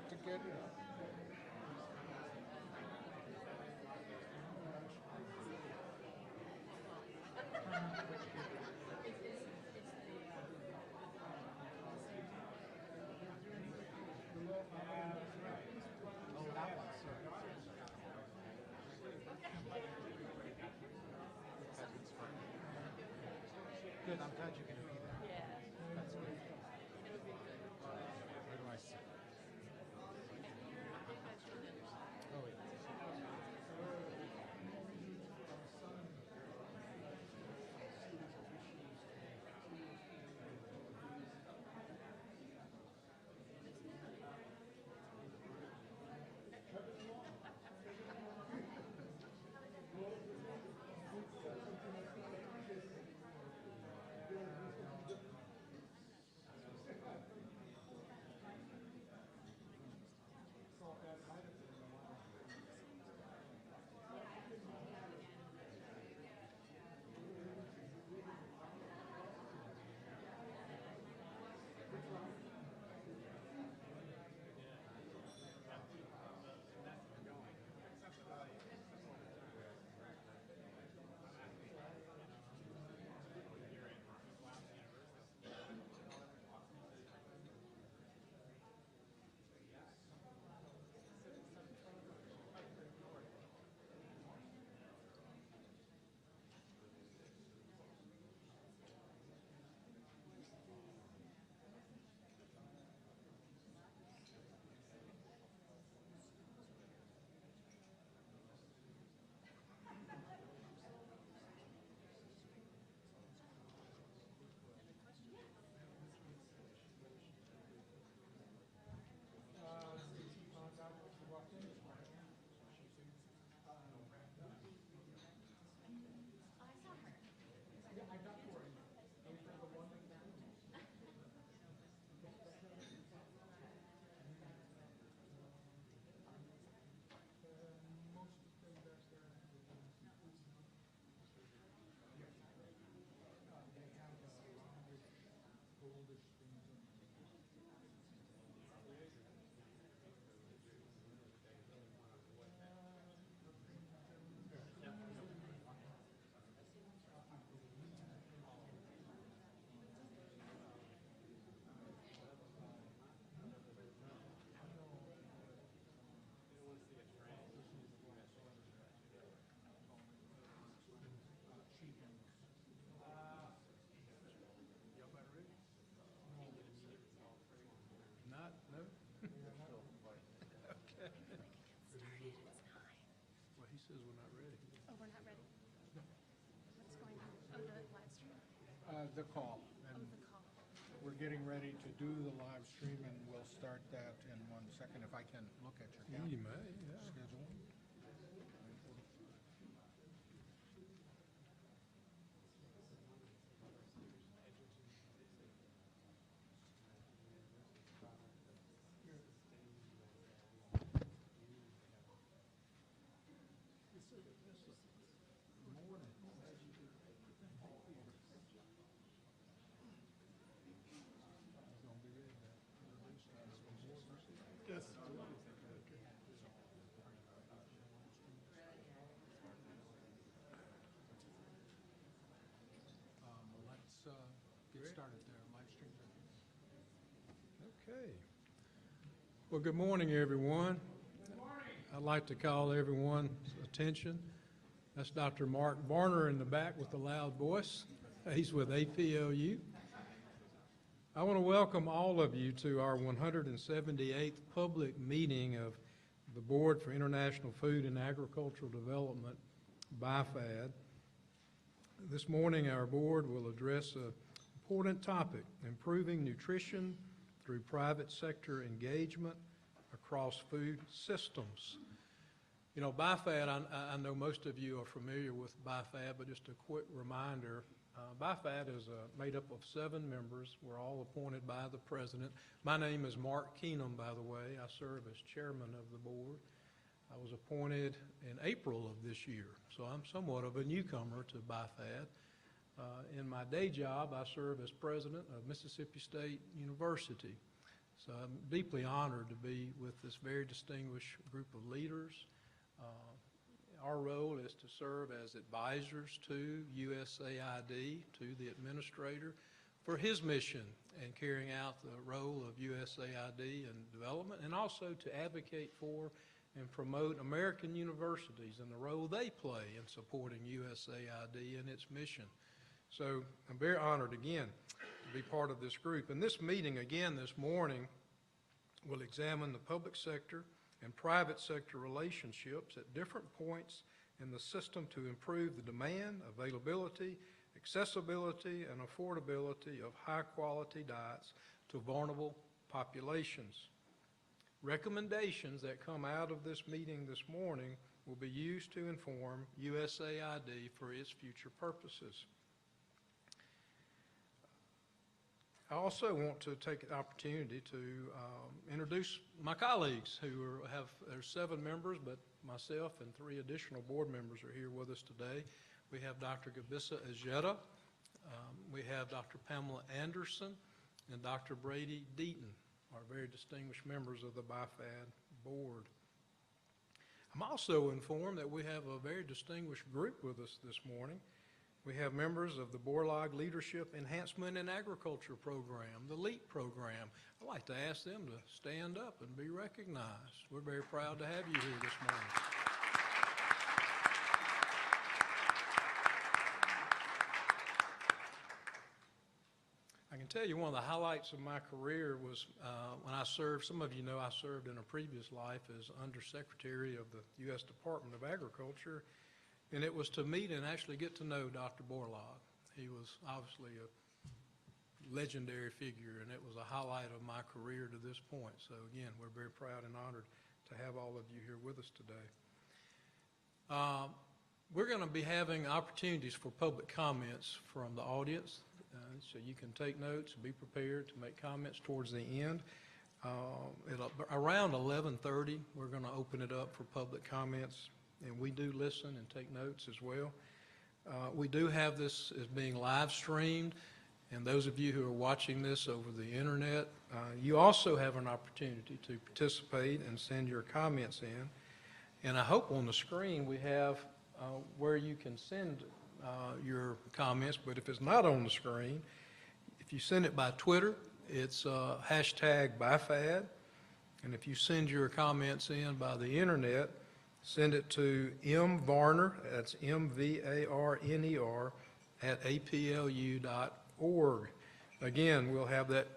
like to get good. I'm glad you can be there. Yeah. That's good. It'll be good. Where do I sit? Oh, yeah. Not? No? Okay. Well, he says we're not ready. Oh, we're not ready. What's going on? Oh, the live stream. The call. And Oh, the call. we're getting ready to do the live stream, and we'll start that in 1 second. If I can look at your You calendar may, yeah. schedule. Yes. Let's get started there. Live stream. Okay. Well, good morning, everyone. I'd like to call everyone's attention. That's Dr. Mark Varner in the back with the loud voice. He's with APLU. I want to welcome all of you to our 178th public meeting of the Board for International Food and Agricultural Development, BIFAD. This morning, our board will address an important topic, improving nutrition through private sector engagement across food systems. You know, BIFAD, I know most of you are familiar with BIFAD, but just a quick reminder, BIFAD is made up of 7 members. We're all appointed by the president. My name is Mark Keenum, by the way. I serve as chairman of the board. I was appointed in April of this year, so I'm somewhat of a newcomer to BIFAD. In my day job, I serve as president of Mississippi State University. So I'm deeply honored to be with this very distinguished group of leaders. Our role is to serve as advisors to USAID, to the administrator, for his mission in carrying out the role of USAID in development, and also to advocate for and promote American universities and the role they play in supporting USAID and its mission. So I'm very honored again to be part of this group. And this meeting again this morning will examine the public sector and private sector relationships at different points in the system to improve the demand, availability, accessibility, and affordability of high-quality diets to vulnerable populations. Recommendations that come out of this meeting this morning will be used to inform USAID for its future purposes. I also want to take the opportunity to introduce my colleagues there's 7 members, but myself and 3 additional board members are here with us today. We have Dr. Gabissa Ajeta, we have Dr. Pamela Anderson, and Dr. Brady Deaton, are very distinguished members of the BIFAD board. I'm also informed that we have a very distinguished group with us this morning. We have members of the Borlaug Leadership Enhancement in Agriculture Program, the LEAP program. I'd like to ask them to stand up and be recognized. We're very proud to have you here this morning. I can tell you one of the highlights of my career was when I served, some of you know I served in a previous life as Undersecretary of the U.S. Department of Agriculture, and it was to meet and actually get to know Dr. Borlaug. He was obviously a legendary figure, and it was a highlight of my career to this point. So again, we're very proud and honored to have all of you here with us today. We're going to be having opportunities for public comments from the audience. So you can take notes and be prepared to make comments towards the end. Around 11:30, we're going to open it up for public comments, and we do listen and take notes as well. We do have this as being live streamed, and those of you who are watching this over the internet, you also have an opportunity to participate and send your comments in. And I hope on the screen we have where you can send your comments, but if it's not on the screen, if you send it by Twitter, it's hashtag BIFAD, and if you send your comments in by the internet, send it to mvarner, that's M-V-A-R-N-E-R, at aplu.org. Again, we'll have that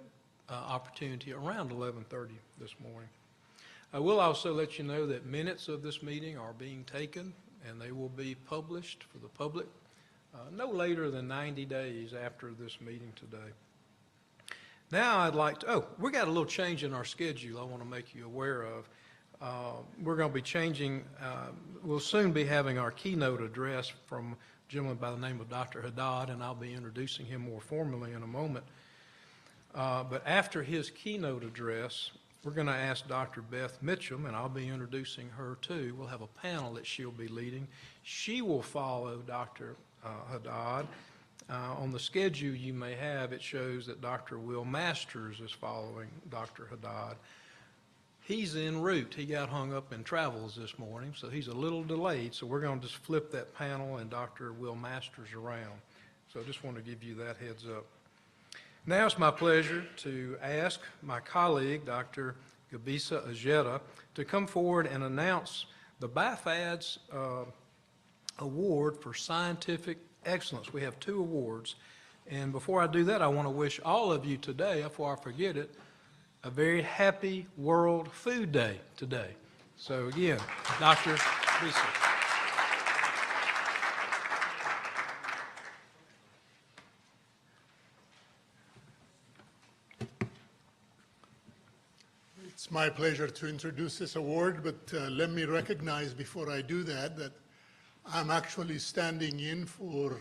opportunity around 11:30 this morning. I will also let you know that minutes of this meeting are being taken, and they will be published for the public no later than 90 days after this meeting today. Now I'd like to, we got a little change in our schedule I want to make you aware of. We're going to be changing, we'll soon be having our keynote address from a gentleman by the name of Dr. Haddad, and I'll be introducing him more formally in a moment. But after his keynote address, we're going to ask Dr. Beth Mitchum, and I'll be introducing her too. We'll have a panel that she'll be leading. She will follow Dr. Haddad. On the schedule you may have, it shows that Dr. Will Masters is following Dr. Haddad. He's en route. He got hung up in travels this morning, so he's a little delayed. So we're going to just flip that panel and Dr. Will Masters around. So I just want to give you that heads up. Now it's my pleasure to ask my colleague, Dr. Gabissa Ajeta, to come forward and announce the BIFAD's award for scientific excellence. We have 2 awards. And before I do that, I want to wish all of you today, before I forget it, a very happy World Food Day today. So again, Dr. Gabissa. It's my pleasure to introduce this award, but let me recognize before I do that I'm actually standing in for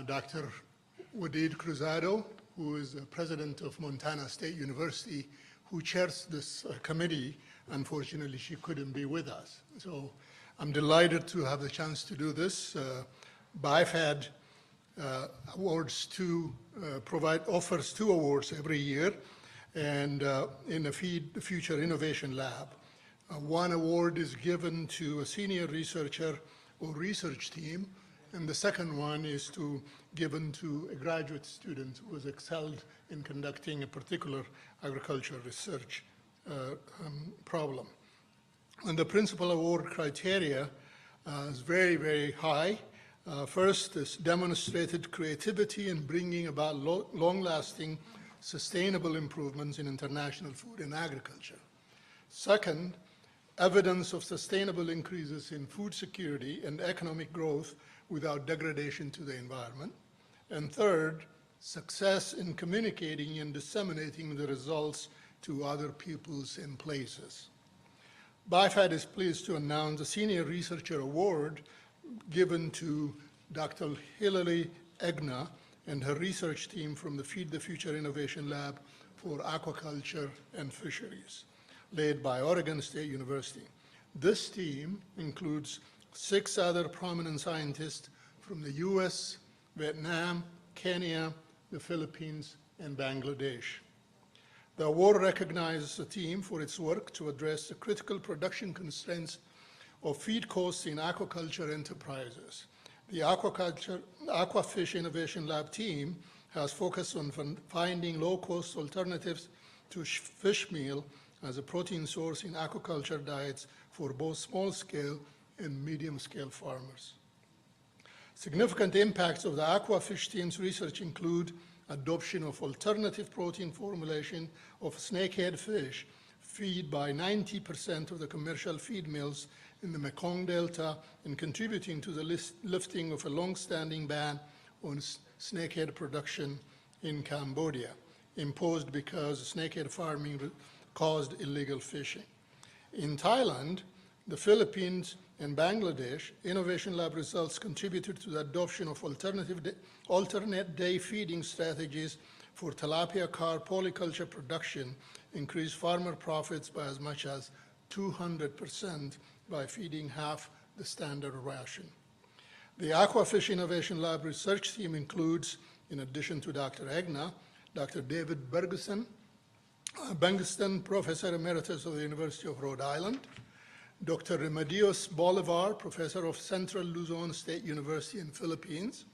Dr. Wadid Cruzado, who is the president of Montana State University, who chairs this committee. Unfortunately, she couldn't be with us. So I'm delighted to have the chance to do this. BIFAD offers 2 awards every year. and in the Feed the Future Innovation Lab. One award is given to a senior researcher or research team, and the second one is given to a graduate student who has excelled in conducting a particular agricultural research problem. And the principal award criteria is very, very high. First is demonstrated creativity in bringing about long-lasting, sustainable improvements in international food and agriculture. Second, evidence of sustainable increases in food security and economic growth without degradation to the environment. And third, success in communicating and disseminating the results to other peoples and places. BIFAD is pleased to announce a Senior Researcher Award given to Dr. Hilary Egna and her research team from the Feed the Future Innovation Lab for Aquaculture and Fisheries, led by Oregon State University. This team includes 6 other prominent scientists from the US, Vietnam, Kenya, the Philippines, and Bangladesh. The award recognizes the team for its work to address the critical production constraints of feed costs in aquaculture enterprises. The Aquafish Innovation Lab team has focused on finding low-cost alternatives to fish meal as a protein source in aquaculture diets for both small-scale and medium-scale farmers. Significant impacts of the Aquafish team's research include adoption of alternative protein formulation of snakehead fish feed by 90% of the commercial feed mills in the Mekong Delta and contributing to the lifting of a long-standing ban on snakehead production in Cambodia, imposed because snakehead farming caused illegal fishing. In Thailand, the Philippines, and Bangladesh, Innovation Lab results contributed to the adoption of alternate day feeding strategies for tilapia carp polyculture production, increased farmer profits by as much as 200% by feeding half the standard ration. The Aquafish Innovation Lab research team includes, in addition to Dr. Egna, Dr. David Bergeson, Professor Emeritus of the University of Rhode Island, Dr. Remedios Bolivar, Professor of Central Luzon State University in Philippines,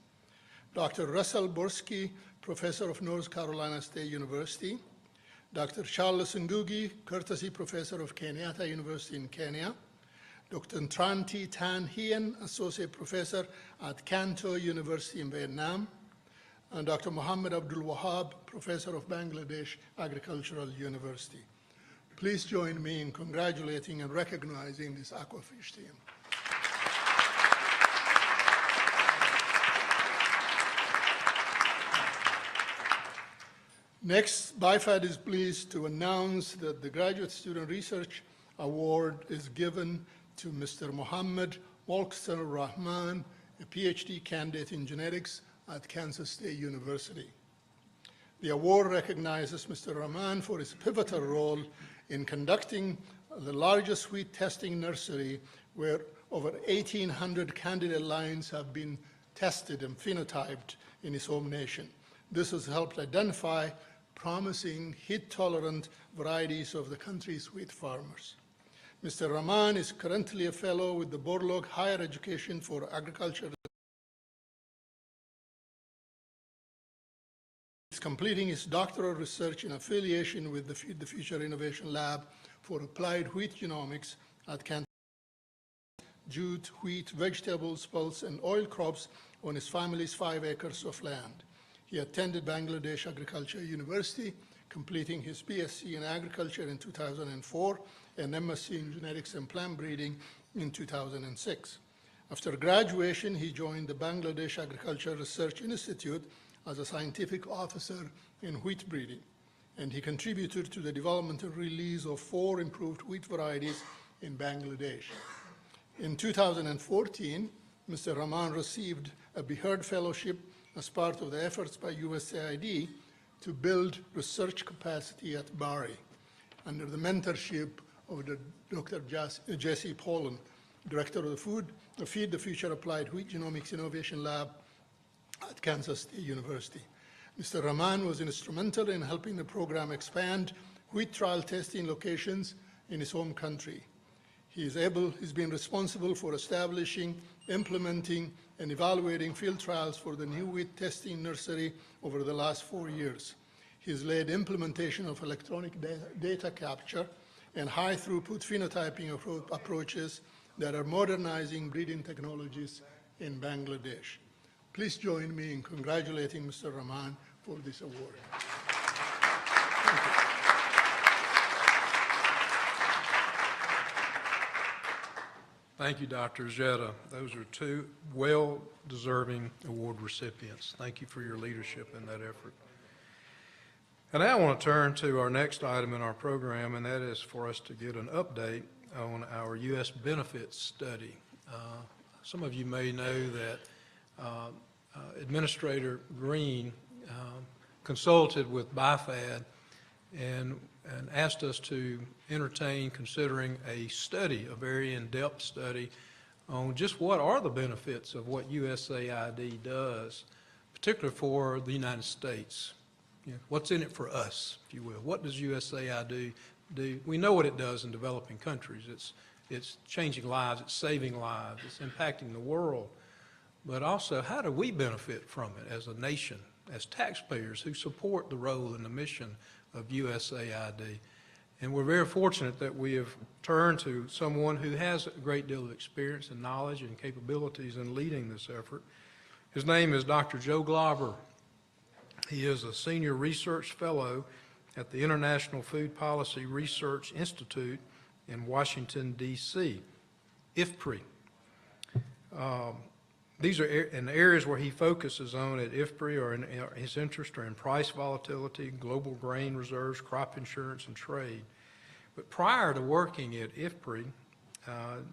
Dr. Russell Borsky, Professor of North Carolina State University, Dr. Charles Ngugi, Courtesy Professor of Kenyatta University in Kenya, Dr. Tranti Tan Hien, Associate Professor at Kanto University in Vietnam, and Dr. Muhammad Abdul Wahab, Professor of Bangladesh Agricultural University. Please join me in congratulating and recognizing this Aquafish team. Next, BIFAD is pleased to announce that the Graduate Student Research Award is given to Mr. Mohammed Molksar Rahman, a PhD candidate in genetics at Kansas State University. The award recognizes Mr. Rahman for his pivotal role in conducting the largest wheat testing nursery where over 1,800 candidate lines have been tested and phenotyped in his home nation. This has helped identify promising heat-tolerant varieties of the country's wheat farmers. Mr. Rahman is currently a fellow with the Borlaug Higher Education for Agriculture. He's completing his doctoral research in affiliation with the Feed the Future Innovation Lab for Applied Wheat Genomics at Kansas. Jute, wheat, vegetables, pulse, and oil crops on his family's 5 acres of land. He attended Bangladesh Agriculture University, completing his BSc in agriculture in 2004 and MSc in genetics and plant breeding in 2006. After graduation, he joined the Bangladesh Agriculture Research Institute as a scientific officer in wheat breeding, and he contributed to the development and release of 4 improved wheat varieties in Bangladesh. In 2014, Mr. Rahman received a BIFAD Fellowship as part of the efforts by USAID to build research capacity at Bari under the mentorship of Dr. Jesse Pollan, Director of the Feed the Future Applied Wheat Genomics Innovation Lab at Kansas State University. Mr. Rahman was instrumental in helping the program expand wheat trial testing locations in his home country. He's been responsible for establishing, implementing, and evaluating field trials for the new wheat testing nursery over the last 4 years. He's led implementation of electronic data capture and high throughput phenotyping approaches that are modernizing breeding technologies in Bangladesh. Please join me in congratulating Mr. Rahman for this award. Thank you. Thank you, Dr. Zeta. Those are two well-deserving award recipients. Thank you for your leadership in that effort. And now I want to turn to our next item in our program, and that is for us to get an update on our U.S. benefits study. Some of you may know that Administrator Green consulted with BIFAD and asked us to entertain considering a study, a very in-depth study on just what are the benefits of what USAID does, particularly for the United States. You know, what's in it for us, if you will? What does USAID do? We know what it does in developing countries. It's changing lives, it's saving lives, it's impacting the world. But also, how do we benefit from it as a nation, as taxpayers who support the role and the mission of USAID? And we're very fortunate that we have turned to someone who has a great deal of experience and knowledge and capabilities in leading this effort. His name is Dr. Joe Glauber. He is a senior research fellow at the International Food Policy Research Institute in Washington, D.C., IFPRI. These are in areas where he focuses on at IFPRI, or his interests are in price volatility, global grain reserves, crop insurance, and trade. But prior to working at IFPRI,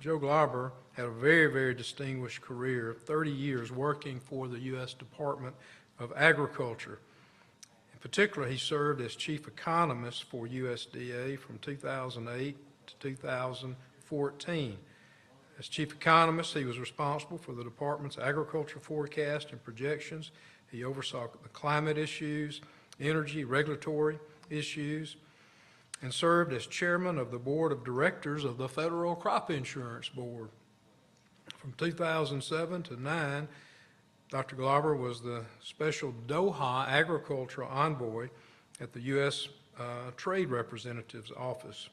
Joe Glauber had a very, very distinguished career, 30 years working for the U.S. Department of Agriculture. In particular, he served as chief economist for USDA from 2008 to 2014. As chief economist, he was responsible for the department's agriculture forecast and projections. He oversaw the climate issues, energy, regulatory issues, and served as chairman of the board of directors of the Federal Crop Insurance Board. From 2007 to 2009, Dr. Glauber was the special Doha agricultural envoy at the U.S. Trade Representative's office,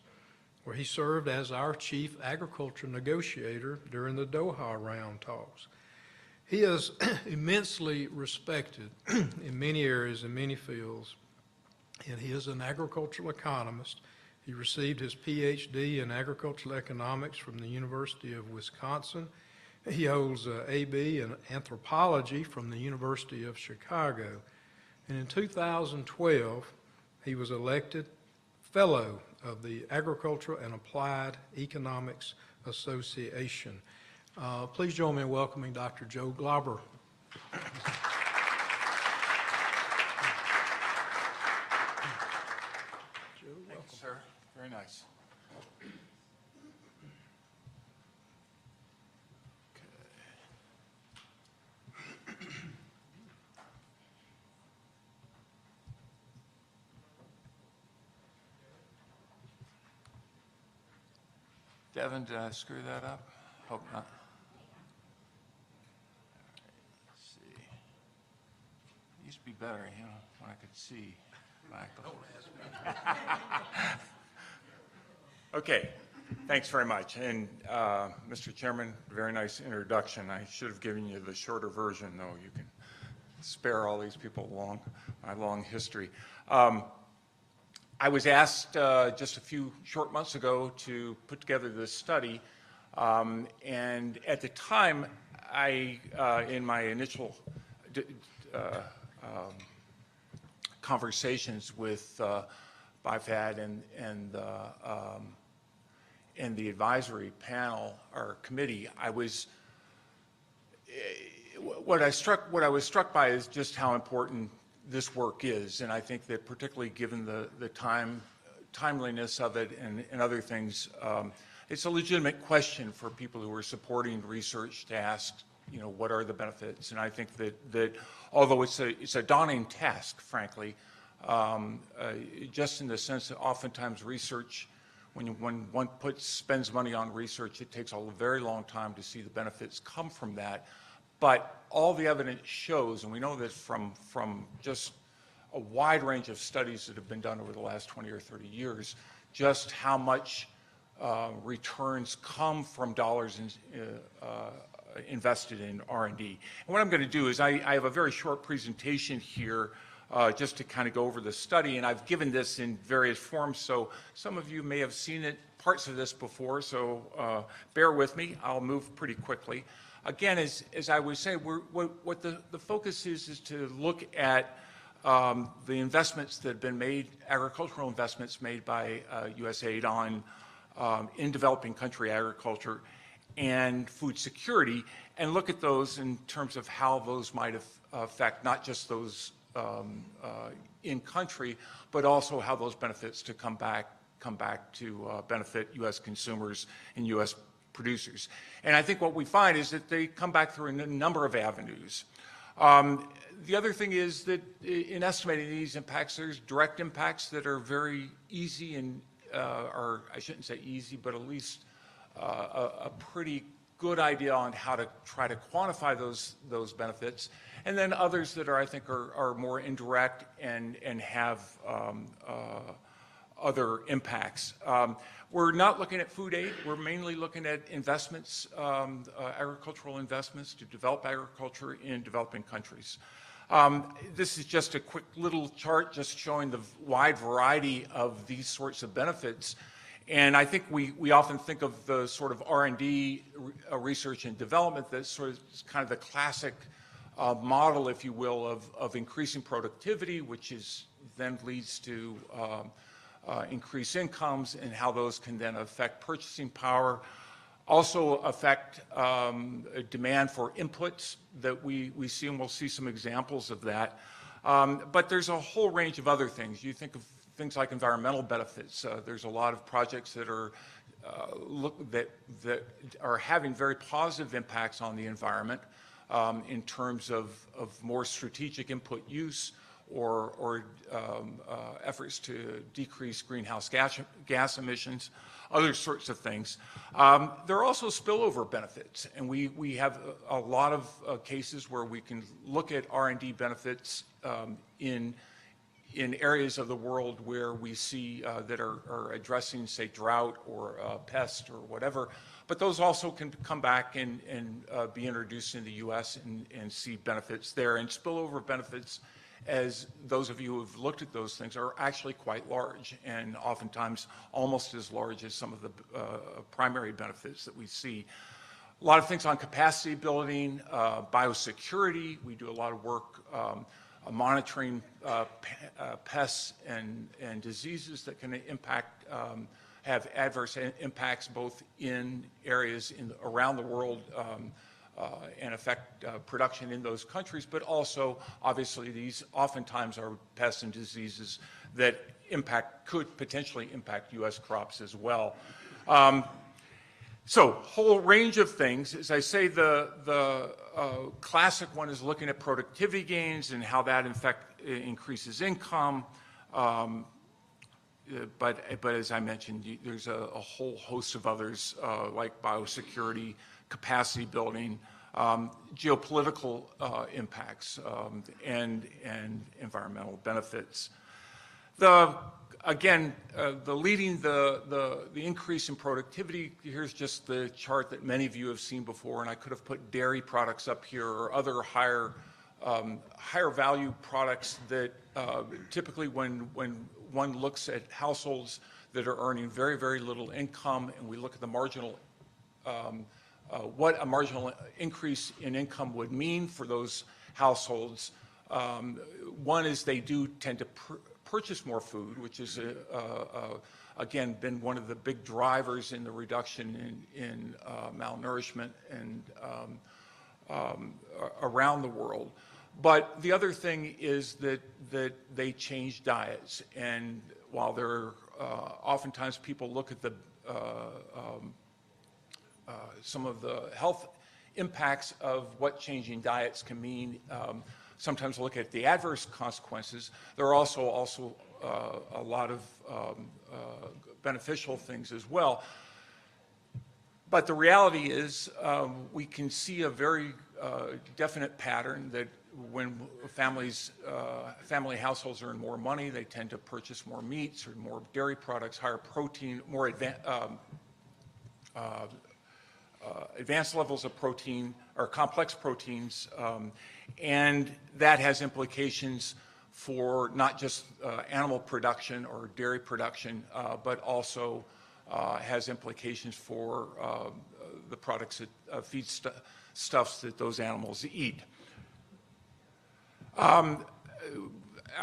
where he served as our chief agriculture negotiator during the Doha round talks. He is immensely respected in many areas, in many fields, and he is an agricultural economist. He received his PhD in agricultural economics from the University of Wisconsin. He holds an AB in anthropology from the University of Chicago. And in 2012, he was elected fellow of the Agricultural and Applied Economics Association. Please join me in welcoming Dr. Joe Glauber. Thank you, sir. Very nice. Devin, did I screw that up? Hope not. Let's see. It used to be better, you know, when I could see back. Okay, thanks very much. And Mr. Chairman, very nice introduction. I should have given you the shorter version, though. You can spare all these people my long history. I was asked just a few short months ago to put together this study, and at the time, in my initial conversations with BIFAD and the advisory panel or committee, what I was struck by is just how important this work is, and I think that particularly given the timeliness of it and other things, it's a legitimate question for people who are supporting research to ask what are the benefits? And I think that although it's a daunting task, frankly, just in the sense that oftentimes research, when one spends money on research, it takes a very long time to see the benefits come from that. But all the evidence shows, and we know this from just a wide range of studies that have been done over the last 20 or 30 years, just how much returns come from dollars invested in R&D. And what I'm going to do is I have a very short presentation here just to kind of go over the study, and I've given this in various forms, so some of you may have seen parts of this before, so bear with me. I'll move pretty quickly. Again, as I would say, what the focus is to look at the investments that have been made, agricultural investments made by USAID in developing country agriculture and food security, and look at those in terms of how those might affect not just those in country, but also how those benefits to come back to benefit U.S. consumers and U.S. producers. And I think what we find is that they come back through a number of avenues. The other thing is that in estimating these impacts, there's direct impacts that are very easy and, or I shouldn't say easy, but at least a pretty good idea on how to try to quantify those benefits. And then others that I think are more indirect and have other impacts. We're not looking at food aid. We're mainly looking at investments, agricultural investments to develop agriculture in developing countries. This is just a quick little chart just showing the wide variety of these sorts of benefits. And I think we often think of the sort of R&D, research and development, that's sort of kind of the classic model, if you will, of increasing productivity, which then leads to increased incomes and how those can then affect purchasing power. Also affect demand for inputs that we see, and we'll see some examples of that. But there's a whole range of other things. You think of things like environmental benefits. There's a lot of projects that are that are having very positive impacts on the environment in terms of more strategic input use or efforts to decrease greenhouse gas emissions, other sorts of things. There are also spillover benefits, and we have a lot of cases where we can look at R&D benefits in areas of the world where we see that are addressing, say, drought or pest or whatever. But those also can come back and be introduced in the U.S. and see benefits there. And spillover benefits, as those of you who have looked at those things, are actually quite large, and oftentimes almost as large as some of the primary benefits that we see. A lot of things on capacity building, biosecurity. We do a lot of work monitoring pests and diseases that can impact, have adverse impacts both in areas around the world and affect production in those countries, but also, obviously, these oftentimes are pests and diseases that could potentially impact U.S. crops as well. So, whole range of things. As I say, the classic one is looking at productivity gains and how that, in fact, increases income. But as I mentioned, there's a whole host of others like biosecurity, capacity building, geopolitical impacts, and environmental benefits. Again, leading the increase in productivity, here's just the chart that many of you have seen before, and I could have put dairy products up here or other higher value products that typically when one looks at households that are earning very, very little income, and we look at the marginal what a marginal increase in income would mean for those households. One is they do tend to purchase more food, which is, again, been one of the big drivers in the reduction in malnourishment and around the world. But the other thing is that they change diets, and while there are oftentimes people look at the some of the health impacts of what changing diets can mean. Sometimes look at the adverse consequences. There are also a lot of beneficial things as well. But the reality is we can see a very definite pattern that when family households earn more money, they tend to purchase more meats or more dairy products, higher protein, more advanced levels of protein or complex proteins, and that has implications for not just animal production or dairy production, but also has implications for the products, feedstuffs that those animals eat. I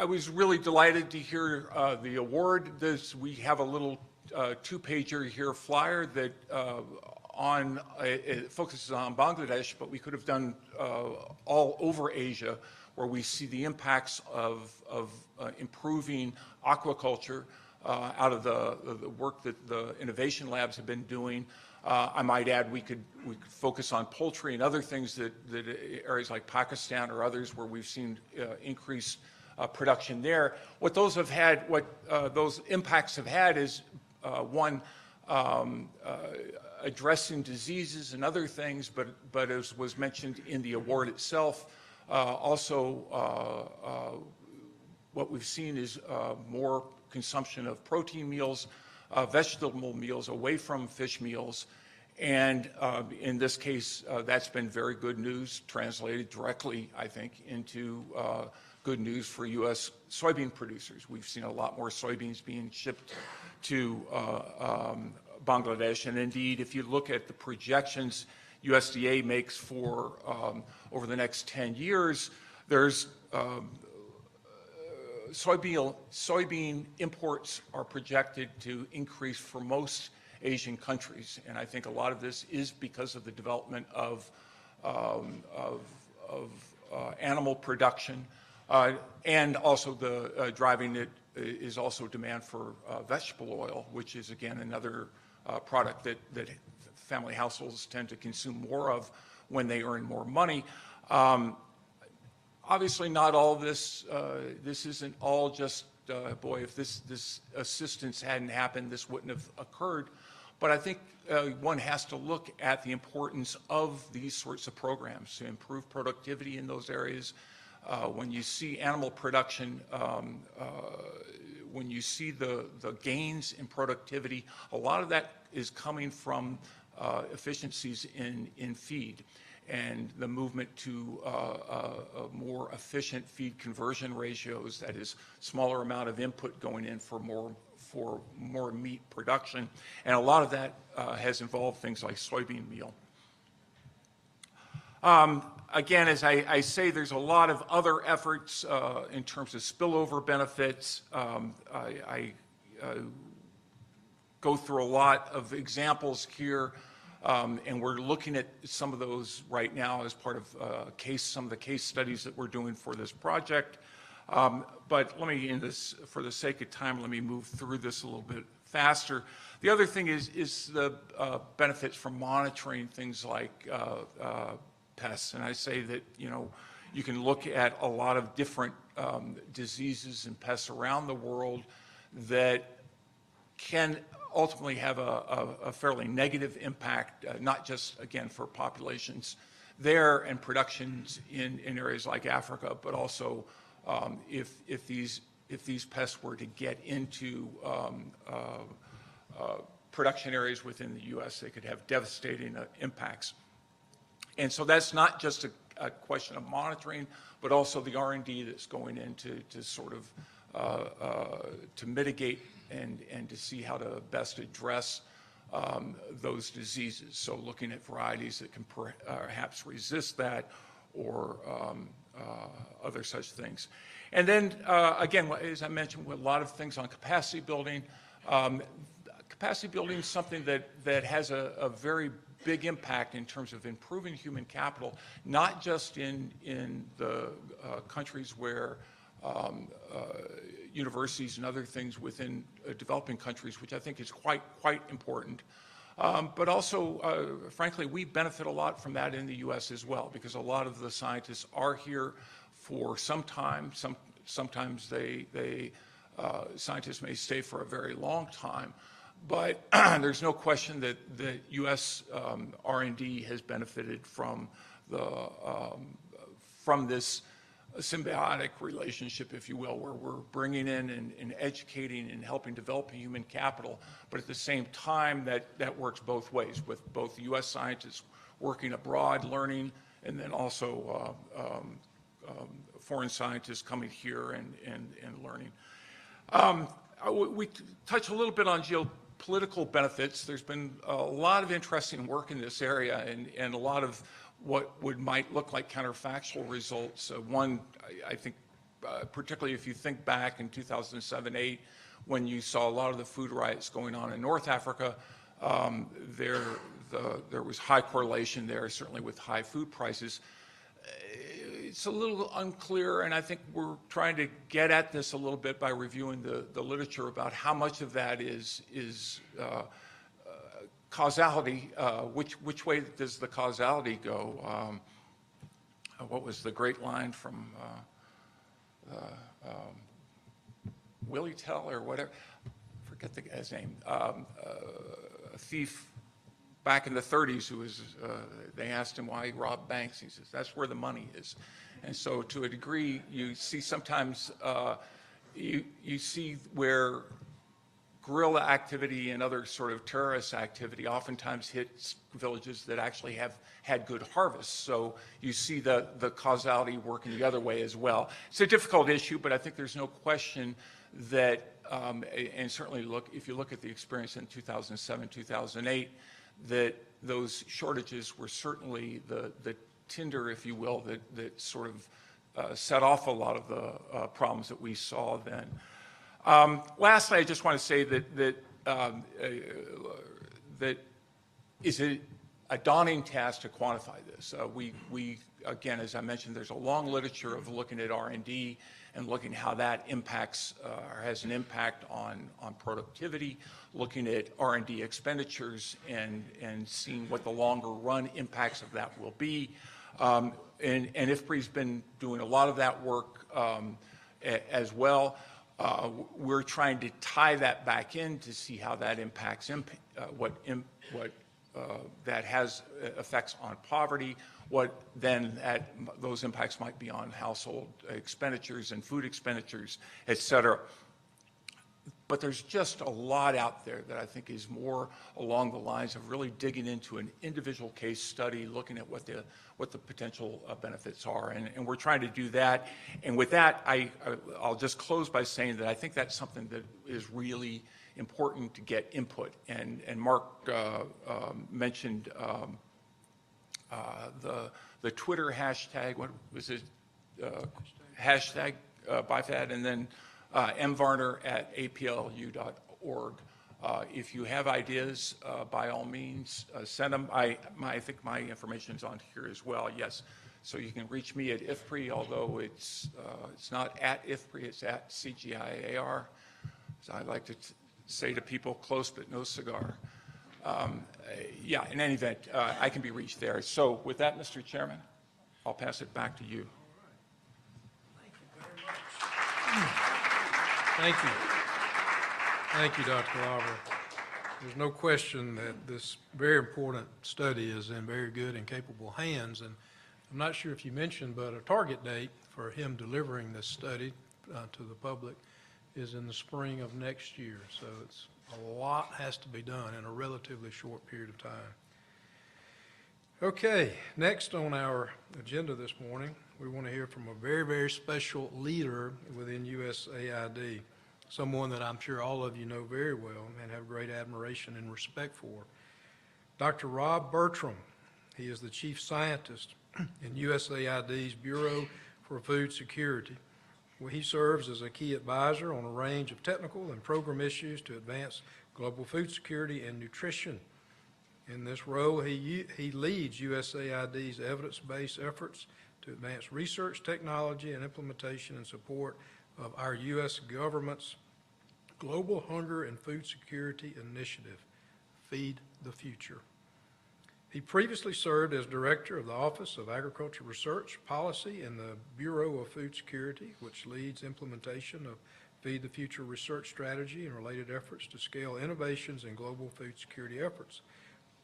was really delighted to hear the award. We have a little two-pager here flyer that it focuses on Bangladesh, but we could have done all over Asia, where we see the impacts of improving aquaculture out of the work that the innovation labs have been doing. I might add we could focus on poultry and other things that areas like Pakistan or others where we've seen increased production there. What those impacts have had is one, addressing diseases and other things, but as was mentioned in the award itself, also what we've seen is more consumption of protein meals, vegetable meals away from fish meals, and in this case, that's been very good news, translated directly, I think, into good news for U.S. soybean producers. We've seen a lot more soybeans being shipped to Bangladesh, and indeed, if you look at the projections USDA makes for over the next 10 years, there's soybean imports are projected to increase for most Asian countries, and I think a lot of this is because of the development of animal production, and also the driving it is also demand for vegetable oil, which is again another product that family households tend to consume more of when they earn more money. Obviously, not all this. This isn't all just boy. If this assistance hadn't happened, this wouldn't have occurred. But I think one has to look at the importance of these sorts of programs to improve productivity in those areas. When you see animal production, when you see the gains in productivity, a lot of that is coming from efficiencies in feed and the movement to more efficient feed conversion ratios, that is smaller amount of input going in for more meat production. And a lot of that has involved things like soybean meal. Again, as I say, there's a lot of other efforts in terms of spillover benefits. I go through a lot of examples here, and we're looking at some of those right now as part of some of the case studies that we're doing for this project. But let me, for the sake of time, let me move through this a little bit faster. The other thing is the benefits from monitoring things like pests, and I say that you can look at a lot of different diseases and pests around the world that can ultimately have a fairly negative impact, not just again for populations there and productions in areas like Africa, but also if these pests were to get into production areas within the U.S., they could have devastating impacts. And so that's not just a question of monitoring, but also the R&D that's going into to sort of to mitigate and to see how to best address those diseases. So looking at varieties that can perhaps resist that or other such things. And then again, as I mentioned, with a lot of things on capacity building. Capacity building is something that has a very big impact in terms of improving human capital, not just in the countries where universities and other things within developing countries, which I think is quite important, But also, frankly, we benefit a lot from that in the U.S. as well, because a lot of the scientists are here for some time. Sometimes scientists may stay for a very long time. But there's no question that the U.S. R&D has benefited from this symbiotic relationship, if you will, where we're bringing in and educating and helping develop human capital, but at the same time that works both ways, with both U.S. scientists working abroad, learning, and then also foreign scientists coming here and learning. We touch a little bit on geopolitical benefits. There's been a lot of interesting work in this area and a lot of what might look like counterfactual results. One, I think, particularly if you think back in 2007-8, when you saw a lot of the food riots going on in North Africa, there was high correlation there, certainly with high food prices. It's a little unclear, and I think we're trying to get at this a little bit by reviewing the literature about how much of that is causality. Which way does the causality go? What was the great line from Willie Tell or whatever? Forget the guy's name. A thief back in the 30s who was, they asked him why he robbed banks. He says, that's where the money is. And so to a degree, you see sometimes, you see where guerrilla activity and other sort of terrorist activity oftentimes hits villages that actually have had good harvests. So you see the causality working the other way as well. It's a difficult issue, but I think there's no question that, and certainly if you look at the experience in 2007, 2008, that those shortages were certainly the tinder, if you will, that sort of set off a lot of the problems that we saw then. Lastly, I just want to say that is a daunting task to quantify this. We again, as I mentioned, there's a long literature of looking at R&D and looking how that impacts or has an impact on productivity, looking at R&D expenditures and seeing what the longer run impacts of that will be. And IFPRI's been doing a lot of that work as well. We're trying to tie that back in to see how that impacts what that has effects on poverty, what then those impacts might be on household expenditures and food expenditures, et cetera. But there's just a lot out there that I think is more along the lines of really digging into an individual case study, looking at what the potential benefits are, and we're trying to do that. And with that, I'll just close by saying that I think that's something that is really important to get input. And Mark mentioned the Twitter hashtag. What was it? Hashtag BIFAD, and then mvarner@aplu.org. If you have ideas, by all means, send them. I think my information's on here as well, yes. So you can reach me at IFPRI, although it's not at IFPRI, it's at CGIAR. So I like to say to people, close but no cigar. Yeah, in any event, I can be reached there. So with that, Mr. Chairman, I'll pass it back to you. Thank you very much. Thank you. Thank you, Dr. Lauber. There's no question that this very important study is in very good and capable hands. And I'm not sure if you mentioned, but a target date for him delivering this study to the public is in the spring of next year. So a lot has to be done in a relatively short period of time. Okay, next on our agenda this morning, we want to hear from a very, very special leader within USAID, someone that I'm sure all of you know very well and have great admiration and respect for. Dr. Rob Bertram. He is the chief scientist in USAID's Bureau for Food Security. Well, he serves as a key advisor on a range of technical and program issues to advance global food security and nutrition. In this role, he leads USAID's evidence-based efforts to advance research, technology, and implementation in support of our U.S. government's Global Hunger and Food Security Initiative, Feed the Future. He previously served as Director of the Office of Agriculture Research Policy in the Bureau of Food Security, which leads implementation of Feed the Future research strategy and related efforts to scale innovations in global food security efforts,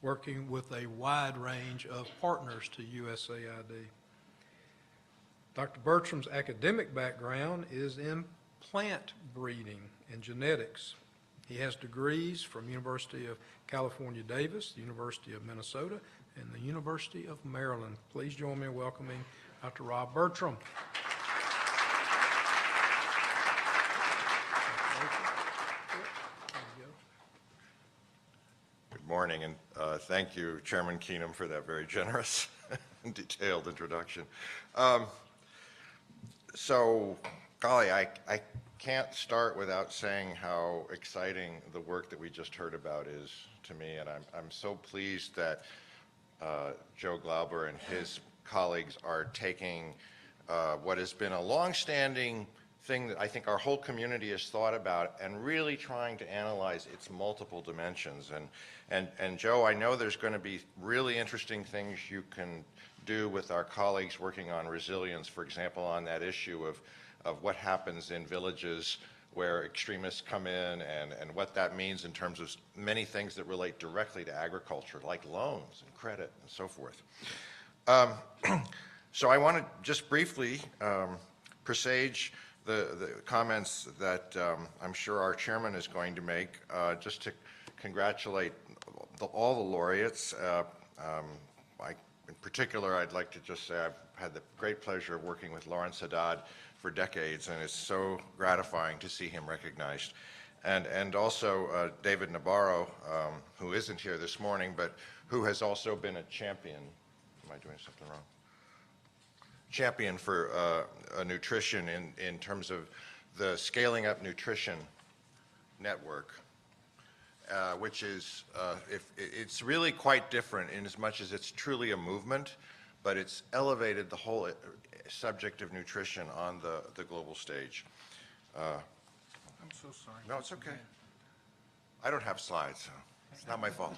working with a wide range of partners to USAID. Dr. Bertram's academic background is in plant breeding and genetics. He has degrees from University of California, Davis, the University of Minnesota, and the University of Maryland. Please join me in welcoming Dr. Rob Bertram. Good morning, and thank you, Chairman Keenum, for that very generous and detailed introduction. So, golly, I can't start without saying how exciting the work that we just heard about is to me, and I'm so pleased that Joe Glauber and his colleagues are taking what has been a long-standing thing that I think our whole community has thought about and really trying to analyze its multiple dimensions. And Joe, I know there's going to be really interesting things you can do with our colleagues working on resilience, for example, on that issue of what happens in villages where extremists come in and what that means in terms of many things that relate directly to agriculture, like loans and credit and so forth. So I want to just briefly presage the comments that I'm sure our chairman is going to make, just to congratulate all the laureates. In particular, I'd like to just say I've had the great pleasure of working with Lawrence Haddad for decades, and it's so gratifying to see him recognized. And also David Nabarro, who isn't here this morning, but who has also been a champion. Am I doing something wrong? Champion for nutrition in terms of the Scaling Up Nutrition Network, which is, it's really quite different in as much as it's truly a movement, but it's elevated the whole subject of nutrition on the global stage. I'm so sorry. No, it's okay. I don't have slides, so it's not my fault.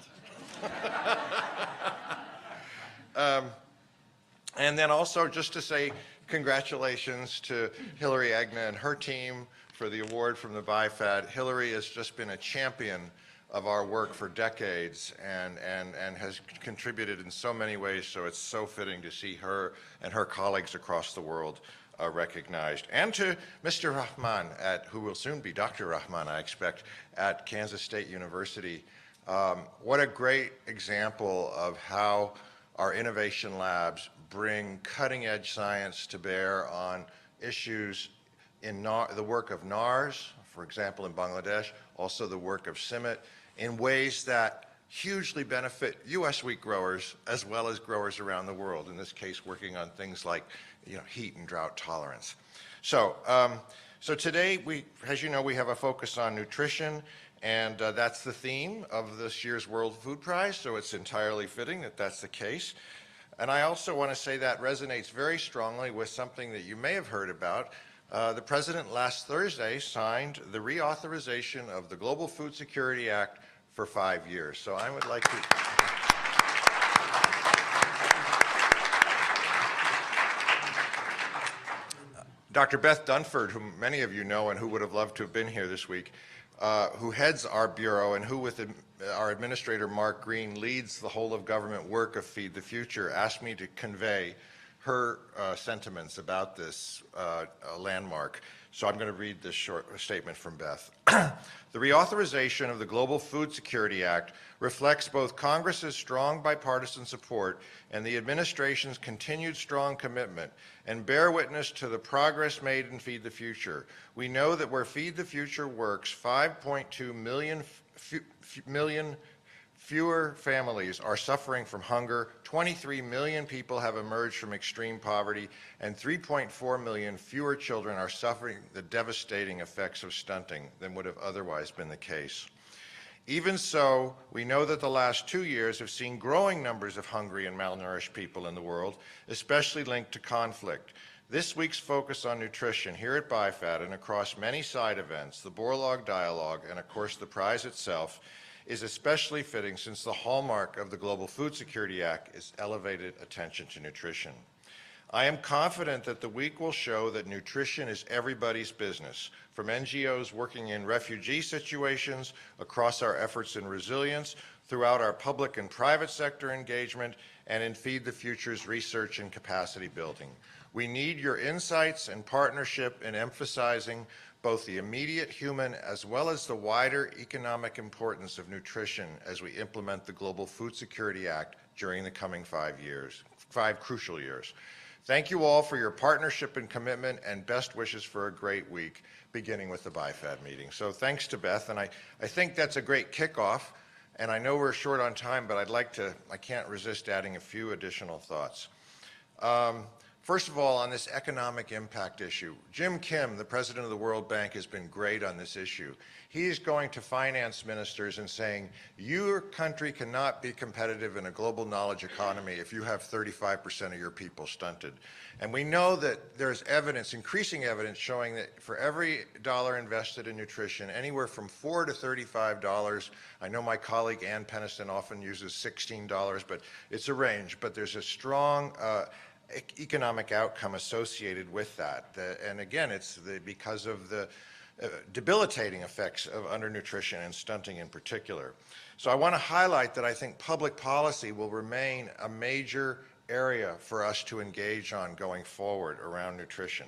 And then also just to say congratulations to Hillary Agna and her team for the award from the BIFAD. Hillary has just been a champion of our work for decades and has contributed in so many ways, so it's so fitting to see her and her colleagues across the world recognized. And to Mr. Rahman, who will soon be Dr. Rahman, I expect, at Kansas State University. What a great example of how our innovation labs bring cutting-edge science to bear on issues in the work of NARS, for example, in Bangladesh, also the work of CIMMYT, in ways that hugely benefit U.S. wheat growers as well as growers around the world, in this case working on things like heat and drought tolerance. So, so today, as you know, we have a focus on nutrition, and that's the theme of this year's World Food Prize, so it's entirely fitting that that's the case. And I also want to say that resonates very strongly with something that you may have heard about. The President last Thursday signed the reauthorization of the Global Food Security Act for 5 years. So I would like to... Dr. Beth Dunford, whom many of you know and who would have loved to have been here this week, who heads our bureau and who with our administrator Mark Green leads the whole of government work of Feed the Future, asked me to convey her sentiments about this landmark. So I'm going to read this short statement from Beth. The reauthorization of the Global Food Security Act reflects both Congress's strong bipartisan support and the administration's continued strong commitment, and bear witness to the progress made in Feed the Future. We know that where Feed the Future works, 5.2 million fewer families are suffering from hunger, 23 million people have emerged from extreme poverty, and 3.4 million fewer children are suffering the devastating effects of stunting than would have otherwise been the case. Even so, we know that the last 2 years have seen growing numbers of hungry and malnourished people in the world, especially linked to conflict. This week's focus on nutrition here at BIFAD and across many side events, the Borlaug Dialogue, and of course the prize itself, is especially fitting since the hallmark of the Global Food Security Act is elevated attention to nutrition. I am confident that the week will show that nutrition is everybody's business, from NGOs working in refugee situations, across our efforts in resilience, throughout our public and private sector engagement, and in Feed the Future's research and capacity building. We need your insights and partnership in emphasizing both the immediate human as well as the wider economic importance of nutrition as we implement the Global Food Security Act during the coming 5 crucial years. Thank you all for your partnership and commitment, and best wishes for a great week, beginning with the BIFAD meeting. So thanks to Beth, and I think that's a great kickoff, and I know we're short on time, but I can't resist adding a few additional thoughts. First of all, on this economic impact issue, Jim Kim, the president of the World Bank, has been great on this issue. He's going to finance ministers and saying, your country cannot be competitive in a global knowledge economy if you have 35% of your people stunted. And we know that there's evidence, increasing evidence, showing that for every dollar invested in nutrition, anywhere from $4 to $35, I know my colleague Ann Peniston often uses $16, but it's a range, but there's a strong economic outcome associated with that. And again, it's because of the debilitating effects of undernutrition and stunting in particular. So I want to highlight that I think public policy will remain a major area for us to engage on going forward around nutrition.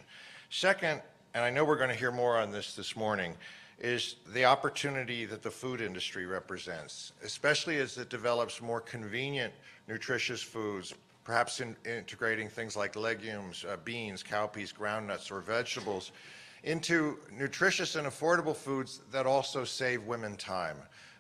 Second, and I know we're going to hear more on this morning, is the opportunity that the food industry represents, especially as it develops more convenient, nutritious foods, perhaps integrating things like legumes, beans, cowpeas, groundnuts, or vegetables into nutritious and affordable foods that also save women time,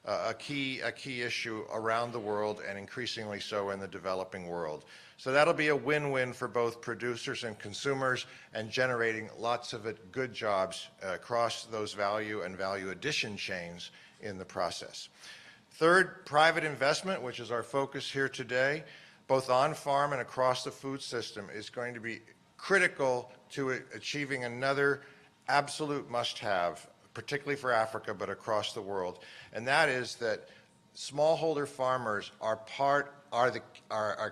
a key issue around the world and increasingly so in the developing world. So that'll be a win-win for both producers and consumers, and generating lots of good jobs across those value and value addition chains in the process. Third, private investment, which is our focus here today, both on farm and across the food system, is going to be critical to achieving another absolute must-have, particularly for Africa, but across the world. And that is that smallholder farmers are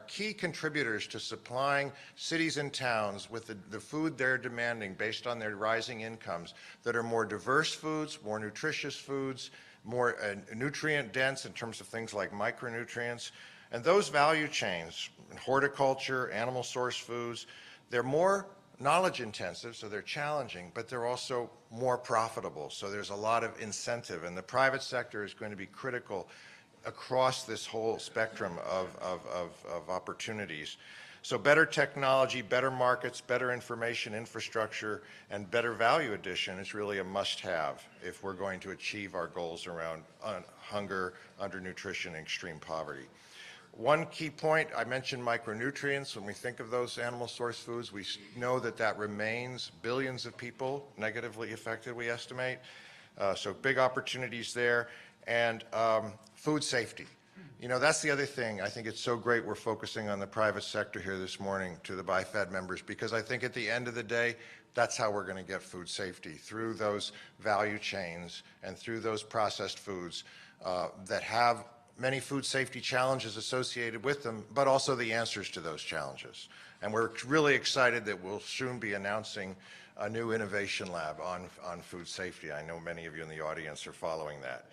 key contributors to supplying cities and towns with the food they're demanding based on their rising incomes, that are more diverse foods, more nutritious foods, more nutrient dense in terms of things like micronutrients. And those value chains, horticulture, animal source foods, they're more knowledge intensive, so they're challenging, but they're also more profitable. So there's a lot of incentive, and the private sector is going to be critical across this whole spectrum of opportunities. So better technology, better markets, better information infrastructure, and better value addition is really a must-have if we're going to achieve our goals around hunger, undernutrition, and extreme poverty. One key point, I mentioned micronutrients. When we think of those animal source foods, we know that remains billions of people negatively affected, we estimate. So big opportunities there. And food safety. You know, that's the other thing. I think it's so great we're focusing on the private sector here this morning to the BIFAD members, because I think at the end of the day, that's how we're going to get food safety, through those value chains and through those processed foods that have many food safety challenges associated with them, but also the answers to those challenges. And we're really excited that we'll soon be announcing a new innovation lab on food safety. I know many of you in the audience are following that.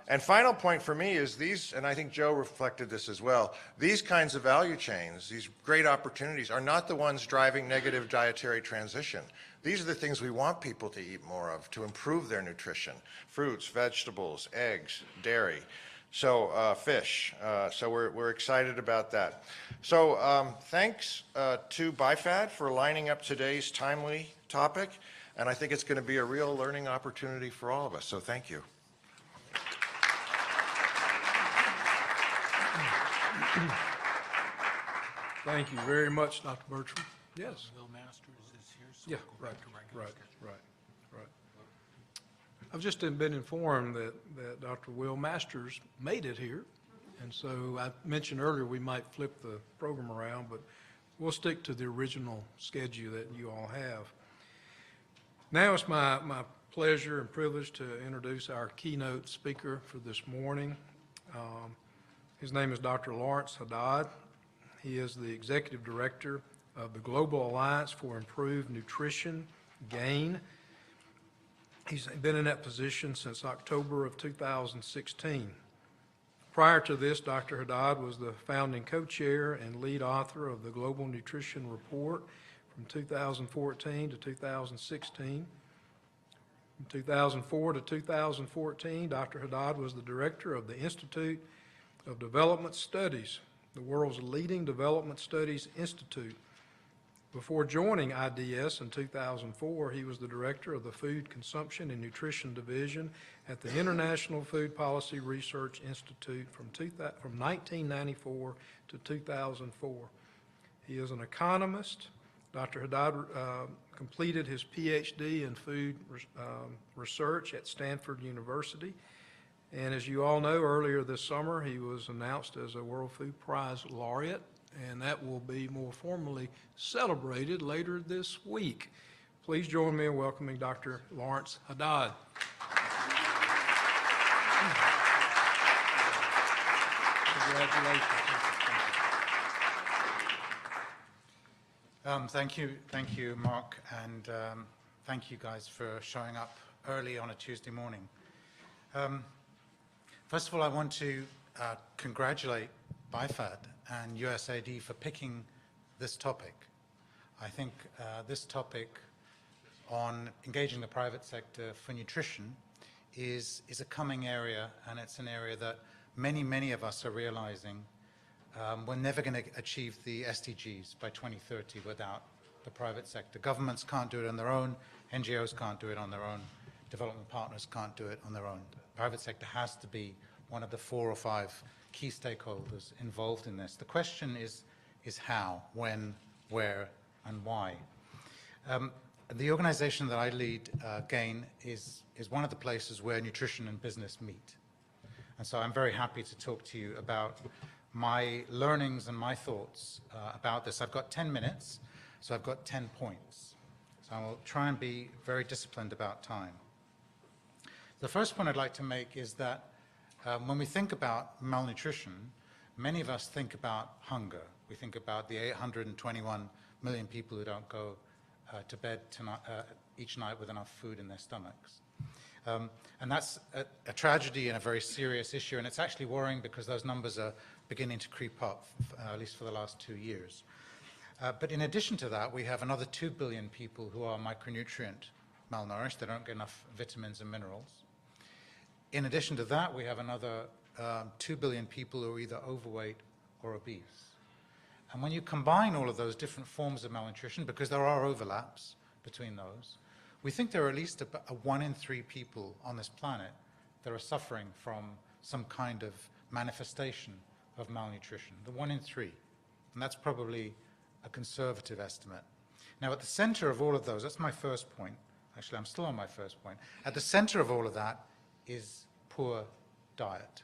And final point for me is these, and I think Joe reflected this as well, these kinds of value chains, these great opportunities, are not the ones driving negative dietary transition. These are the things we want people to eat more of to improve their nutrition: fruits, vegetables, eggs, dairy. So fish. So we're excited about that. So thanks to BIFAD for lining up today's timely topic, and I think it's going to be a real learning opportunity for all of us. So thank you. Thank you very much, Dr. Bertram. Yes. Will Masters is here, so Yeah, we'll go right, back to regular right, schedule. right. I've just been informed that Dr. Will Masters made it here, and so I mentioned earlier we might flip the program around, but we'll stick to the original schedule that you all have. Now it's my pleasure and privilege to introduce our keynote speaker for this morning. His name is Dr. Lawrence Haddad. He is the Executive Director of the Global Alliance for Improved Nutrition, GAIN. He's been in that position since October of 2016. Prior to this, Dr. Haddad was the founding co-chair and lead author of the Global Nutrition Report from 2014 to 2016. From 2004 to 2014, Dr. Haddad was the director of the Institute of Development Studies, the world's leading development studies institute. Before joining IDS in 2004, he was the director of the Food Consumption and Nutrition Division at the International Food Policy Research Institute from 1994 to 2004. He is an economist. Dr. Haddad completed his PhD in food research at Stanford University. And as you all know, earlier this summer, he was announced as a World Food Prize laureate, and that will be more formally celebrated later this week. Please join me in welcoming Dr. Lawrence Haddad. Congratulations. Thank you, Mark, and thank you guys for showing up early on a Tuesday morning. First of all, I want to congratulate BIFAD and USAID for picking this topic. I think this topic on engaging the private sector for nutrition is a coming area, and it's an area that many of us are realizing we're never going to achieve the SDGs by 2030 without the private sector. Governments can't do it on their own, NGOs can't do it on their own, development partners can't do it on their own. The private sector has to be one of the 4 or 5 key stakeholders involved in this. The question is how, when, where, and why. The organization that I lead, GAIN, is one of the places where nutrition and business meet. And so I'm very happy to talk to you about my learnings and my thoughts about this. I've got 10 minutes, so I've got 10 points. So I will try and be very disciplined about time. The first point I'd like to make is that when we think about malnutrition, many of us think about hunger. We think about the 821 million people who don't go to bed each night with enough food in their stomachs. And that's a tragedy and a very serious issue, and it's actually worrying because those numbers are beginning to creep up, at least for the last 2 years. But in addition to that, we have another 2 billion people who are micronutrient malnourished. They don't get enough vitamins and minerals. In addition to that, we have another 2 billion people who are either overweight or obese. And when you combine all of those different forms of malnutrition, because there are overlaps between those, we think there are at least a 1 in 3 people on this planet that are suffering from some kind of manifestation of malnutrition, the 1 in 3. And that's probably a conservative estimate. Now, at the center of all of those, that's my first point. Actually, I'm still on my first point. At the center of all of that is poor diet.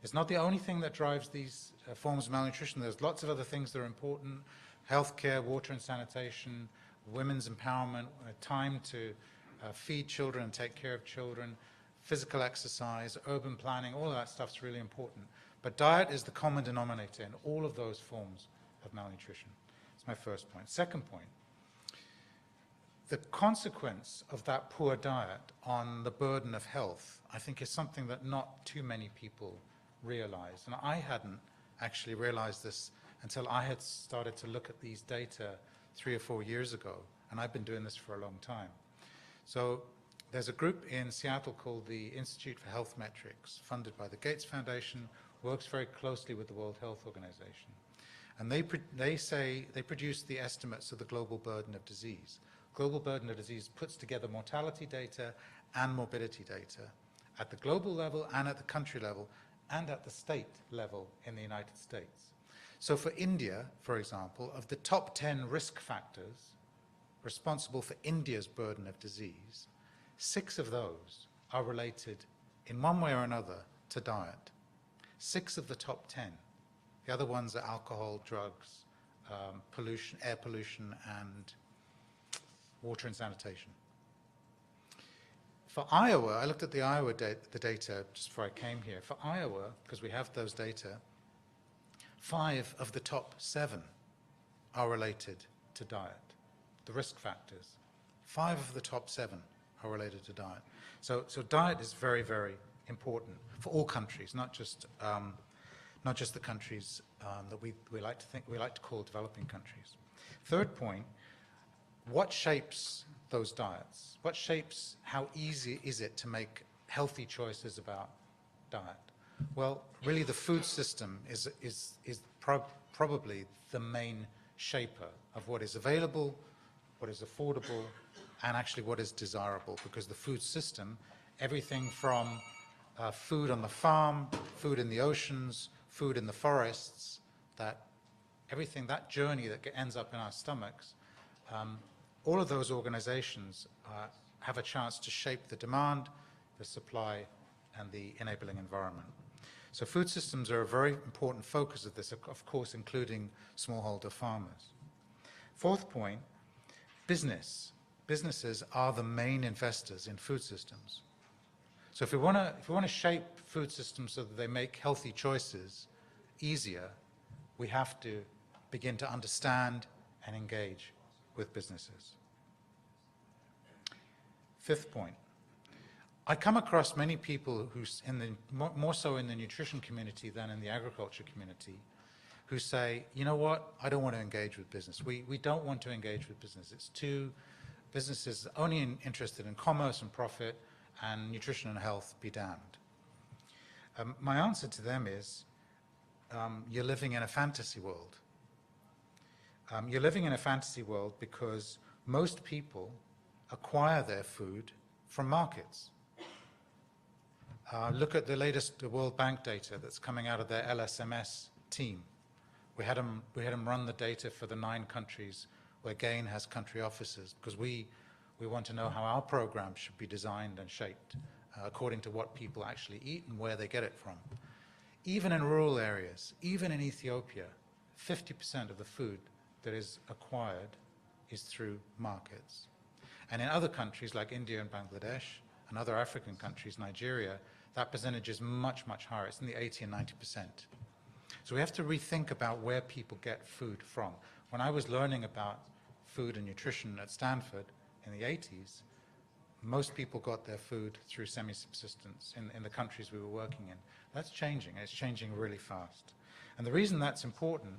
It's not the only thing that drives these forms of malnutrition. There's lots of other things that are important: healthcare, water and sanitation, women's empowerment, time to feed children and take care of children, physical exercise, urban planning, all of that stuff's really important. But diet is the common denominator in all of those forms of malnutrition. That's my first point. Second point, the consequence of that poor diet on the burden of health, I think, is something that not too many people realize. And I hadn't actually realized this until I had started to look at these data 3 or 4 years ago, and I've been doing this for a long time. So there's a group in Seattle called the Institute for Health Metrics, funded by the Gates Foundation, works very closely with the World Health Organization. And they produce the estimates of the global burden of disease. Global burden of disease puts together mortality data and morbidity data at the global level and at the country level and at the state level in the United States. So for India, for example, of the top 10 risk factors responsible for India's burden of disease, 6 of those are related in one way or another to diet. 6 of the top 10. The other ones are alcohol, drugs, pollution, air pollution, and water and sanitation. For Iowa, I looked at the Iowa the data just before I came here. For Iowa, because we have those data, 5 of the top 7 are related to diet, the risk factors. 5 of the top 7 are related to diet. So diet is very, very important for all countries, not just the countries that we like to call developing countries. Third point, what shapes those diets? What shapes how easy is it to make healthy choices about diet? Well, really the food system is probably the main shaper of what is available, what is affordable, and actually what is desirable, because the food system, everything from food on the farm, food in the oceans, food in the forests, everything, that journey that ends up in our stomachs, all of those organizations have a chance to shape the demand, the supply, and the enabling environment. So food systems are a very important focus of this, of course, including smallholder farmers. Fourth point, businesses are the main investors in food systems. So if we want to shape food systems so that they make healthy choices easier, we have to begin to understand and engage with businesses. Fifth point, I come across many people who, more so in the nutrition community than in the agriculture community, who say, you know what, I don't want to engage with business. We don't want to engage with business. Businesses only interested in commerce and profit, and nutrition and health be damned. My answer to them is, you're living in a fantasy world. You're living in a fantasy world because most people acquire their food from markets. Look at the latest World Bank data that's coming out of their LSMS team. We had them run the data for the 9 countries where GAIN has country offices, because we want to know how our program should be designed and shaped according to what people actually eat and where they get it from. Even in rural areas, even in Ethiopia, 50% of the food that is acquired is through markets. And in other countries like India and Bangladesh, and other African countries, Nigeria, that percentage is much, much higher. It's in the 80 and 90%. So we have to rethink about where people get food from. When I was learning about food and nutrition at Stanford in the 80s, most people got their food through semi-subsistence in the countries we were working in. That's changing, and it's changing really fast. And the reason that's important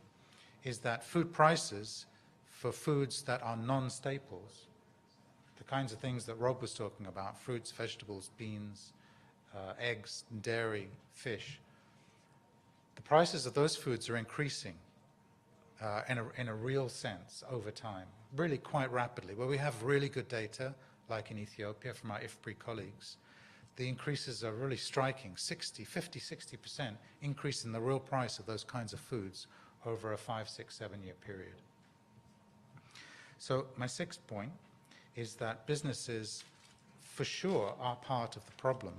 is that food prices for foods that are non-staples, the kinds of things that Rob was talking about, fruits, vegetables, beans, eggs, dairy, fish, the prices of those foods are increasing in a real sense over time, really quite rapidly. Where we have really good data, like in Ethiopia from our IFPRI colleagues, the increases are really striking, 50, 60% increase in the real price of those kinds of foods over a 5, 6, 7 year period. So my 6th point is that businesses for sure are part of the problem,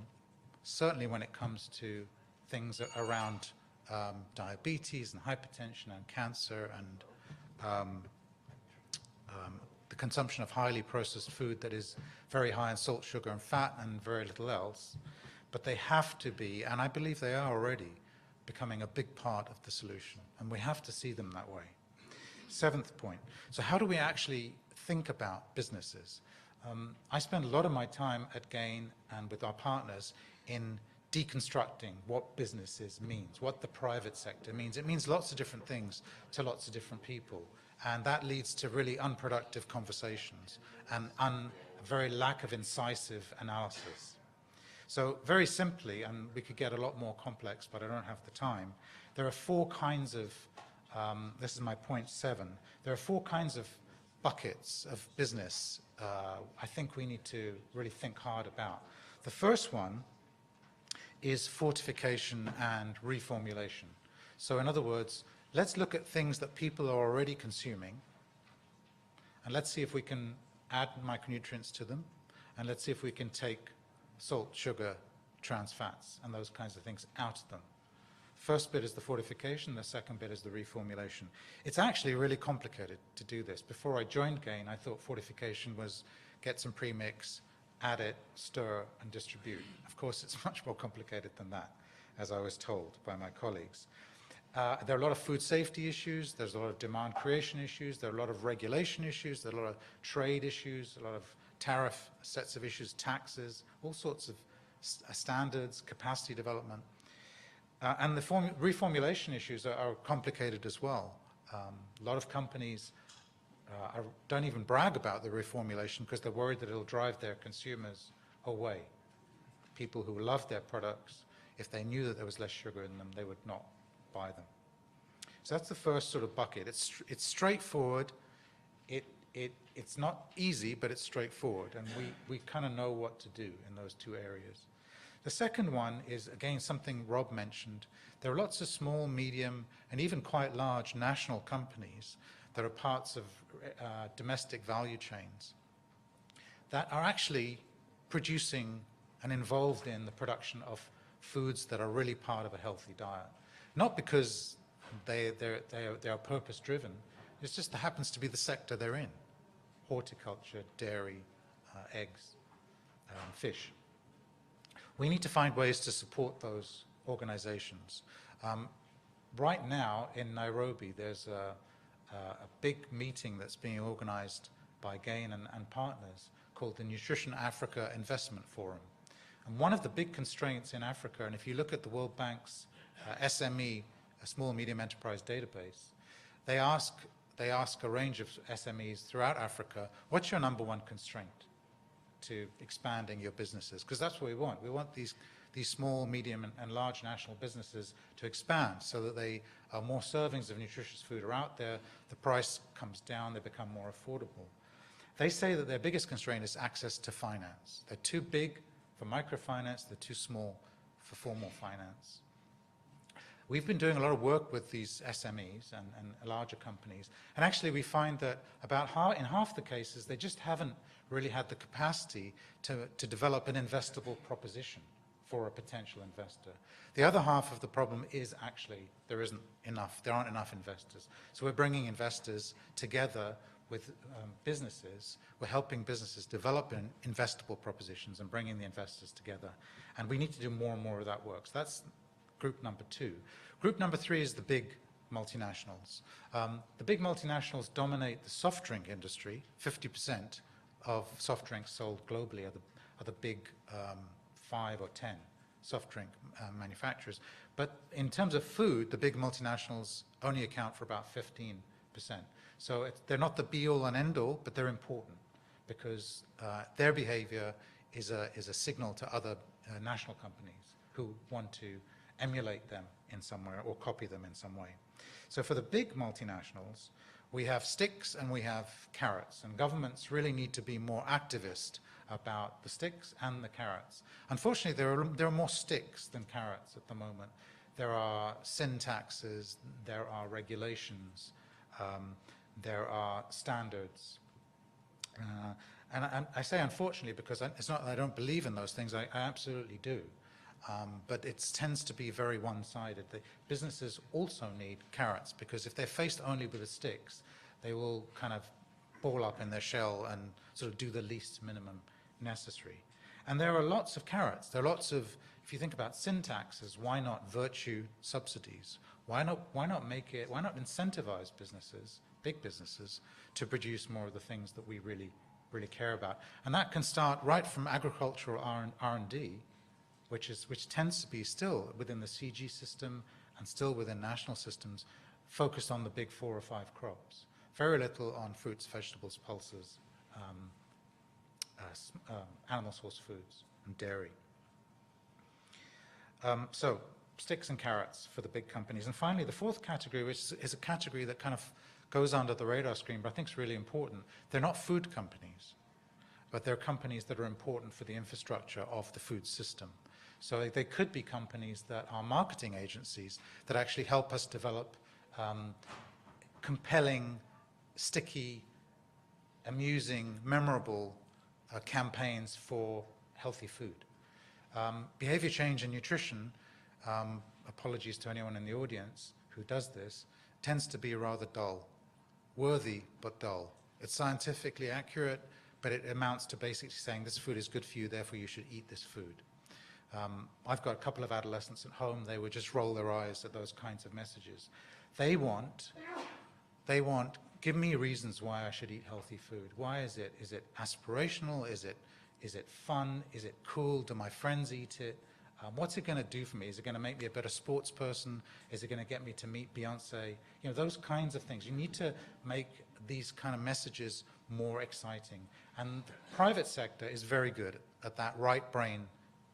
certainly when it comes to things around diabetes and hypertension and cancer and the consumption of highly processed food that is very high in salt, sugar, and fat, and very little else. But they have to be, and I believe they are already, becoming a big part of the solution, and we have to see them that way. 7th point. So how do we actually think about businesses? I spend a lot of my time at GAIN and with our partners in deconstructing what businesses means, what the private sector means. It means lots of different things to lots of different people. And that leads to really unproductive conversations and very lack of incisive analysis. So very simply, and we could get a lot more complex, but I don't have the time, there are 4 kinds of, this is my point 7, there are 4 kinds of buckets of business I think we need to really think hard about. The first one is fortification and reformulation. So in other words, let's look at things that people are already consuming, and let's see if we can add micronutrients to them, and let's see if we can take salt, sugar, trans fats, and those kinds of things out of them. First bit is the fortification, the second bit is the reformulation. It's actually really complicated to do this. Before I joined GAIN, I thought fortification was get some premix, add it, stir, and distribute. Of course, it's much more complicated than that, as I was told by my colleagues. There are a lot of food safety issues, there's a lot of demand creation issues, there are a lot of regulation issues, there are a lot of trade issues, a lot of tariff sets of issues, taxes, all sorts of standards, capacity development. And the reformulation issues are complicated as well. A lot of companies don't even brag about the reformulation because they're worried that it'll drive their consumers away. People who love their products, if they knew that there was less sugar in them, they would not buy them. So that's the first sort of bucket. It's straightforward. It's not easy, but it's straightforward, and we kind of know what to do in those two areas. The second one is, again, something Rob mentioned. There are lots of small, medium, and even quite large national companies that are parts of domestic value chains that are actually producing and involved in the production of foods that are really part of a healthy diet. Not because they are purpose-driven, it just happens to be the sector they're in. Horticulture, dairy, eggs, fish. We need to find ways to support those organizations. Right now in Nairobi, there's a big meeting that's being organized by GAIN and partners called the Nutrition Africa Investment Forum. And one of the big constraints in Africa, and if you look at the World Bank's SME, a small medium enterprise database, they ask a range of SMEs throughout Africa, what's your number one constraint to expanding your businesses? Because that's what we want. We want these small, medium, and large national businesses to expand so that they are more servings of nutritious food are out there, the price comes down, they become more affordable. They say that their biggest constraint is access to finance. They're too big for microfinance, they're too small for formal finance. We've been doing a lot of work with these SMEs and larger companies, and actually we find that in half the cases, they just haven't really had the capacity to develop an investable proposition for a potential investor. The other half of the problem is actually there aren't enough investors. So we're bringing investors together with businesses. We're helping businesses develop investable propositions and bringing the investors together. And we need to do more and more of that work. So that's group number 2. Group number 3 is the big multinationals. The big multinationals dominate the soft drink industry. 50% of soft drinks sold globally are the big 5 or 10 soft drink manufacturers. But in terms of food, the big multinationals only account for about 15%. So they're not the be-all and end-all, but they're important because their behavior is a signal to other national companies who want to emulate them in some way or copy them in some way. So for the big multinationals, we have sticks and we have carrots, and governments really need to be more activist about the sticks and the carrots. Unfortunately, there are more sticks than carrots at the moment. There are sin taxes, there are regulations, there are standards. And I say unfortunately because it's not that I don't believe in those things, I absolutely do. But it tends to be very one-sided. The businesses also need carrots because if they're faced only with the sticks, they will kind of ball up in their shell and sort of do the least minimum necessary. And there are lots of carrots. There are lots of, if you think about sin taxes, why not virtue subsidies? Why not incentivize businesses, big businesses, to produce more of the things that we really care about? And that can start right from agricultural R&D, which tends to be still within the CG system and still within national systems, focused on the big 4 or 5 crops. Very little on fruits, vegetables, pulses, animal source foods, and dairy. So sticks and carrots for the big companies. And finally, the 4th category, which is a category that kind of goes under the radar screen, but I think is really important. They're not food companies, but they're companies that are important for the infrastructure of the food system. So they could be companies that are marketing agencies that actually help us develop compelling, sticky, amusing, memorable campaigns for healthy food. Behavior change in nutrition, apologies to anyone in the audience who does this, tends to be rather dull. Worthy, but dull. It's scientifically accurate, but it amounts to basically saying this food is good for you, therefore you should eat this food. I've got a couple of adolescents at home, they would just roll their eyes at those kinds of messages. They want, give me reasons why I should eat healthy food. Why is it? Is it aspirational? Is it fun? Is it cool? Do my friends eat it? What's it going to do for me? Is it going to make me a better sports person? Is it going to get me to meet Beyonce? You know, those kinds of things. You need to make these kind of messages more exciting. And the private sector is very good at that right brain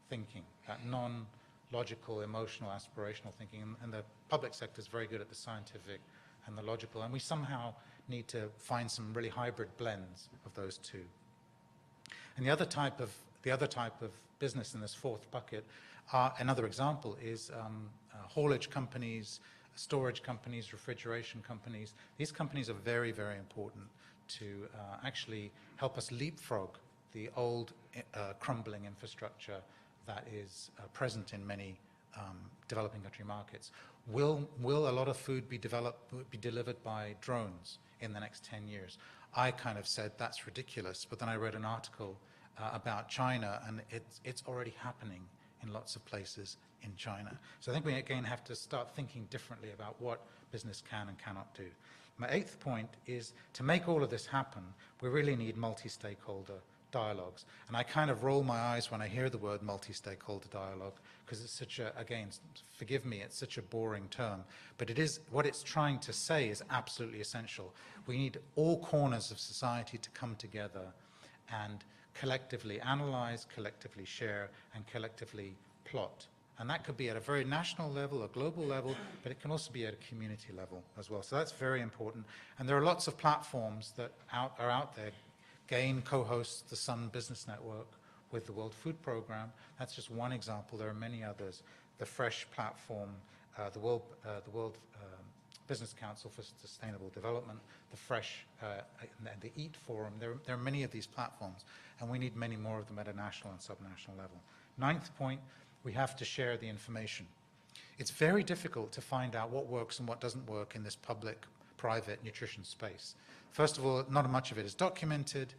thinking, that non-logical, emotional, aspirational thinking. And the public sector is very good at the scientific and the logical. And we somehow need to find some really hybrid blends of those two. And the other type of business in this fourth bucket, another example is haulage companies, storage companies, refrigeration companies. These companies are very, very important to actually help us leapfrog the old crumbling infrastructure that is present in many developing country markets. Will a lot of food be delivered by drones in the next 10 years? I kind of said that's ridiculous, but then I read an article about China, and it's already happening in lots of places in China. So I think we again have to start thinking differently about what business can and cannot do. My eighth point is to make all of this happen, we really need multi-stakeholder dialogues. And I kind of roll my eyes when I hear the word multi-stakeholder dialogue, because it's such a, again, forgive me, it's such a boring term, but it is, what it's trying to say is absolutely essential. We need all corners of society to come together and collectively analyze, collectively share, and collectively plot. And that could be at a very national level, a global level, but it can also be at a community level as well. So that's very important. And there are lots of platforms that are out there. GAIN co-hosts the Sun Business Network with the World Food Programme. That's just one example. There are many others. The FRESH platform, the World Business Council for Sustainable Development, the FRESH, and the EAT Forum. There are many of these platforms, and we need many more of them at a national and subnational level. Ninth point, we have to share the information. It's very difficult to find out what works and what doesn't work in this public-private nutrition space. First of all, not much of it is documented.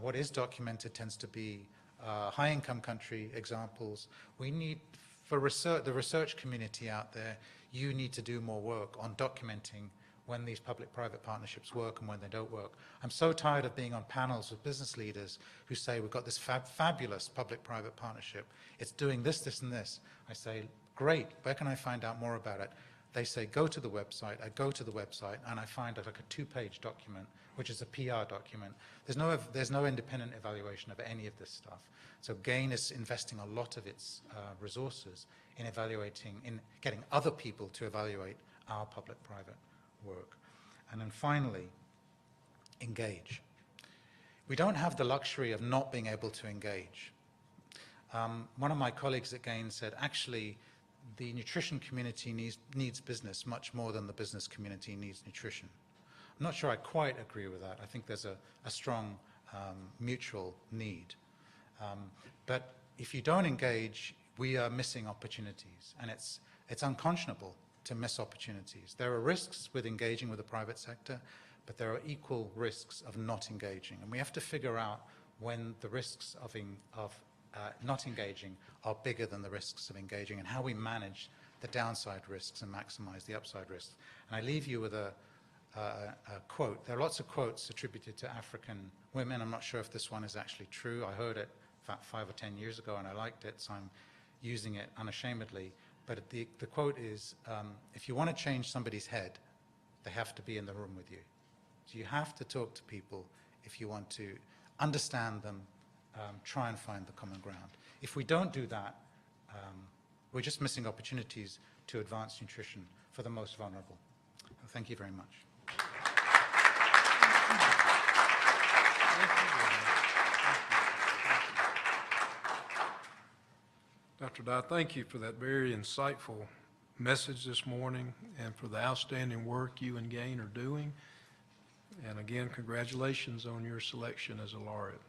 What is documented tends to be high-income country examples. We need, for research, the research community out there, you need to do more work on documenting when these public-private partnerships work and when they don't work. I'm so tired of being on panels with business leaders who say, we've got this fabulous public-private partnership. It's doing this, this, and this. I say, great, where can I find out more about it? They say, go to the website. I go to the website, and I find like a 2-page document, which is a PR document. There's no independent evaluation of any of this stuff. So GAIN is investing a lot of its resources in evaluating, in getting other people to evaluate our public-private work. And then finally, engage. We don't have the luxury of not being able to engage. One of my colleagues at GAIN said, actually, the nutrition community needs business much more than the business community needs nutrition. I'm not sure I quite agree with that. I think there's a strong mutual need. But if you don't engage, we are missing opportunities, and it's unconscionable to miss opportunities. There are risks with engaging with the private sector, but there are equal risks of not engaging. And we have to figure out when the risks of not engaging are bigger than the risks of engaging, and how we manage the downside risks and maximize the upside risks. And I leave you with a quote. There are lots of quotes attributed to African women. I'm not sure if this one is actually true. I heard it about 5 or 10 years ago, and I liked it, so I'm using it unashamedly. But the quote is, if you want to change somebody's head, they have to be in the room with you. So you have to talk to people if you want to understand them, try and find the common ground. If we don't do that, we're just missing opportunities to advance nutrition for the most vulnerable. Thank you very much. Dr. Dye, thank you for that very insightful message this morning and for the outstanding work you and GAIN are doing. And again, congratulations on your selection as a laureate.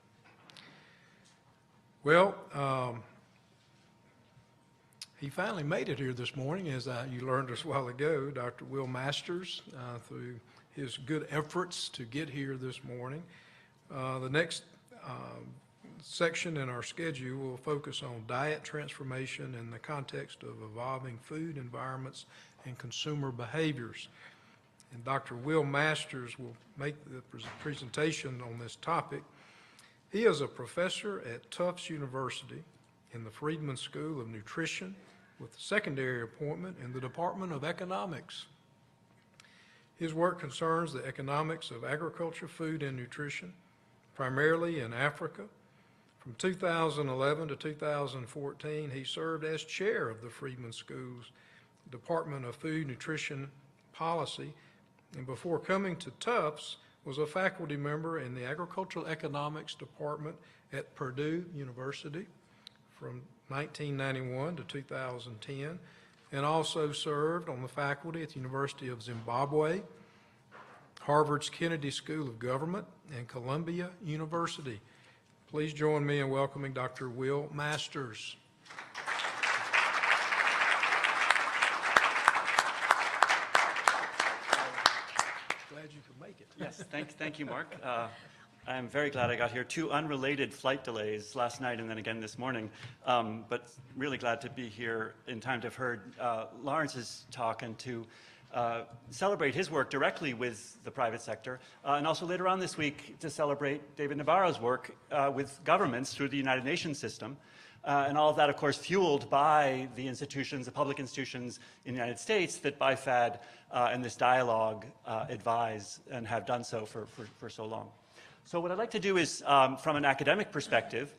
Well, he finally made it here this morning, as you learned us a while ago, Dr. Will Masters, through his good efforts to get here this morning. The next section in our schedule will focus on diet transformation in the context of evolving food environments and consumer behaviors. And Dr. Will Masters will make the presentation on this topic. He is a professor at Tufts University in the Friedman School of Nutrition with a secondary appointment in the Department of Economics. His work concerns the economics of agriculture, food, and nutrition, primarily in Africa. From 2011 to 2014, he served as chair of the Friedman School's Department of Food, Nutrition, Policy, and before coming to Tufts, was a faculty member in the Agricultural Economics Department at Purdue University from 1991 to 2010, and also served on the faculty at the University of Zimbabwe, Harvard's Kennedy School of Government, and Columbia University. Please join me in welcoming Dr. Will Masters. Glad you could make it. Yes, thank you, Mark. I'm very glad I got here. 2 unrelated flight delays last night and then again this morning, but really glad to be here in time to have heard Lawrence's talk and to celebrate his work directly with the private sector, and also later on this week to celebrate David Navarro's work with governments through the United Nations system. And all of that, of course, fueled by the institutions, the public institutions in the United States that BIFAD and this dialogue advise and have done so for so long. So what I'd like to do is, from an academic perspective,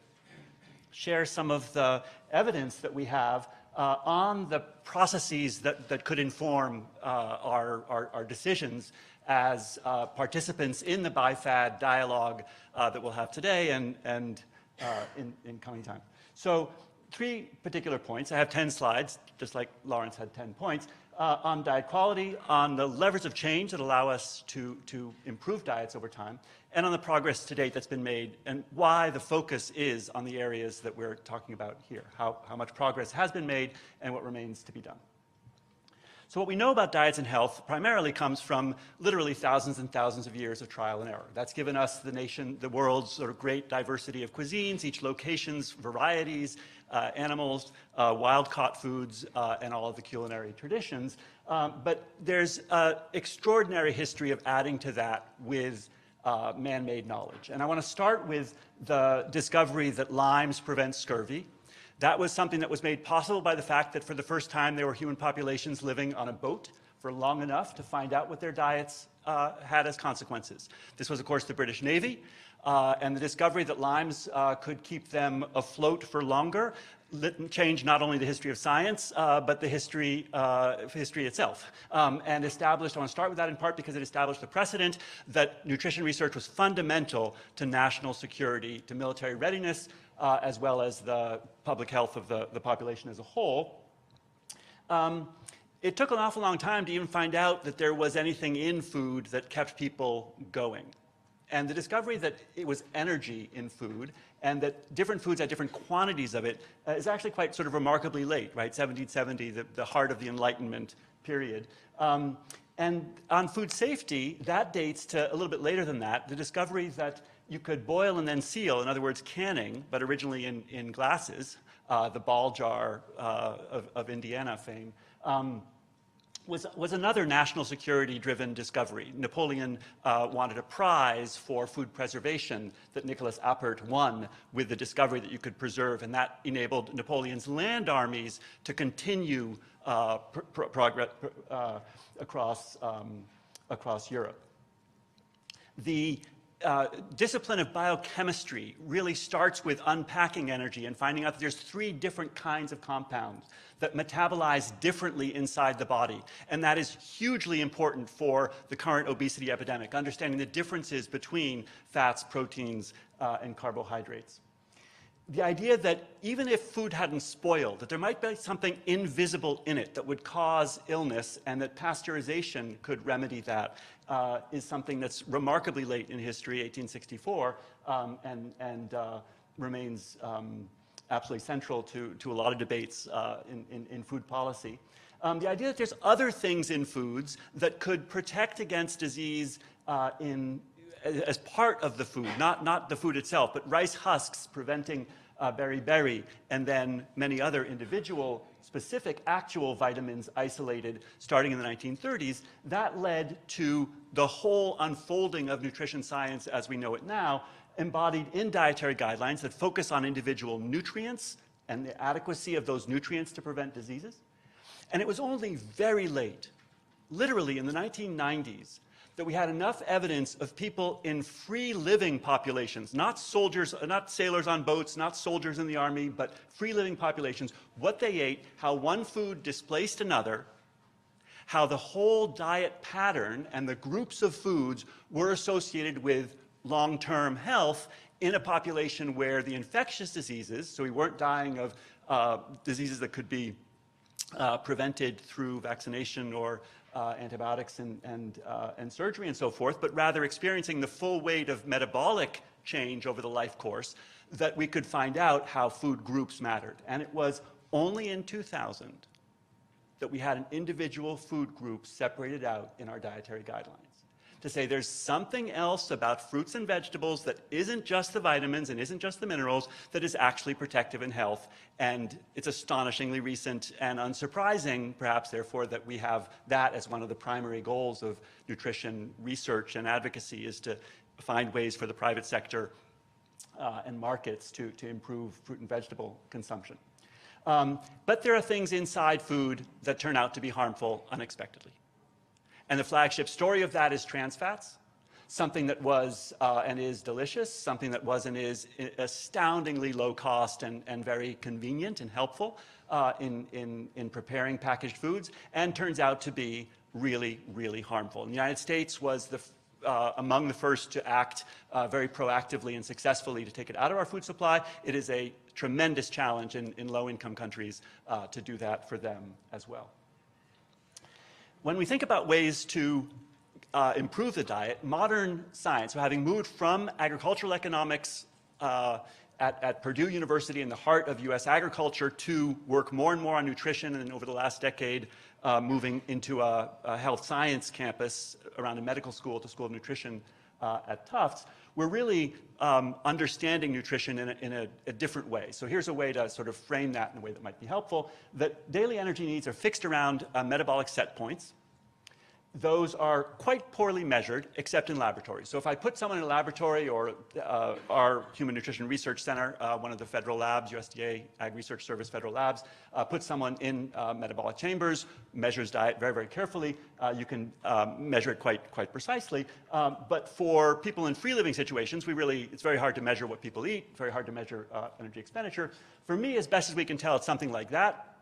share some of the evidence that we have on the processes that could inform our decisions as participants in the BIFAD dialogue that we'll have today and in coming time. So 3 particular points. I have 10 slides, just like Lawrence had 10 points, on diet quality, on the levers of change that allow us to improve diets over time, and on the progress to date that's been made, and why the focus is on the areas that we're talking about here, how much progress has been made and what remains to be done. So what we know about diets and health primarily comes from literally thousands and thousands of years of trial and error. That's given us the world's sort of great diversity of cuisines, each location's varieties, animals, wild-caught foods, and all of the culinary traditions. But there's an extraordinary history of adding to that with man-made knowledge. And I want to start with the discovery that limes prevent scurvy. That was something that was made possible by the fact that for the first time there were human populations living on a boat for long enough to find out what their diets had as consequences. This was, of course, the British Navy, and the discovery that limes could keep them afloat for longer changed not only the history of science, but the history itself, and established, I want to start with that in part because it established the precedent that nutrition research was fundamental to national security, to military readiness, as well as the public health of the population as a whole. It took an awful long time to even find out that there was anything in food that kept people going. And the discovery that it was energy in food and that different foods had different quantities of it is actually quite sort of remarkably late, right? 1770, the heart of the Enlightenment period. And on food safety, that dates to a little bit later than that, the discovery that you could boil and then seal, in other words, canning, but originally in glasses, the ball jar of Indiana fame, was another national security-driven discovery. Napoleon wanted a prize for food preservation that Nicholas Appert won with the discovery that you could preserve, and that enabled Napoleon's land armies to continue progress across Europe. The discipline of biochemistry really starts with unpacking energy and finding out that there's 3 different kinds of compounds that metabolize differently inside the body. And that is hugely important for the current obesity epidemic, understanding the differences between fats, proteins, and carbohydrates. The idea that even if food hadn't spoiled, that there might be something invisible in it that would cause illness and that pasteurization could remedy that is something that's remarkably late in history, 1864, and remains absolutely central to a lot of debates in food policy. The idea that there's other things in foods that could protect against disease as part of the food, not the food itself, but rice husks preventing beriberi, and then many other individual specific actual vitamins isolated starting in the 1930s, that led to the whole unfolding of nutrition science as we know it now, embodied in dietary guidelines that focus on individual nutrients and the adequacy of those nutrients to prevent diseases. And it was only very late, literally in the 1990s, that we had enough evidence of people in free living populations, not soldiers, not sailors on boats, not soldiers in the army, but free living populations, what they ate, how one food displaced another, how the whole diet pattern and the groups of foods were associated with long-term health in a population where the infectious diseases, so we weren't dying of diseases that could be prevented through vaccination or antibiotics and surgery and so forth, but rather experiencing the full weight of metabolic change over the life course, that we could find out how food groups mattered. And it was only in 2000 that we had an individual food group separated out in our dietary guidelines, to say there's something else about fruits and vegetables that isn't just the vitamins and isn't just the minerals, that is actually protective in health. And it's astonishingly recent and unsurprising, perhaps, therefore, that we have that as one of the primary goals of nutrition research and advocacy, is to find ways for the private sector and markets to improve fruit and vegetable consumption. But there are things inside food that turn out to be harmful unexpectedly. And the flagship story of that is trans fats, something that was and is delicious, something that was and is astoundingly low cost and very convenient and helpful in preparing packaged foods, and turns out to be really, really harmful. And the United States was among the first to act very proactively and successfully to take it out of our food supply. It is a tremendous challenge in low-income countries to do that for them as well. When we think about ways to improve the diet, modern science, so having moved from agricultural economics at Purdue University in the heart of US agriculture to work more and more on nutrition, and over the last decade moving into a health science campus around a medical school, the School of Nutrition at Tufts, we're really understanding nutrition in a different way. So here's a way to sort of frame that in a way that might be helpful, that daily energy needs are fixed around metabolic set points. Those are quite poorly measured, except in laboratories. So if I put someone in a laboratory, or our Human Nutrition Research Center, one of the federal labs, USDA Ag Research Service federal labs, puts someone in metabolic chambers, measures diet very, very carefully, you can measure it quite precisely. But for people in free living situations, it's very hard to measure what people eat, very hard to measure energy expenditure. For me, as best as we can tell, it's something like that.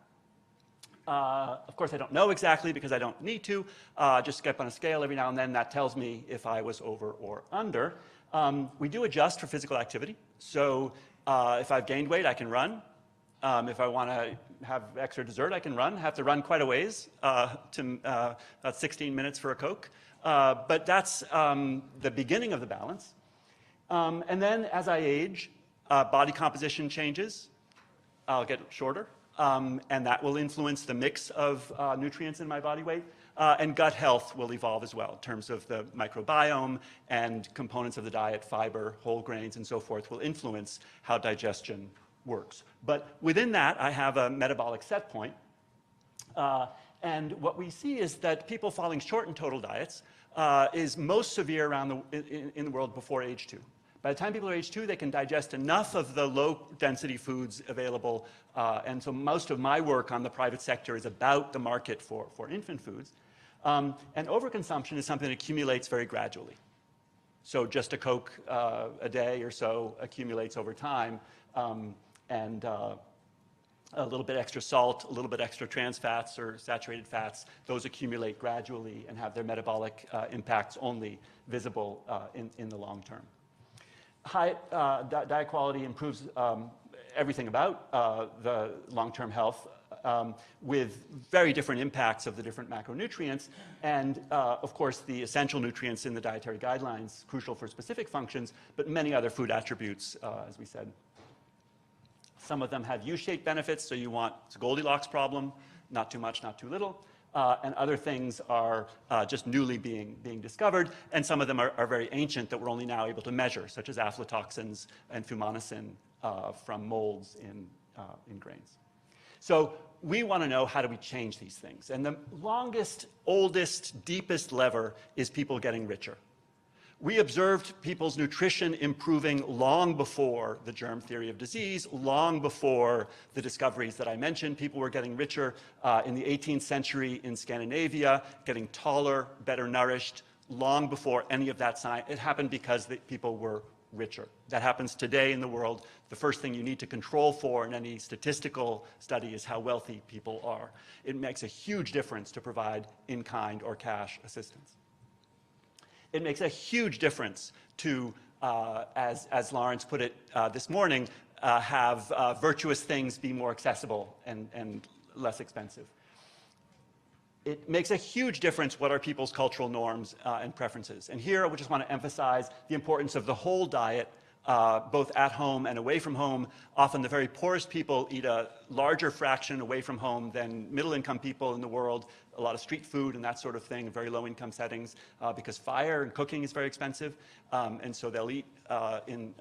Of course, I don't know exactly because I don't need to. Just get up on a scale every now and then. That tells me if I was over or under. We do adjust for physical activity. So if I've gained weight, I can run. If I want to have extra dessert, I can run. Have to run quite a ways, about 16 minutes for a Coke. But that's the beginning of the balance. And then as I age, body composition changes. I'll get shorter. And that will influence the mix of nutrients in my body weight. And gut health will evolve as well in terms of the microbiome and components of the diet, fiber, whole grains, and so forth, will influence how digestion works. But within that, I have a metabolic set point. And what we see is that people falling short in total diets is most severe in the world before age 2. By the time people are age 2, they can digest enough of the low-density foods available, and so most of my work on the private sector is about the market for infant foods. And overconsumption is something that accumulates very gradually. So just a Coke a day or so accumulates over time, and a little bit extra salt, a little bit extra trans fats or saturated fats, those accumulate gradually and have their metabolic impacts only visible in the long term. High diet quality improves everything about the long-term health with very different impacts of the different macronutrients, and of course the essential nutrients in the dietary guidelines, crucial for specific functions, but many other food attributes, as we said. Some of them have U-shaped benefits, so it's a Goldilocks problem, not too much, not too little. and other things are just newly being discovered, and some of them are very ancient that we're only now able to measure, such as aflatoxins and fumonisin from molds in grains. So we want to know, how do we change these things? And the longest, oldest, deepest lever is people getting richer. We observed people's nutrition improving long before the germ theory of disease, long before the discoveries that I mentioned. People were getting richer in the 18th century in Scandinavia, getting taller, better nourished, long before any of that science. It happened because the people were richer. That happens today in the world. The first thing you need to control for in any statistical study is how wealthy people are. It makes a huge difference to provide in-kind or cash assistance. It makes a huge difference to, as Lawrence put it this morning, have virtuous things be more accessible and less expensive. It makes a huge difference what are people's cultural norms and preferences. And here I would just want to emphasize the importance of the whole diet, both at home and away from home. Often the very poorest people eat a larger fraction away from home than middle-income people in the world. A lot of street food and that sort of thing in very low-income settings because fire and cooking is very expensive. And so they'll eat in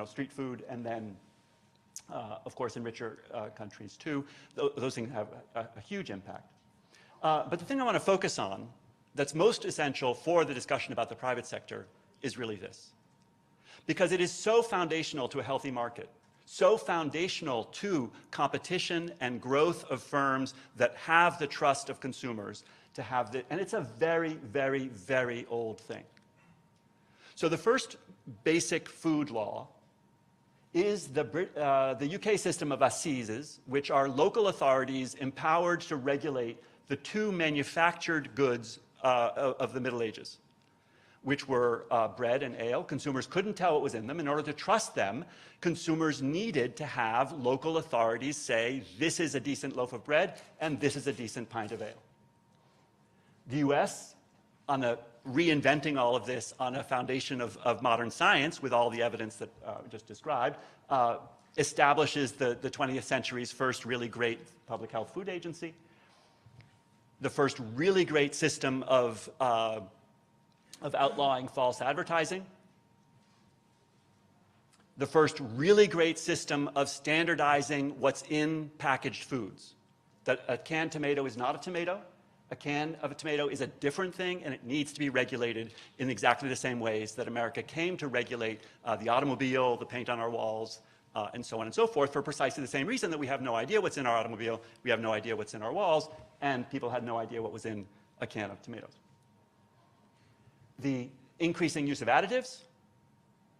street food, and then, of course, in richer countries too. Those things have a huge impact. But the thing I want to focus on that's most essential for the discussion about the private sector is really this. Because it is so foundational to a healthy market, so foundational to competition and growth of firms that have the trust of consumers to have the, and it's a very, very, very old thing. So the first basic food law is the UK system of assizes, which are local authorities empowered to regulate the two manufactured goods of the Middle Ages, which were bread and ale. Consumers couldn't tell what was in them. In order to trust them, consumers needed to have local authorities say, this is a decent loaf of bread, and this is a decent pint of ale. The US, reinventing all of this on a foundation of modern science, with all the evidence that we just described, establishes the 20th century's first really great public health food agency, the first really great system of outlawing false advertising, the first really great system of standardizing what's in packaged foods. That a canned tomato is not a tomato, a can of a tomato is a different thing, and it needs to be regulated in exactly the same ways that America came to regulate the automobile, the paint on our walls, and so on and so forth, for precisely the same reason that we have no idea what's in our automobile, we have no idea what's in our walls, and people had no idea what was in a can of tomatoes. The increasing use of additives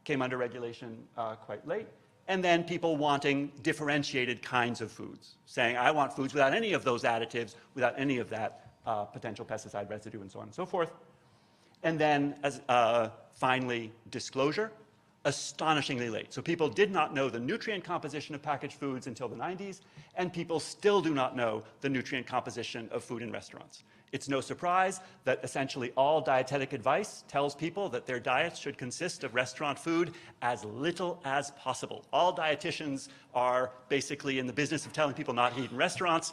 came under regulation quite late, and then people wanting differentiated kinds of foods, saying, I want foods without any of those additives, without any of that potential pesticide residue, and so on and so forth. And then, finally, disclosure, astonishingly late. So people did not know the nutrient composition of packaged foods until the 90s, and people still do not know the nutrient composition of food in restaurants. It's no surprise that essentially all dietetic advice tells people that their diets should consist of restaurant food as little as possible. All dietitians are basically in the business of telling people not to eat in restaurants.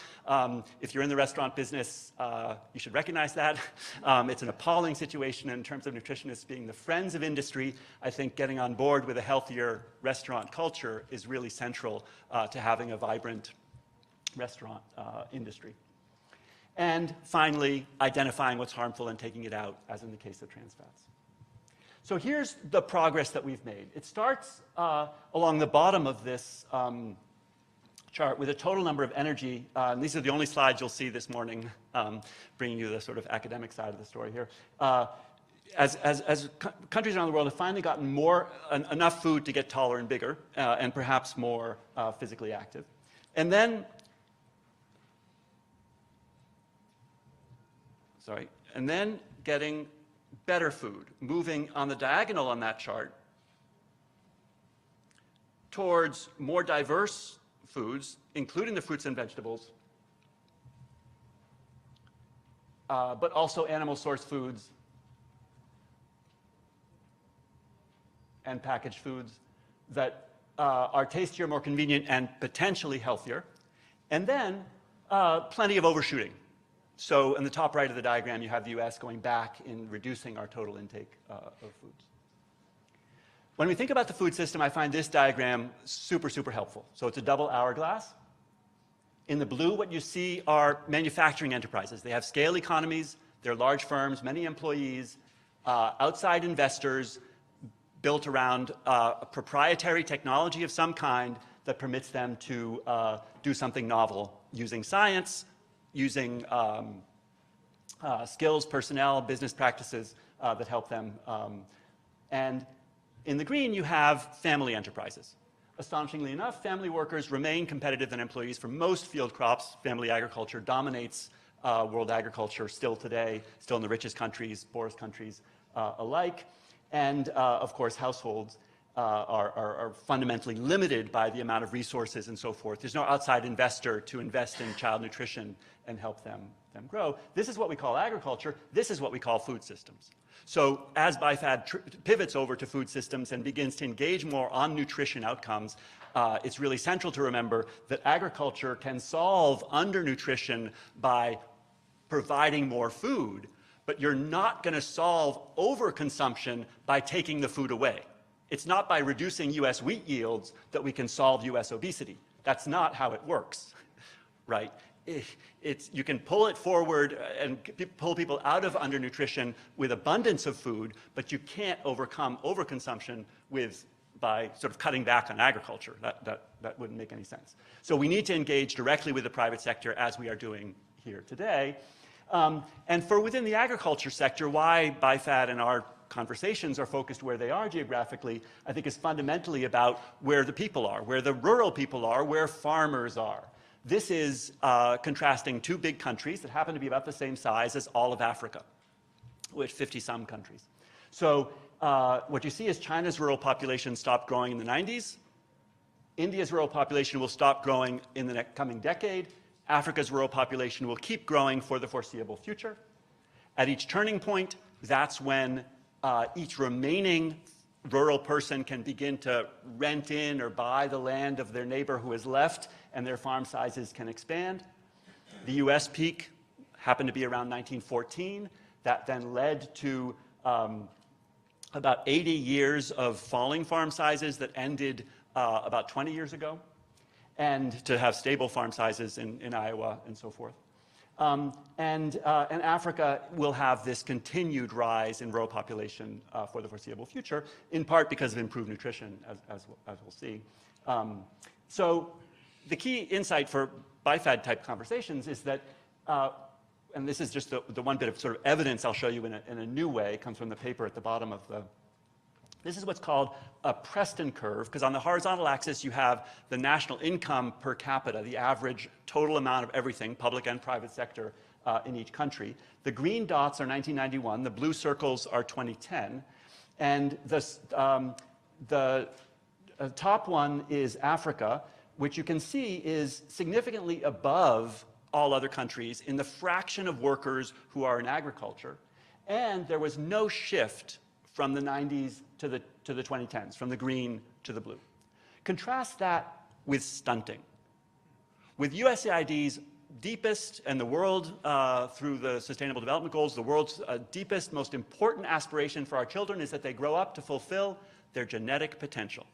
If you're in the restaurant business, you should recognize that. It's an appalling situation in terms of nutritionists being the friends of industry. I think getting on board with a healthier restaurant culture is really central to having a vibrant restaurant industry. And finally, identifying what's harmful and taking it out, as in the case of trans fats. So here's the progress that we've made. It starts along the bottom of this chart with a total number of energy, and these are the only slides you'll see this morning, bringing you the sort of academic side of the story here. As countries around the world have finally gotten enough food to get taller and bigger, and perhaps more physically active. And then getting better food, moving on the diagonal on that chart towards more diverse foods, including the fruits and vegetables, but also animal-sourced foods and packaged foods that are tastier, more convenient, and potentially healthier. And then plenty of overshooting. So in the top right of the diagram, you have the US going back in reducing our total intake of foods. When we think about the food system, I find this diagram super, super helpful. So it's a double hourglass. In the blue, what you see are manufacturing enterprises. They have scale economies, they're large firms, many employees, outside investors, built around a proprietary technology of some kind that permits them to do something novel using science, using skills, personnel, business practices that help them. And in the green, you have family enterprises. Astonishingly enough, family workers remain competitive than employees for most field crops. Family agriculture dominates world agriculture still today, still in the richest countries, poorest countries alike. And of course, households are fundamentally limited by the amount of resources and so forth. There's no outside investor to invest in child nutrition and help them grow. This is what we call agriculture. This is what we call food systems. So as BIFAD pivots over to food systems and begins to engage more on nutrition outcomes, it's really central to remember that agriculture can solve undernutrition by providing more food, but you're not going to solve overconsumption by taking the food away. It's not by reducing US wheat yields that we can solve US obesity. That's not how it works, right? You can pull it forward and pull people out of undernutrition with abundance of food, but you can't overcome overconsumption by sort of cutting back on agriculture. That wouldn't make any sense. So we need to engage directly with the private sector as we are doing here today. And for within the agriculture sector, why BIFAD and our conversations are focused where they are geographically, I think is fundamentally about where the people are, where the rural people are, where farmers are. This is contrasting two big countries that happen to be about the same size as all of Africa, with 50-some countries. So what you see is China's rural population stopped growing in the 90s. India's rural population will stop growing in the coming decade. Africa's rural population will keep growing for the foreseeable future. At each turning point, that's when each remaining rural person can begin to rent in or buy the land of their neighbor who is left, and their farm sizes can expand. The US peak happened to be around 1914. That then led to about 80 years of falling farm sizes that ended about 20 years ago, and to have stable farm sizes in Iowa and so forth. And Africa will have this continued rise in rural population for the foreseeable future, in part because of improved nutrition, as we'll see. So the key insight for BIFAD-type conversations is that, and this is just the one bit of sort of evidence I'll show you in a new way, it comes from the paper at the bottom of this is what's called a Preston curve, because on the horizontal axis you have the national income per capita, the average total amount of everything, public and private sector, in each country. The green dots are 1991, the blue circles are 2010, and the top one is Africa, which you can see is significantly above all other countries in the fraction of workers who are in agriculture, and there was no shift from the 90s to the 2010s, from the green to the blue. Contrast that with stunting. With USAID's deepest, and the world, through the Sustainable Development Goals, the world's deepest, most important aspiration for our children is that they grow up to fulfill their genetic potential.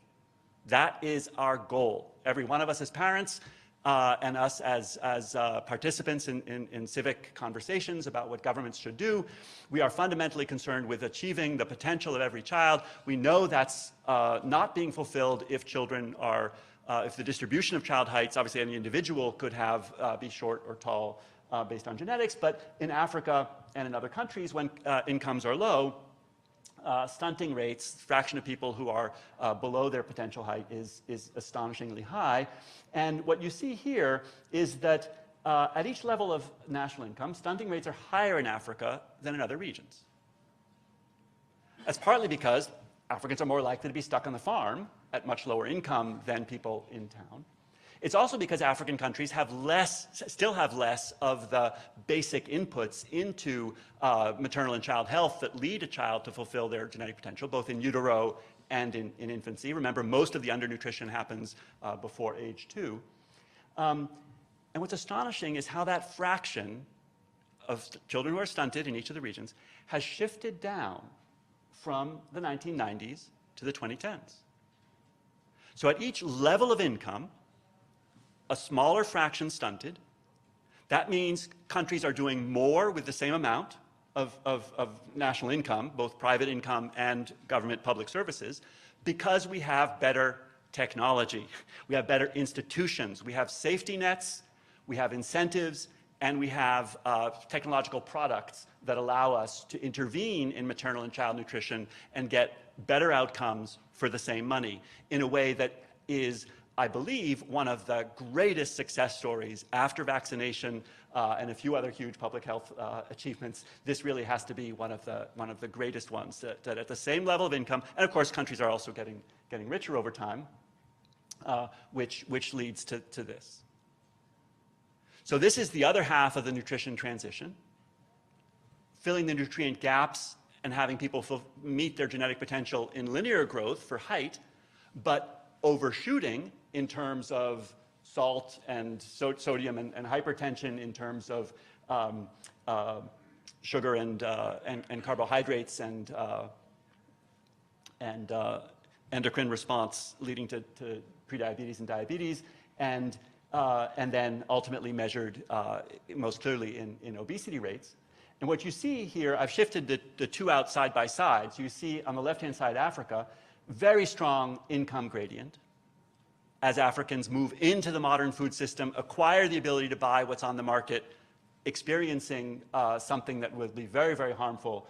That is our goal. Every one of us as parents, and us as participants in civic conversations about what governments should do, we are fundamentally concerned with achieving the potential of every child. We know that's not being fulfilled if children are, if the distribution of child heights, obviously any individual could have, be short or tall based on genetics, but in Africa and in other countries when incomes are low, stunting rates, fraction of people who are below their potential height is astonishingly high. And what you see here is that at each level of national income, stunting rates are higher in Africa than in other regions. That's partly because Africans are more likely to be stuck on the farm at much lower income than people in town. It's also because African countries have still have less of the basic inputs into maternal and child health that lead a child to fulfill their genetic potential, both in utero and in infancy. Remember, most of the undernutrition happens before age 2. And what's astonishing is how that fraction children who are stunted in each of the regions has shifted down from the 1990s to the 2010s. So at each level of income, a smaller fraction stunted. That means countries are doing more with the same amount of national income, both private income and government public services, because we have better technology, we have better institutions, we have safety nets, we have incentives, and we have technological products that allow us to intervene in maternal and child nutrition and get better outcomes for the same money in a way that is, I believe, one of the greatest success stories after vaccination and a few other huge public health achievements. This really has to be one of the greatest ones, that at the same level of income, and of course countries are also getting richer over time, which leads to this. So this is the other half of the nutrition transition, filling the nutrient gaps and having people meet their genetic potential in linear growth for height, but overshooting in terms of salt and sodium and hypertension, in terms of sugar and carbohydrates and endocrine response leading to prediabetes and diabetes, and then ultimately measured most clearly in obesity rates. And what you see here, I've shifted the two out side by side. So you see on the left-hand side Africa, very strong income gradient as Africans move into the modern food system, acquire the ability to buy what's on the market, experiencing something that would be very, very harmful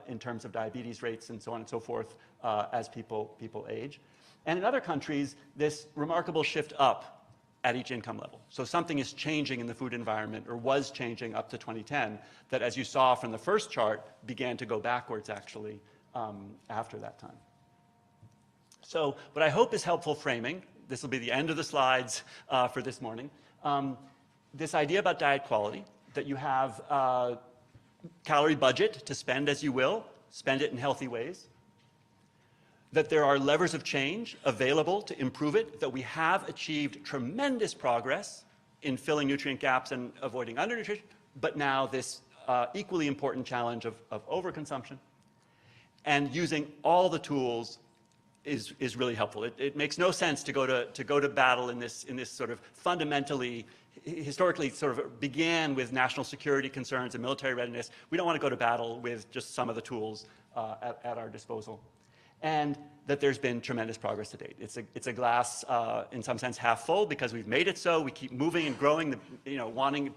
in terms of diabetes rates and so on and so forth as people age. And in other countries, this remarkable shift up at each income level. So something is changing in the food environment, or was changing up to 2010, that, as you saw from the first chart, began to go backwards actually after that time. So what I hope is helpful framing, this will be the end of the slides for this morning, this idea about diet quality, that you have a calorie budget to spend as you will, spend it in healthy ways, that there are levers of change available to improve it, that we have achieved tremendous progress in filling nutrient gaps and avoiding undernutrition, but now this equally important challenge of overconsumption. And using all the tools is really helpful. It makes no sense to go to battle in this sort of fundamentally, historically sort of began with national security concerns and military readiness. We don't want to go to battle with just some of the tools at our disposal. And that there's been tremendous progress to date. It's a glass, in some sense, half full, because we've made it so. We keep moving and growing, wanting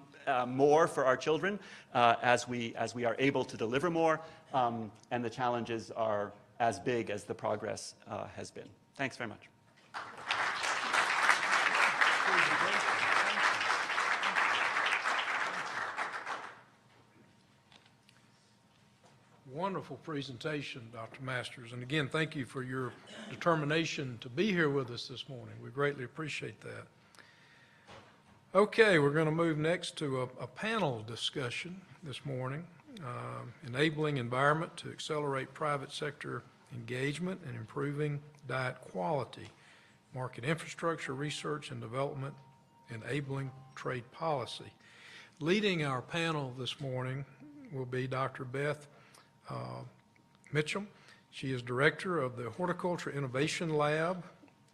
more for our children as we are able to deliver more, and the challenges are as big as the progress has been. Thanks very much. Wonderful presentation, Dr. Masters. And again, thank you for your determination to be here with us this morning. We greatly appreciate that. Okay, we're going to move next to a panel discussion this morning, enabling environment to accelerate private sector engagement and improving diet quality, market infrastructure, research and development, enabling trade policy. Leading our panel this morning will be Dr. Beth Mitchum. She is director of the Horticulture Innovation Lab.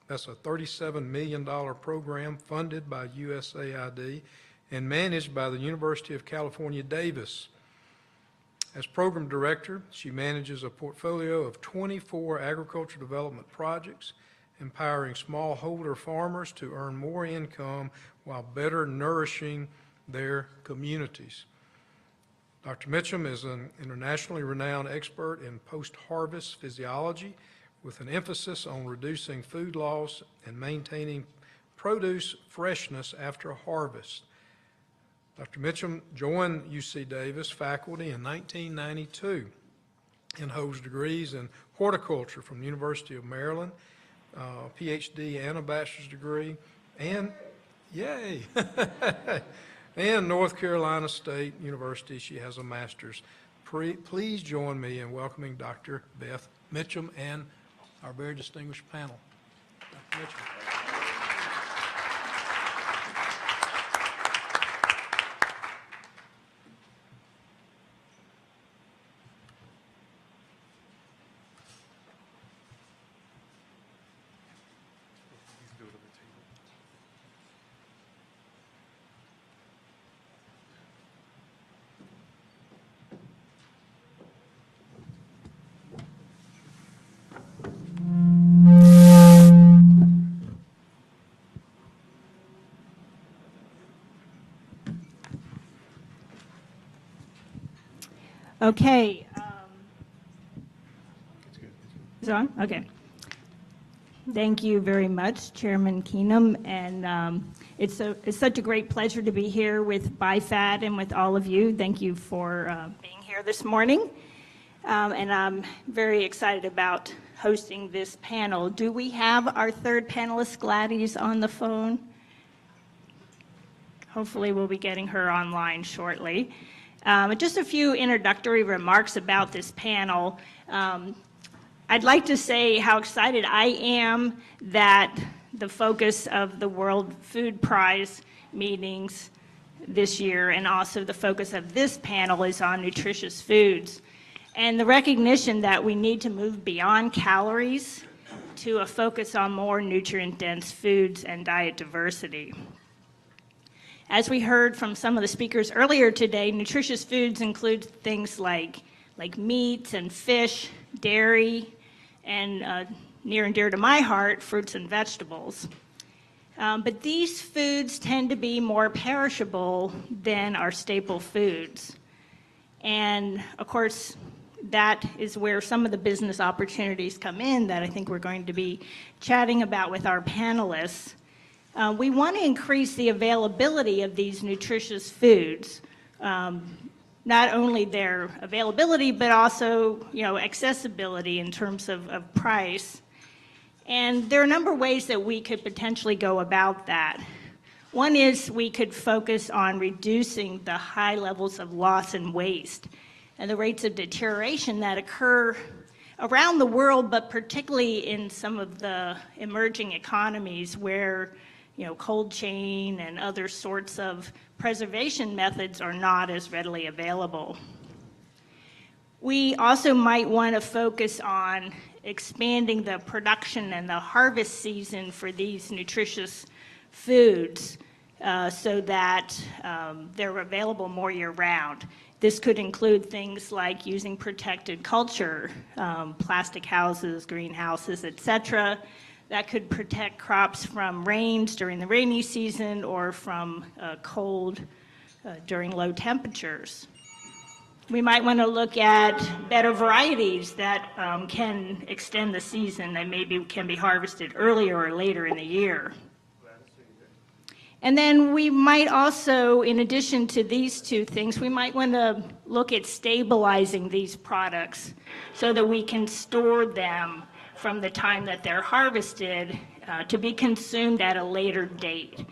That's a $37 million program funded by USAID and managed by the University of California, Davis. As program director, she manages a portfolio of 24 agriculture development projects, empowering smallholder farmers to earn more income while better nourishing their communities. Dr. Mitchum is an internationally renowned expert in post-harvest physiology with an emphasis on reducing food loss and maintaining produce freshness after harvest. Dr. Mitchum joined UC Davis faculty in 1992 and holds degrees in horticulture from the University of Maryland, PhD and a bachelor's degree, and yay! And North Carolina State University, she has a master's. Please join me in welcoming Dr. Beth Mitchum and our very distinguished panel. Dr. Mitchum. Okay. Is it on? Okay. Thank you very much, Chairman Keenum. And it's such a great pleasure to be here with BIFAD and with all of you. Thank you for being here this morning. And I'm very excited about hosting this panel. Do we have our third panelist, Gladys, on the phone? Hopefully we'll be getting her online shortly. Just a few introductory remarks about this panel. I'd like to say how excited I am that the focus of the World Food Prize meetings this year and also the focus of this panel is on nutritious foods and the recognition that we need to move beyond calories to a focus on more nutrient-dense foods and diet diversity. As we heard from some of the speakers earlier today, nutritious foods include things like meats and fish, dairy, and near and dear to my heart, fruits and vegetables. But these foods tend to be more perishable than our staple foods. And of course, that is where some of the business opportunities come in that I think we're going to be chatting about with our panelists. We want to increase the availability of these nutritious foods, not only their availability, but also, accessibility in terms of price. And there are a number of ways that we could potentially go about that. One is we could focus on reducing the high levels of loss and waste and the rates of deterioration that occur around the world, but particularly in some of the emerging economies where cold chain and other sorts of preservation methods are not as readily available. We also might want to focus on expanding the production and the harvest season for these nutritious foods so that they're available more year-round. This could include things like using protected culture, plastic houses, greenhouses, etc., that could protect crops from rains during the rainy season or from cold during low temperatures. We might want to look at better varieties that can extend the season that maybe can be harvested earlier or later in the year. And then we might also, in addition to these two things, we might want to look at stabilizing these products so that we can store them from the time that they're harvested to be consumed at a later date.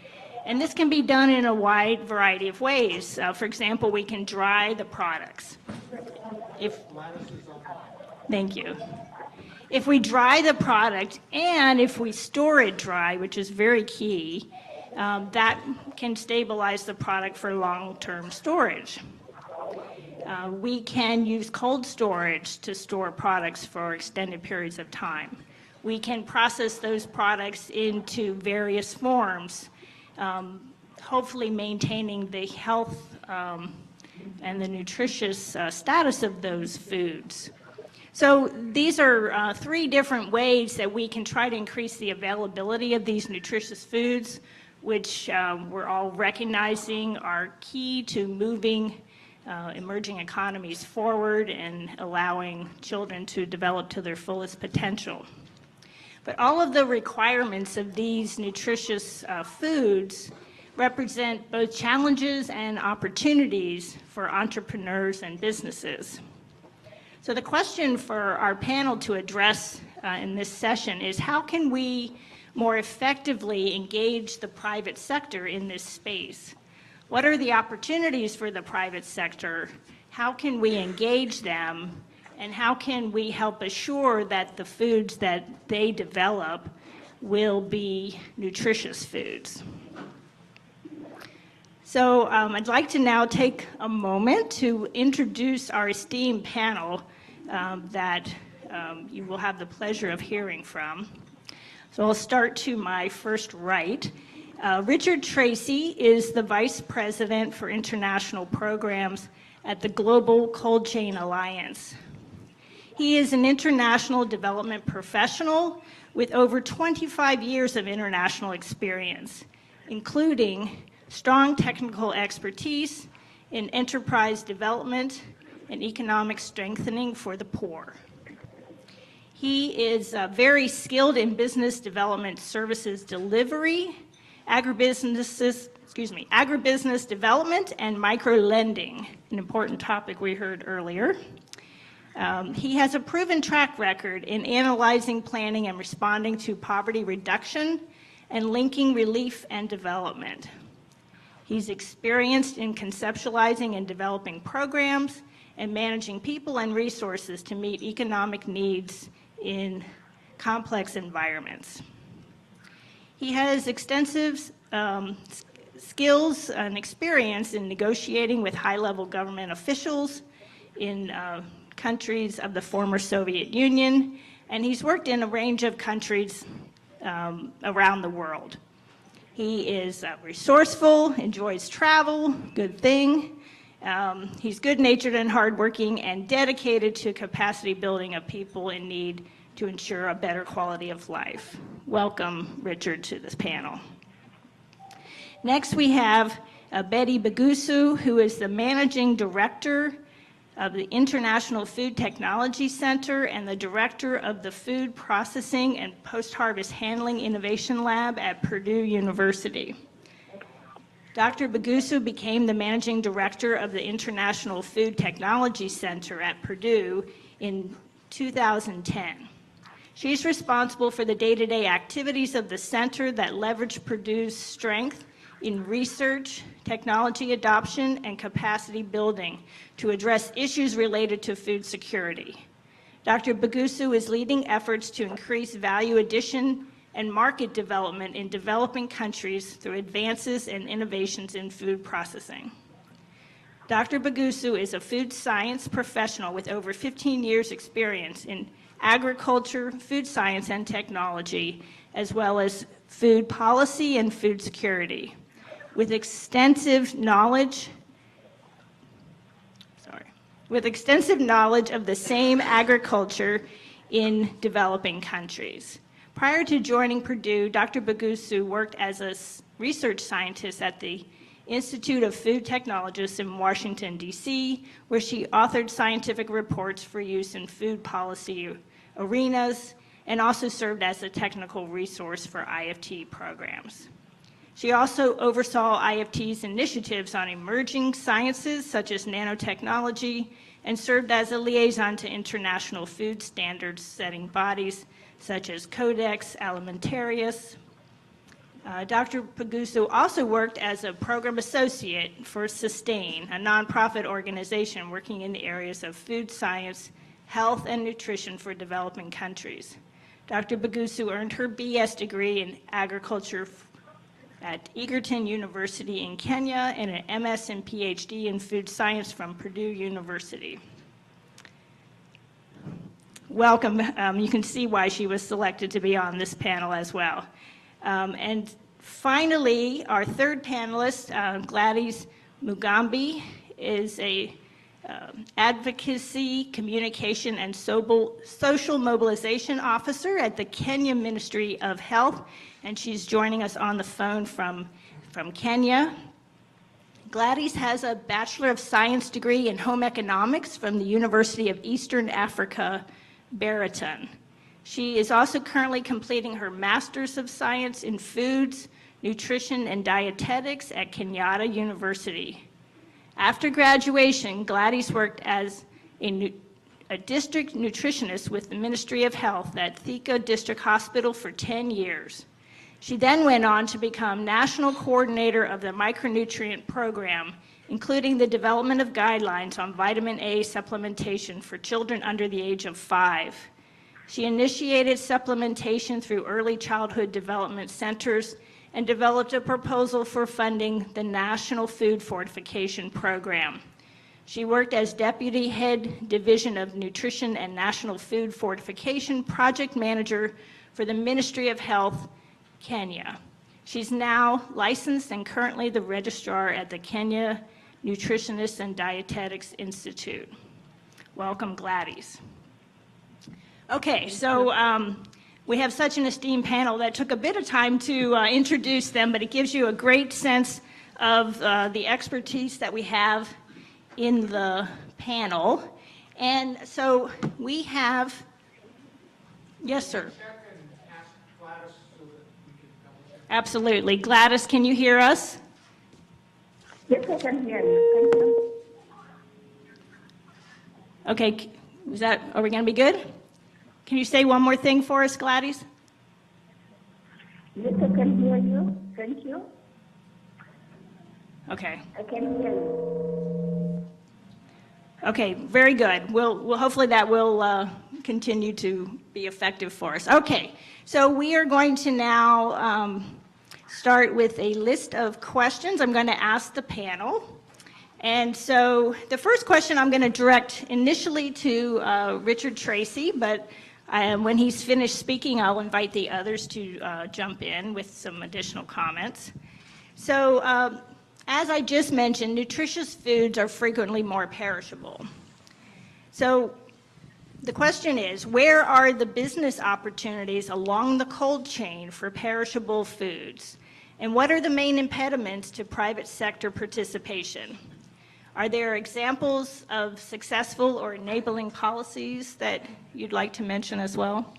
And this can be done in a wide variety of ways. For example, we can dry the products. Thank you. If we dry the product and if we store it dry, which is very key, that can stabilize the product for long-term storage. We can use cold storage to store products for extended periods of time. We can process those products into various forms, hopefully maintaining the health and the nutritious status of those foods. So these are three different ways that we can try to increase the availability of these nutritious foods, which we're all recognizing are key to moving emerging economies forward and allowing children to develop to their fullest potential. But all of the requirements of these nutritious foods represent both challenges and opportunities for entrepreneurs and businesses. So the question for our panel to address in this session is how can we more effectively engage the private sector in this space? What are the opportunities for the private sector? How can we engage them? And how can we help assure that the foods that they develop will be nutritious foods? So I'd like to now take a moment to introduce our esteemed panel that you will have the pleasure of hearing from. So I'll start to my first right. Richard Tracy is the Vice President for International Programs at the Global Cold Chain Alliance. He is an international development professional with over 25 years of international experience, including strong technical expertise in enterprise development, and economic strengthening for the poor. He is very skilled in business development services delivery, agribusiness development, and micro-lending, an important topic we heard earlier. He has a proven track record in analyzing, planning, and responding to poverty reduction and linking relief and development. He's experienced in conceptualizing and developing programs and managing people and resources to meet economic needs in complex environments. He has extensive skills and experience in negotiating with high-level government officials in countries of the former Soviet Union, and he's worked in a range of countries around the world. He is resourceful, enjoys travel, good thing. He's good-natured and hardworking and dedicated to capacity building of people in need to ensure a better quality of life. Welcome, Richard, to this panel. Next, we have Betty Bagusu, who is the Managing Director of the International Food Technology Center and the Director of the Food Processing and Post-Harvest Handling Innovation Lab at Purdue University. Dr. Bagusu became the Managing Director of the International Food Technology Center at Purdue in 2010. She's responsible for the day-to-day activities of the center that leverage Purdue's strength in research, technology adoption, and capacity building to address issues related to food security. Dr. Bagusu is leading efforts to increase value addition and market development in developing countries through advances and innovations in food processing. Dr. Bagusu is a food science professional with over 15 years experience in agriculture, food science, and technology, as well as food policy and food security. With extensive knowledge of the same agriculture in developing countries. Prior to joining Purdue, Dr. Bagusu worked as a research scientist at the Institute of Food Technologists in Washington, D.C., where she authored scientific reports for use in food policy arenas and also served as a technical resource for IFT programs. She also oversaw IFT's initiatives on emerging sciences such as nanotechnology and served as a liaison to international food standards setting bodies such as Codex Alimentarius. Dr. Bagusu also worked as a program associate for Sustain, a nonprofit organization working in the areas of food science, health, and nutrition for developing countries. Dr. Bagusu earned her BS degree in agriculture at Egerton University in Kenya and an MS and PhD in food science from Purdue University. Welcome. You can see why she was selected to be on this panel as well. And finally, our third panelist, Gladys Mugambi, is a advocacy, communication, and social mobilization officer at the Kenya Ministry of Health, and she's joining us on the phone from Kenya. Gladys has a Bachelor of Science degree in Home Economics from the University of Eastern Africa, Bariton. She is also currently completing her Master's of Science in Foods, Nutrition, and Dietetics at Kenyatta University. After graduation, Gladys worked as a district nutritionist with the Ministry of Health at Thika District Hospital for 10 years. She then went on to become national coordinator of the micronutrient program, including the development of guidelines on vitamin A supplementation for children under the age of 5. She initiated supplementation through early childhood development centers and developed a proposal for funding the National Food Fortification Program. She worked as Deputy Head Division of Nutrition and National Food Fortification Project Manager for the Ministry of Health, Kenya. She's now licensed and currently the registrar at the Kenya Nutritionists and Dietetics Institute. Welcome, Gladys. Okay, so we have such an esteemed panel that took a bit of time to introduce them, but it gives you a great sense of the expertise that we have in the panel. And so we have, yes, sir. Absolutely. Gladys, can you hear us? Yes, I can hear you. Thank you. Okay, are we going to be good? Can you say one more thing for us, Gladys? Yes, I can hear you. Thank you. Okay. I can hear you. Okay, very good. We'll hopefully that will continue to be effective for us. Okay, so we are going to now start with a list of questions I'm going to ask the panel. And so the first question I'm going to direct initially to Richard Tracy, but when he's finished speaking, I'll invite the others to jump in with some additional comments. So as I just mentioned, nutritious foods are frequently more perishable. So the question is, where are the business opportunities along the cold chain for perishable foods? And what are the main impediments to private sector participation? Are there examples of successful or enabling policies that you'd like to mention as well?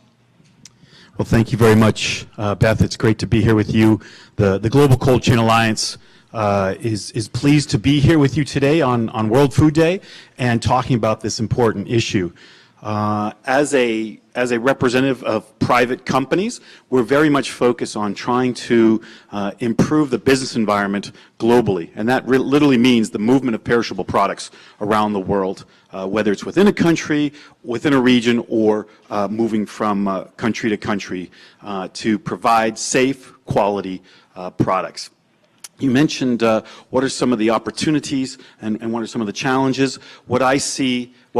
Well, thank you very much, Beth. It's great to be here with you. The Global Cold Chain Alliance is pleased to be here with you today on World Food Day and talking about this important issue. As a representative of private companies, we're very much focused on trying to improve the business environment globally, and that literally means the movement of perishable products around the world, whether it's within a country, within a region, or moving from country to country to provide safe, quality products. You mentioned what are some of the opportunities and what are some of the challenges. What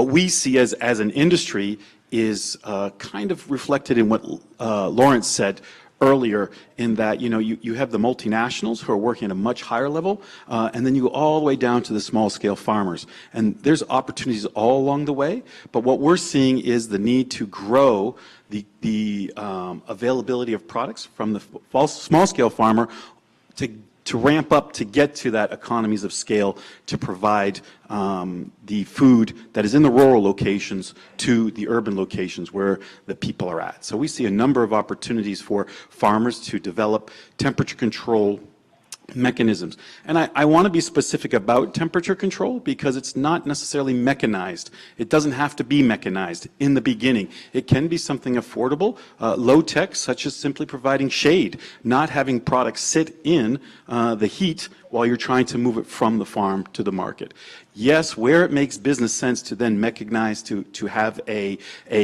we see as an industry is kind of reflected in what Lawrence said earlier, in that you have the multinationals who are working at a much higher level, and then you go all the way down to the small scale farmers. And there's opportunities all along the way, but what we're seeing is the need to grow the availability of products from the small scale farmer to ramp up to get to that economies of scale to provide the food that is in the rural locations to the urban locations where the people are at. So we see a number of opportunities for farmers to develop temperature control mechanisms. And I want to be specific about temperature control because it's not necessarily mechanized. It doesn't have to be mechanized in the beginning. It can be something affordable, low tech, such as simply providing shade, not having products sit in the heat while you're trying to move it from the farm to the market. Yes, where it makes business sense to then mechanize, to have a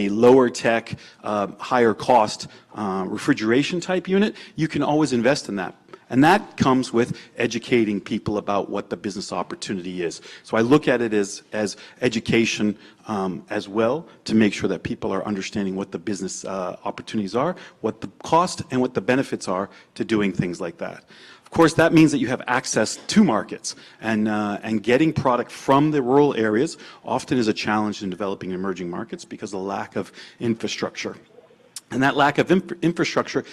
lower tech, higher cost refrigeration type unit, you can always invest in that. And that comes with educating people about what the business opportunity is. So I look at it as education as well, to make sure that people are understanding what the business opportunities are, what the cost and what the benefits are to doing things like that. Of course, that means that you have access to markets, and getting product from the rural areas often is a challenge in developing emerging markets because of the lack of infrastructure. And that lack of infrastructure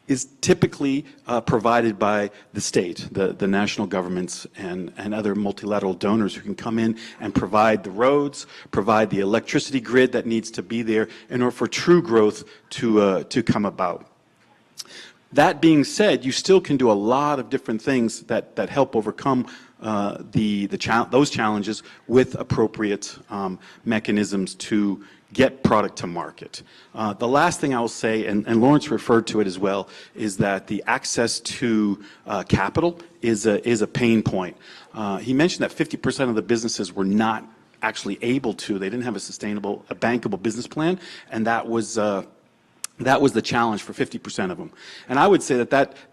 is typically provided by the state, the national governments, and other multilateral donors who can come in and provide the roads, provide the electricity grid that needs to be there in order for true growth to come about. That being said, you still can do a lot of different things that help overcome those challenges with appropriate mechanisms to get product to market. The last thing I will say, and Lawrence referred to it as well, is that the access to capital is a pain point. He mentioned that 50% of the businesses were not actually able to. They didn't have a bankable business plan, and that was the challenge for 50% of them. And I would say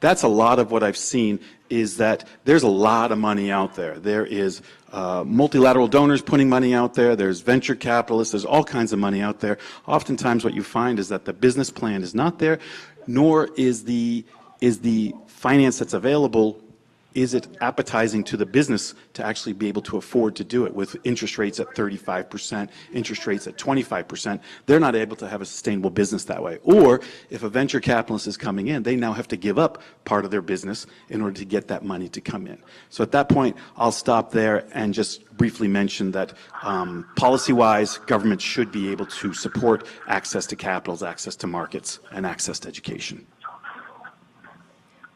that's a lot of what I've seen, is that there's a lot of money out there. There is multilateral donors putting money out there. There's venture capitalists. There's all kinds of money out there. Oftentimes what you find is that the business plan is not there, nor is the finance that's available is it appetizing to the business to actually be able to afford to do it? With interest rates at 35%, interest rates at 25%, they're not able to have a sustainable business that way. Or if a venture capitalist is coming in, they now have to give up part of their business in order to get that money to come in. So at that point, I'll stop there and just briefly mention that policy-wise, governments should be able to support access to capitals, access to markets, and access to education.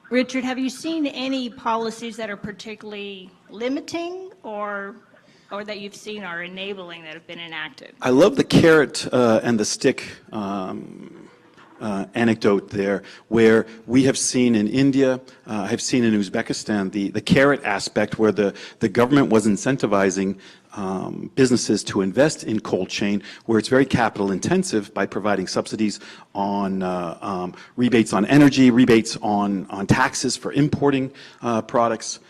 Richard, have you seen any policies that are particularly limiting or that you've seen are enabling that have been enacted? I love the carrot and the stick anecdote there, where we have seen in India, have seen in Uzbekistan, the carrot aspect where the government was incentivizing businesses to invest in cold chain, where it's very capital intensive by providing subsidies on rebates on energy, rebates on taxes for importing products,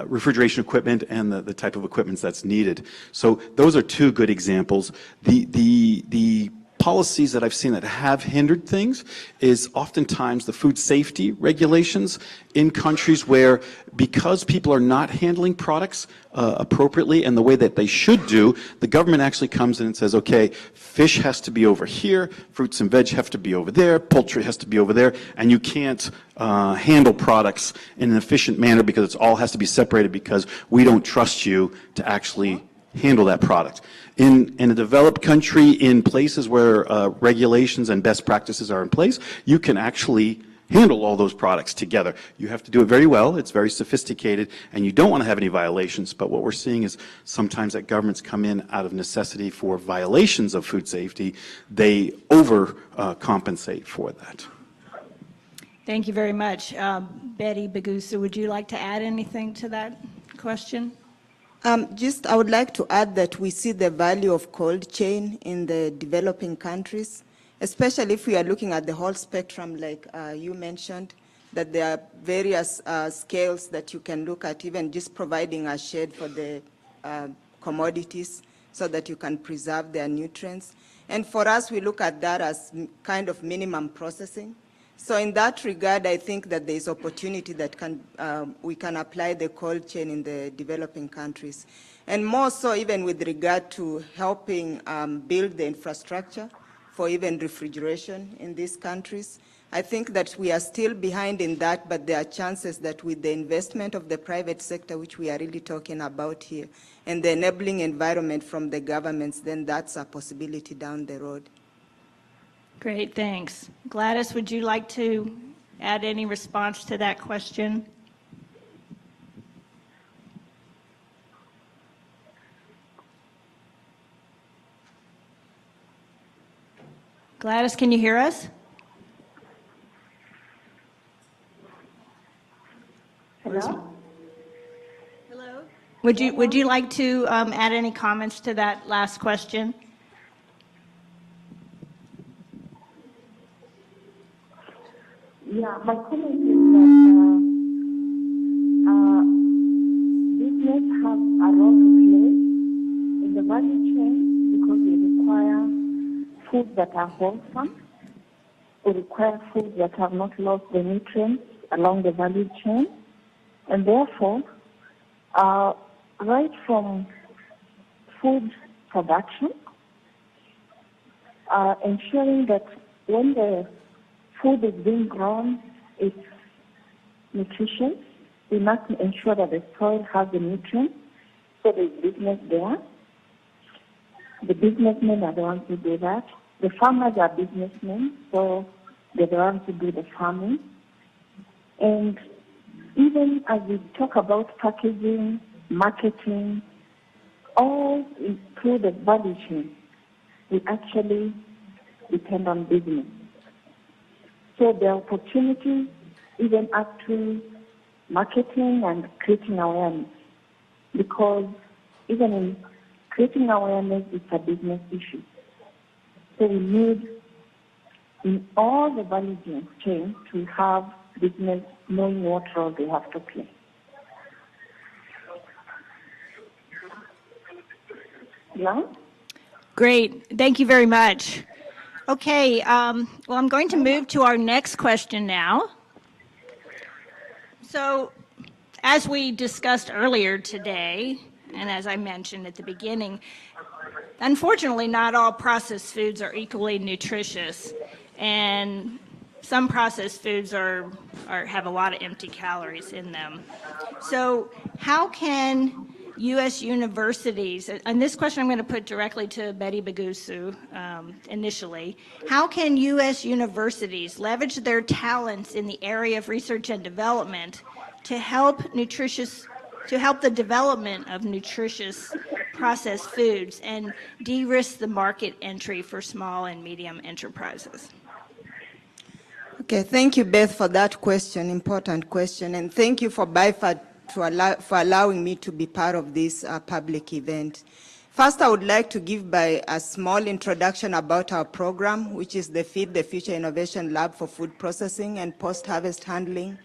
refrigeration equipment, and the type of equipment that's needed. So those are two good examples. The policies that I've seen that have hindered things is oftentimes the food safety regulations in countries where, because people are not handling products appropriately and the way that they should do, the government actually comes in and says, okay, fish has to be over here, fruits and veg have to be over there, poultry has to be over there, and you can't handle products in an efficient manner because it all has to be separated because we don't trust you to actually handle that product. In a developed country, in places where regulations and best practices are in place, you can actually handle all those products together. You have to do it very well, it's very sophisticated, and you don't want to have any violations, but what we're seeing is sometimes that governments come in out of necessity for violations of food safety, they overcompensate for that. Thank you very much. Betty Bagusa, would you like to add anything to that question? I would like to add that we see the value of cold chain in the developing countries, especially if we are looking at the whole spectrum, like you mentioned, that there are various scales that you can look at, even just providing a shade for the commodities so that you can preserve their nutrients. And for us, we look at that as kind of minimum processing. So in that regard, I think that there is opportunity that we can apply the cold chain in the developing countries. And more so even with regard to helping build the infrastructure for even refrigeration in these countries. I think that we are still behind in that, but there are chances that with the investment of the private sector, which we are really talking about here, and the enabling environment from the governments, then that's a possibility down the road. Great, thanks. Gladys, would you like to add any response to that question? Gladys, can you hear us? Hello? Hello? Would you like to add any comments to that last question? Yeah, my comment is that business have a role to play in the value chain because we require foods that are wholesome. We require foods that have not lost the nutrients along the value chain. And therefore, right from food production, ensuring that when the food is being grown, it's nutritious. We must ensure that the soil has the nutrients, so there's business there. The businessmen are the ones who do that. The farmers are businessmen, so they're the ones who do the farming. And even as we talk about packaging, marketing, all through the value chain, we actually depend on business. So the opportunity, even up to marketing and creating awareness, because even in creating awareness, it's a business issue. So we need, in all the value chain, to have business knowing what role they have to play. Yeah? Great, thank you very much. Okay, well, I'm going to move to our next question now. So, as we discussed earlier today, and as I mentioned at the beginning, unfortunately, not all processed foods are equally nutritious, and some processed foods have a lot of empty calories in them. So how can U.S. universities, and this question I'm going to put directly to Betty Bagusu initially, how can U.S. universities leverage their talents in the area of research and development to help the development of nutritious processed foods and de-risk the market entry for small and medium enterprises? Okay, thank you, Beth, for that question, important question, and thank you for BIFAD for allowing me to be part of this public event. First, I would like to give a small introduction about our program, which is the Feed the Future Innovation Lab for Food Processing and Post-Harvest Handling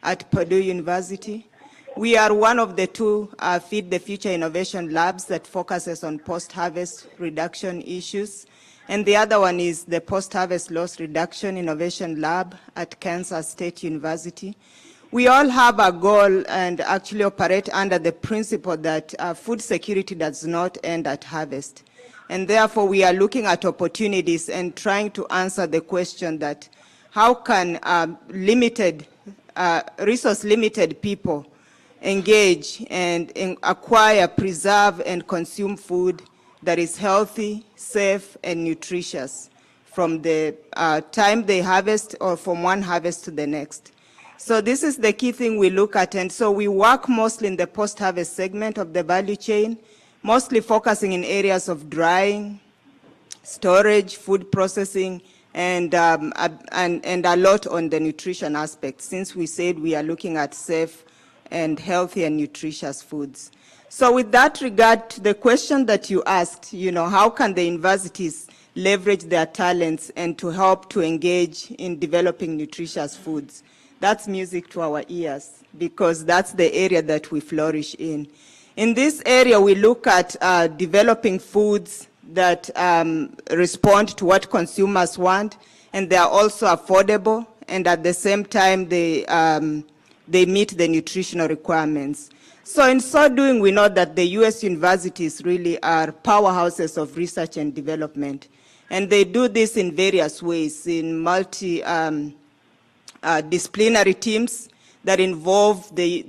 at Purdue University. We are one of the two Feed the Future Innovation Labs that focuses on post-harvest reduction issues. And the other one is the Post-Harvest Loss Reduction Innovation Lab at Kansas State University. We all have a goal and actually operate under the principle that food security does not end at harvest. And therefore, we are looking at opportunities and trying to answer the question that how can resource-limited people engage and acquire, preserve, and consume food that is healthy, safe, and nutritious from the time they harvest or from one harvest to the next. So this is the key thing we look at, and so we work mostly in the post-harvest segment of the value chain, mostly focusing in areas of drying, storage, food processing, and a lot on the nutrition aspect, since we said we are looking at safe and healthy and nutritious foods. So with that regard to the question that you asked, how can the universities leverage their talents and to help to engage in developing nutritious foods? That's music to our ears, because that's the area that we flourish in. In this area, we look at developing foods that respond to what consumers want, and they are also affordable, and at the same time, they meet the nutritional requirements. So in so doing, we know that the U.S. universities really are powerhouses of research and development, and they do this in various ways, in disciplinary teams that involve the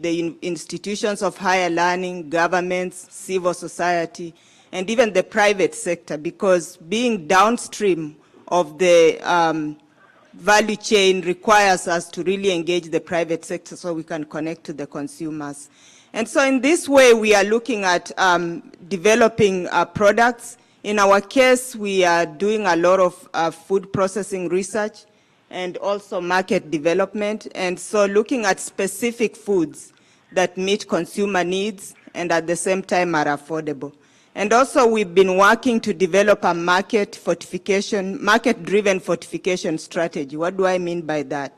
institutions of higher learning, governments, civil society, and even the private sector, because being downstream of the value chain requires us to really engage the private sector so we can connect to the consumers. And so in this way, we are looking at developing products. In our case, we are doing a lot of food processing research and also market development, and so looking at specific foods that meet consumer needs and at the same time are affordable. And also we've been working to develop a market-driven fortification strategy. What do I mean by that?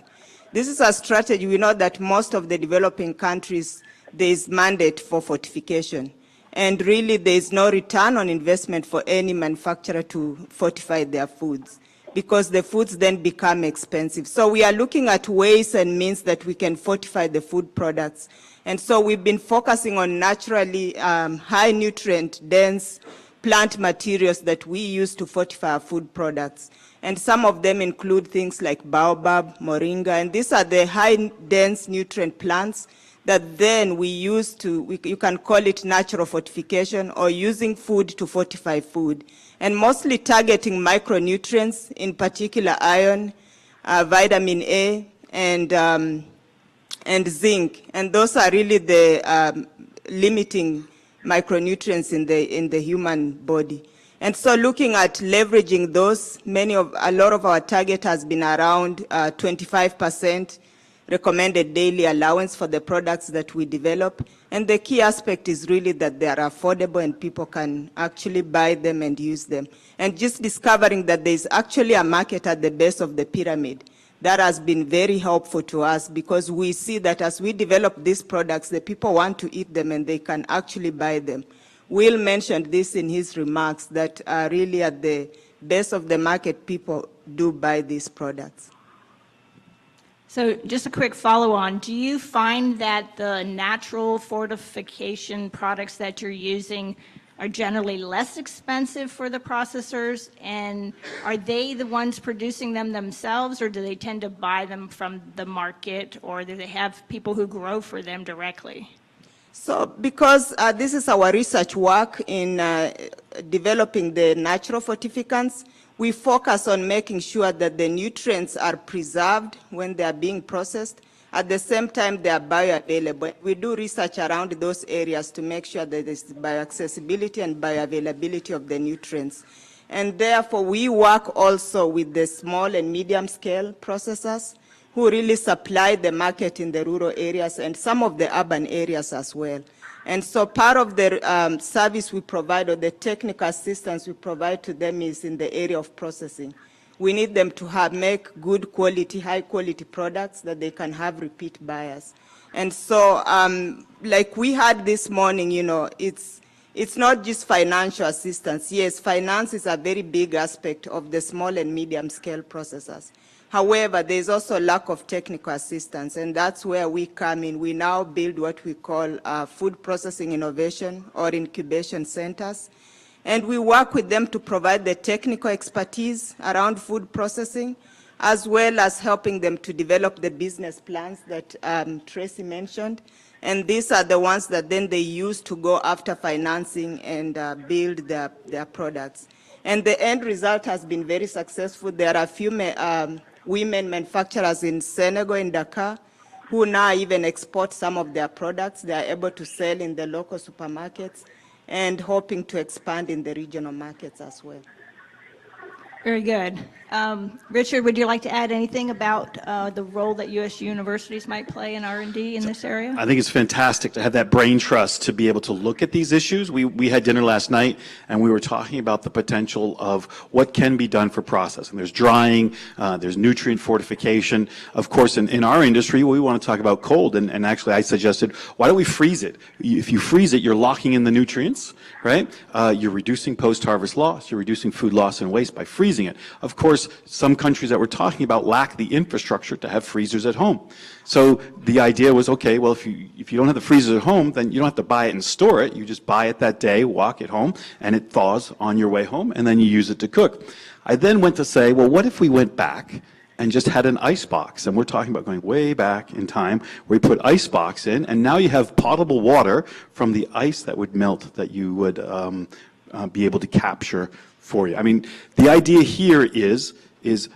This is a strategy. We know that most of the developing countries, there is mandate for fortification. And really there is no return on investment for any manufacturer to fortify their foods, because the foods then become expensive. So we are looking at ways and means that we can fortify the food products. And so we've been focusing on naturally high nutrient dense plant materials that we use to fortify our food products. And some of them include things like baobab, moringa, and these are the high dense nutrient plants that then we use you can call it natural fortification or using food to fortify food, and mostly targeting micronutrients, in particular iron, vitamin A, and zinc. And those are really the limiting micronutrients in the human body. And so looking at leveraging those, a lot of our target has been around 25% recommended daily allowance for the products that we develop. And the key aspect is really that they are affordable and people can actually buy them and use them. And just discovering that there's actually a market at the base of the pyramid, that has been very helpful to us, because we see that as we develop these products, the people want to eat them and they can actually buy them. Will mentioned this in his remarks, that really at the base of the market, people do buy these products. So just a quick follow-on. Do you find that the natural fortification products that you're using are generally less expensive for the processors? And are they the ones producing them themselves, or do they tend to buy them from the market, or do they have people who grow for them directly? So because this is our research work in developing the natural fortificants, we focus on making sure that the nutrients are preserved when they are being processed. At the same time, they are bioavailable. We do research around those areas to make sure that there's bioaccessibility and bioavailability of the nutrients. And therefore, we work also with the small and medium scale processors who really supply the market in the rural areas and some of the urban areas as well. And so part of the service we provide, or the technical assistance we provide to them, is in the area of processing. We need them to make good quality, high quality products that they can have repeat buyers. And so like we had this morning, you know, it's not just financial assistance. Yes, finance is a very big aspect of the small and medium scale processors. However, there's also lack of technical assistance, and that's where we come in. We now build what we call food processing innovation or incubation centers, and we work with them to provide the technical expertise around food processing, as well as helping them to develop the business plans that Tracy mentioned. And these are the ones that then they use to go after financing and build their products. And the end result has been very successful. There are a few women manufacturers in Senegal, in Dakar, who now even export some of their products. They are able to sell in the local supermarkets and hoping to expand in the regional markets as well. Very good. Richard, would you like to add anything about the role that U.S. universities might play in R&D in this area? I think it's fantastic to have that brain trust to be able to look at these issues. We had dinner last night, and we were talking about the potential of what can be done for processing. There's drying, there's nutrient fortification. Of course, in our industry, we want to talk about cold, and actually I suggested, why don't we freeze it? If you freeze it, you're locking in the nutrients, right? You're reducing post-harvest loss. You're reducing food loss and waste by freezing it. Of course, some countries that we're talking about lack the infrastructure to have freezers at home. So the idea was, okay, well, if you don't have the freezers at home, then you don't have to buy it and store it. You just buy it that day, walk it home, and it thaws on your way home, and then you use it to cook. I then went to say, well, what if we went back and just had an ice box? And we're talking about going way back in time, where you put ice box in, and now you have potable water from the ice that would melt that you would be able to capture for you. I mean, the idea here is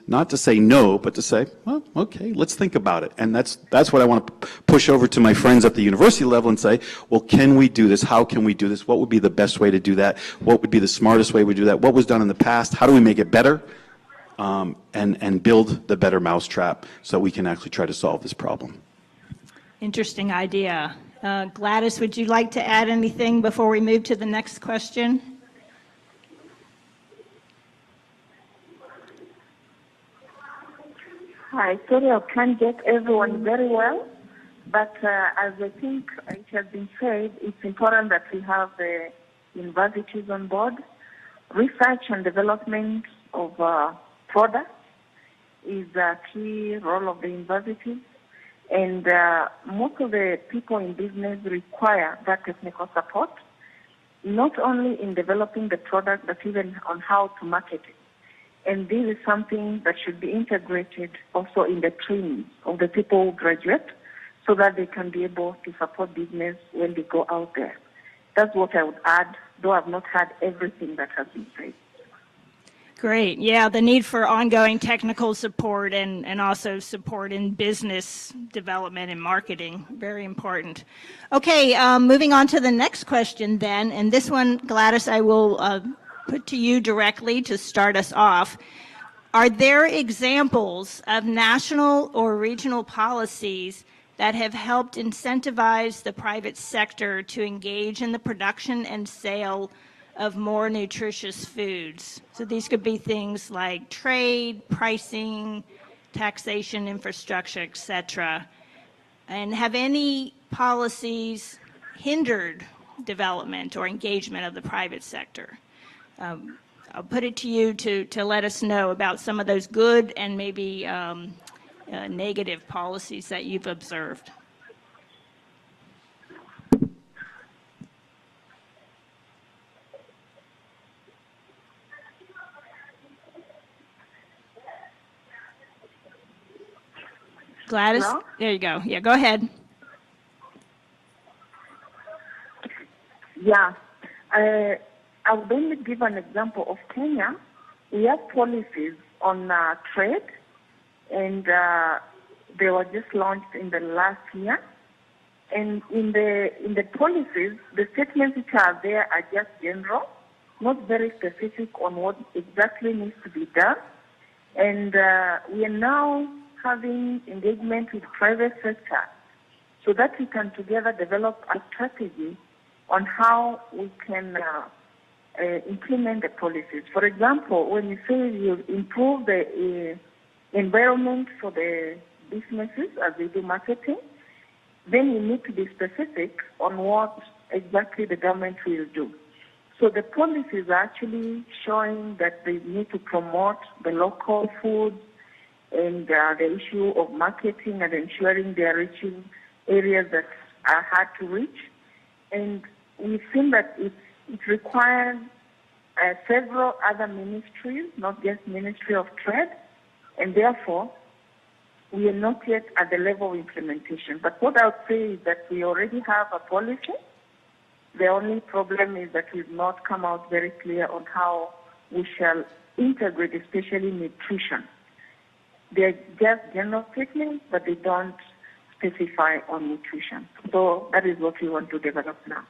not to say no, but to say, well, okay, let's think about it. And that's what I want to push over to my friends at the university level and say, well, can we do this? How can we do this? What would be the best way to do that? What would be the smartest way we do that? What was done in the past? How do we make it better? And build the better mousetrap so we can actually try to solve this problem. Interesting idea. Gladys, would you like to add anything before we move to the next question? Hi, sorry I can't get everyone very well, but as I think it has been said, it's important that we have the universities on board. Research and development of products is a key role of the universities, and most of the people in business require that technical support, not only in developing the product, but even on how to market it. And this is something that should be integrated also in the training of the people who graduate, so that they can be able to support business when they go out there. That's what I would add, though I've not had everything that has been said. Great. Yeah, the need for ongoing technical support and also support in business development and marketing, very important. Okay, moving on to the next question then, and this one, Gladys, I will put to you directly to start us off. Are there examples of national or regional policies that have helped incentivize the private sector to engage in the production and sale of more nutritious foods? So these could be things like trade, pricing, taxation, infrastructure, et cetera. And have any policies hindered development or engagement of the private sector? I'll put it to you to let us know about some of those good and maybe negative policies that you've observed? Gladys? Hello? There you go. Yeah, go ahead. Yeah. I would only give an example of Kenya. We have policies on trade, and they were just launched in the last year. And in the policies, the statements which are there are just general, not very specific on what exactly needs to be done. And we are now having engagement with private sector so that we can together develop a strategy on how we can implement the policies. For example, when you say you improve the environment for the businesses as they do marketing, then you need to be specific on what exactly the government will do. So the policies are actually showing that they need to promote the local foods and the issue of marketing and ensuring they are reaching areas that are hard to reach. And we've seen that it requires several other ministries, not just Ministry of Trade, and therefore we are not yet at the level of implementation. But what I would say is that we already have a policy. The only problem is that we've not come out very clear on how we shall integrate, especially nutrition. They're just general statements, but they don't specify on nutrition. So that is what we want to develop now.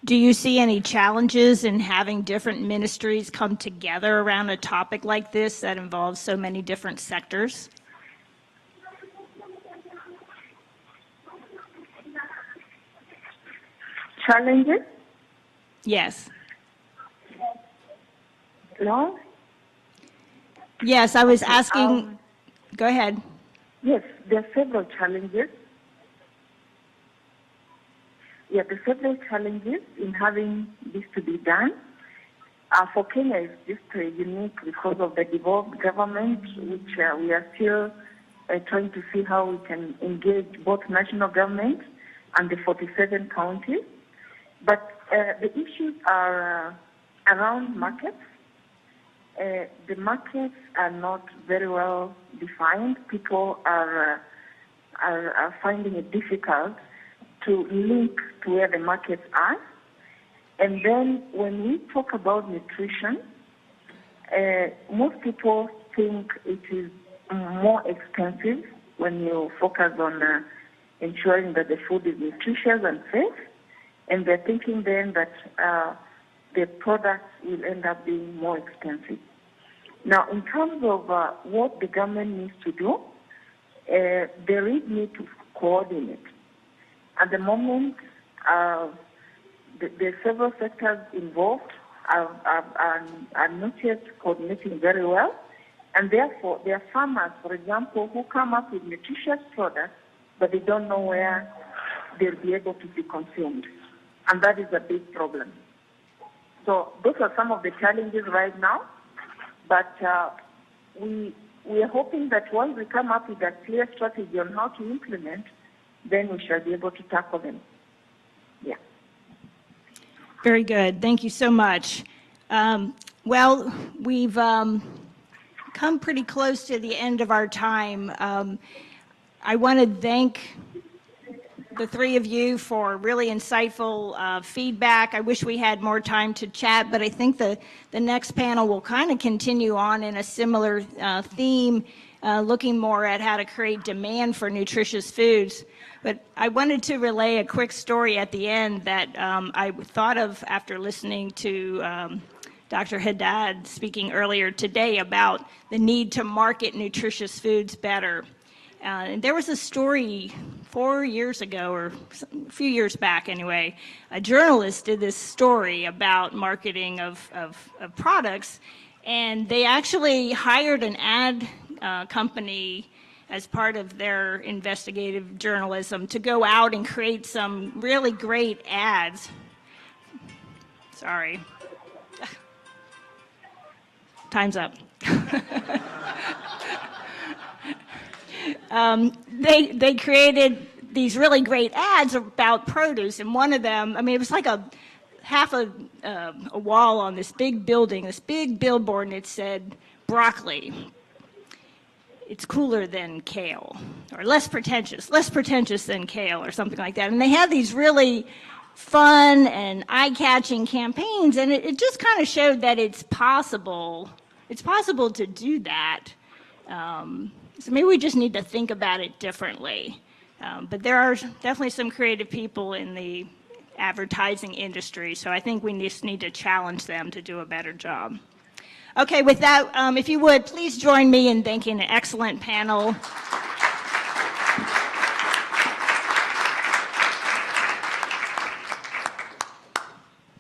Do you see any challenges in having different ministries come together around a topic like this that involves so many different sectors? Challenges? Yes. No? Yes, I was asking. Go ahead. Yes, there are several challenges. Yeah, there are several challenges in having this to be done. For Kenya, it's just unique because of the devolved government, which we are still trying to see how we can engage both national government and the 47 counties. But the issues are around markets. The markets are not very well defined. People are finding it difficult to link to where the markets are. And then when we talk about nutrition, most people think it is more expensive when you focus on ensuring that the food is nutritious and safe. And they're thinking then that the products will end up being more expensive. Now, in terms of what the government needs to do, there is need to coordinate. At the moment, the several sectors involved are not yet coordinating very well, and therefore there are farmers, for example, who come up with nutritious products, but they don't know where they'll be able to be consumed, and that is a big problem. So those are some of the challenges right now, but we are hoping that once we come up with a clear strategy on how to implement, then we shall be able to tackle them. Yeah. Very good. Thank you so much. Well, we've come pretty close to the end of our time. I want to thank the three of you for really insightful feedback. I wish we had more time to chat, but I think the next panel will kind of continue on in a similar theme, looking more at how to create demand for nutritious foods. But I wanted to relay a quick story at the end that I thought of after listening to Dr. Haddad speaking earlier today about the need to market nutritious foods better. And there was a story 4 years ago, or a few years back anyway. A journalist did this story about marketing of products, and they actually hired an ad company as part of their investigative journalism to go out and create some really great ads. Sorry. Time's up. They created these really great ads about produce, and one of them, I mean, it was like half a wall on this big building, this big billboard, and it said, broccoli. It's cooler than kale, or less pretentious than kale, or something like that. And they had these really fun and eye-catching campaigns, and it just kind of showed that it's possible to do that. So maybe we just need to think about it differently. But there are definitely some creative people in the advertising industry, so I think we just need to challenge them to do a better job. Okay, with that, if you would, please join me in thanking an excellent panel.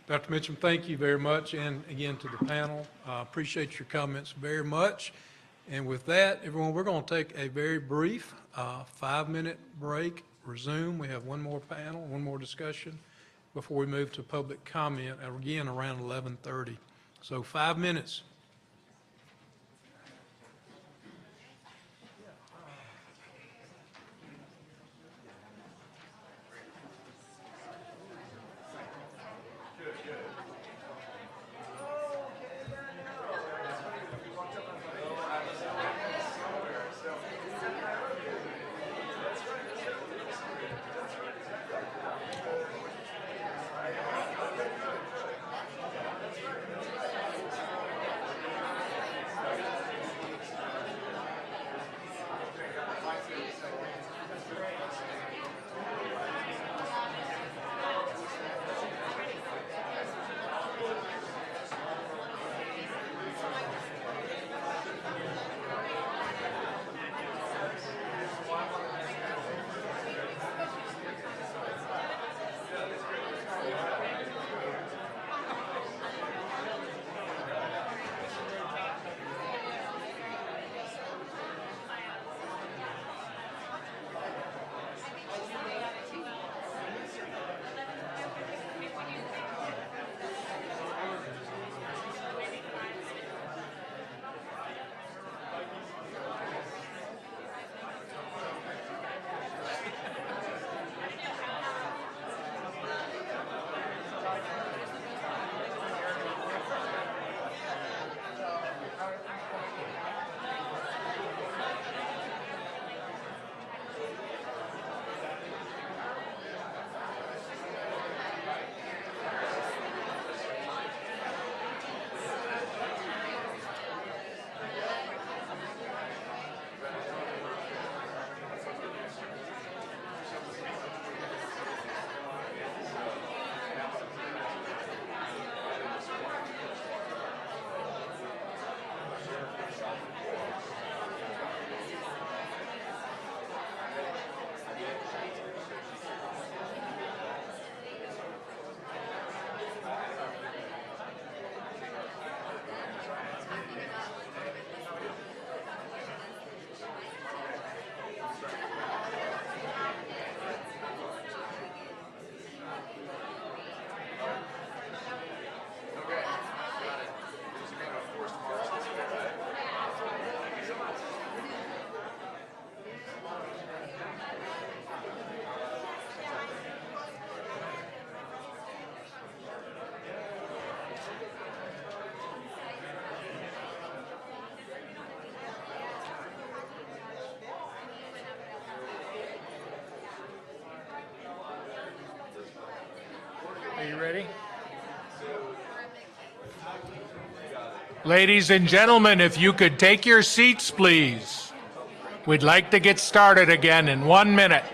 Dr. Mitchum, thank you very much, and again to the panel. Appreciate your comments very much. And with that, everyone, we're going to take a very brief 5-minute break, resume. We have one more panel, one more discussion before we move to public comment, again around 11:30. So 5 minutes. Are you ready? Ladies and gentlemen, if you could take your seats, please. We'd like to get started again in 1 minute.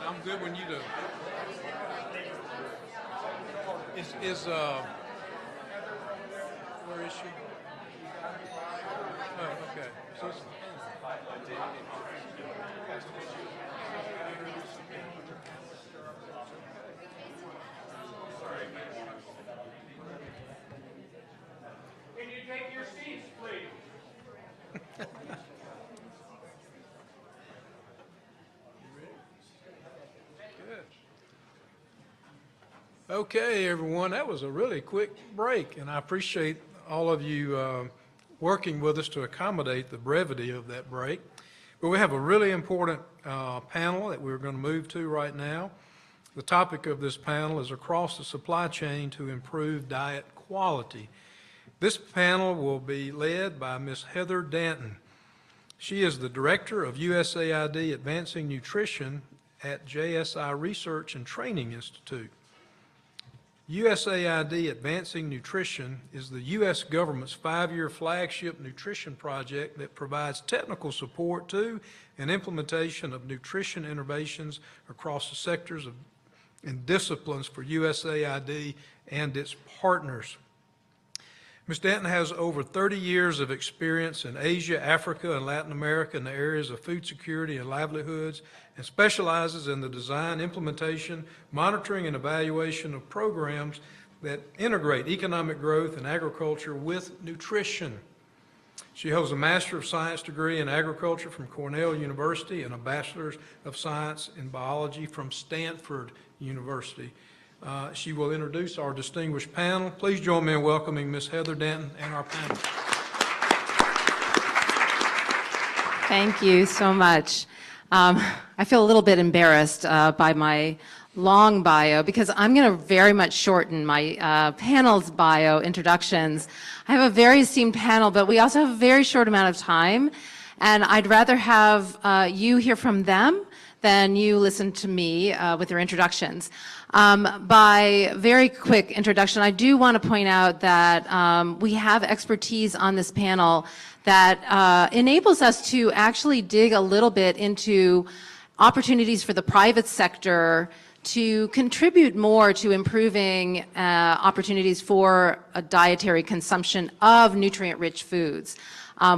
I'm good when you do. Where is she? Oh, okay. Can you take your seats, please? Okay, everyone, that was a really quick break, and I appreciate all of you working with us to accommodate the brevity of that break. But we have a really important panel that we're going to move to right now. The topic of this panel is Across the Supply Chain to Improve Diet Quality. This panel will be led by Ms. Heather Danton. She is the Director of USAID Advancing Nutrition at JSI Research and Training Institute. USAID Advancing Nutrition is the U.S. government's 5-year flagship nutrition project that provides technical support to and implementation of nutrition innovations across the sectors and disciplines for USAID and its partners. Ms. Danton has over 30 years of experience in Asia, Africa, and Latin America in the areas of food security and livelihoods, and specializes in the design, implementation, monitoring, and evaluation of programs that integrate economic growth and agriculture with nutrition. She holds a Master of Science degree in agriculture from Cornell University and a Bachelor's of Science in Biology from Stanford University. She will introduce our distinguished panel. Please join me in welcoming Ms. Heather Danton and our panel. Thank you so much. I feel a little bit embarrassed by my long bio because I'm going to very much shorten my panel's bio introductions. I have a very esteemed panel, but we also have a very short amount of time, and I'd rather have you hear from them than you listen to me with their introductions. By very quick introduction, I do want to point out that we have expertise on this panel that enables us to actually dig a little bit into opportunities for the private sector to contribute more to improving opportunities for a dietary consumption of nutrient-rich foods.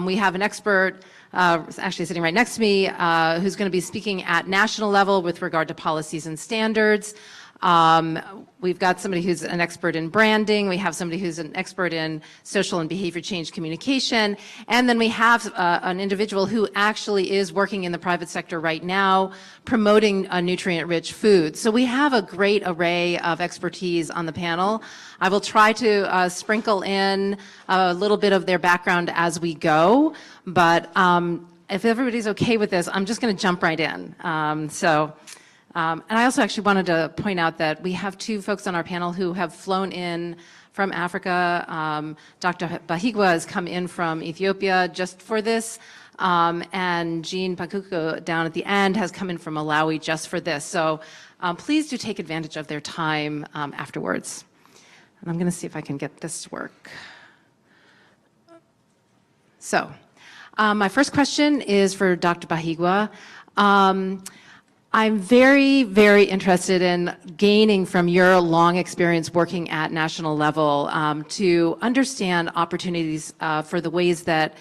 We have an expert actually sitting right next to me, who's going to be speaking at national level with regard to policies and standards. We've got somebody who's an expert in branding. We have somebody who's an expert in social and behavior change communication. And then we have an individual who actually is working in the private sector right now, promoting nutrient-rich food. So we have a great array of expertise on the panel. I will try to sprinkle in a little bit of their background as we go, but if everybody's okay with this, I'm just going to jump right in. And I also actually wanted to point out that we have two folks on our panel who have flown in from Africa. Dr. Bahigwa has come in from Ethiopia just for this, and Jean Pakuku down at the end has come in from Malawi just for this. So please do take advantage of their time afterwards. And I'm going to see if I can get this to work. So my first question is for Dr. Bahigwa. I'm very, very interested in gaining from your long experience working at national level to understand opportunities for the ways that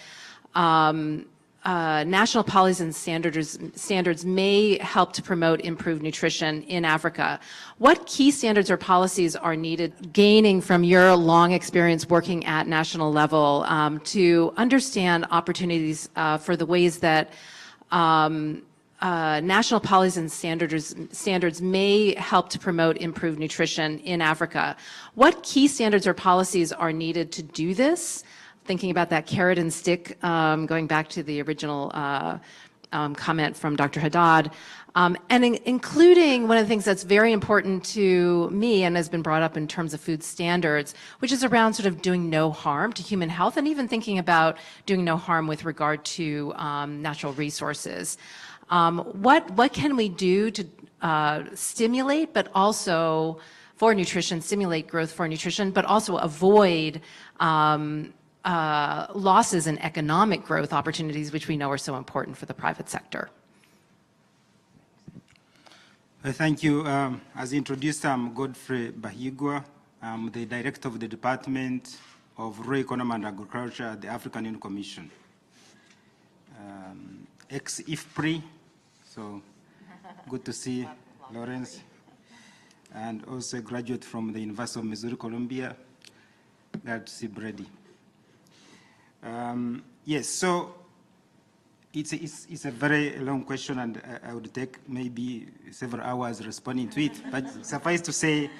national policies and standards may help to promote improved nutrition in Africa. What key standards or policies are needed, gaining from your long experience working at national level to understand opportunities for the ways that national policies and standards may help to promote improved nutrition in Africa? What key standards or policies are needed to do this? Thinking about that carrot and stick, going back to the original comment from Dr. Haddad, and including one of the things that's very important to me and has been brought up in terms of food standards, which is around sort of doing no harm to human health, and even thinking about doing no harm with regard to natural resources. What can we do to stimulate, but also for nutrition, stimulate growth for nutrition, but also avoid losses in economic growth opportunities, which we know are so important for the private sector? Thank you. As introduced, I'm Godfrey Bahigwa. I'm the Director of the Department of Rural Economy and Agriculture at the African Union Commission. Ex-IFPRI, so good to see Lawrence. And also a graduate from the University of Missouri, Columbia. Glad to see Brady. Yes, so it's a very long question, and I would take maybe several hours responding to it. But suffice to say,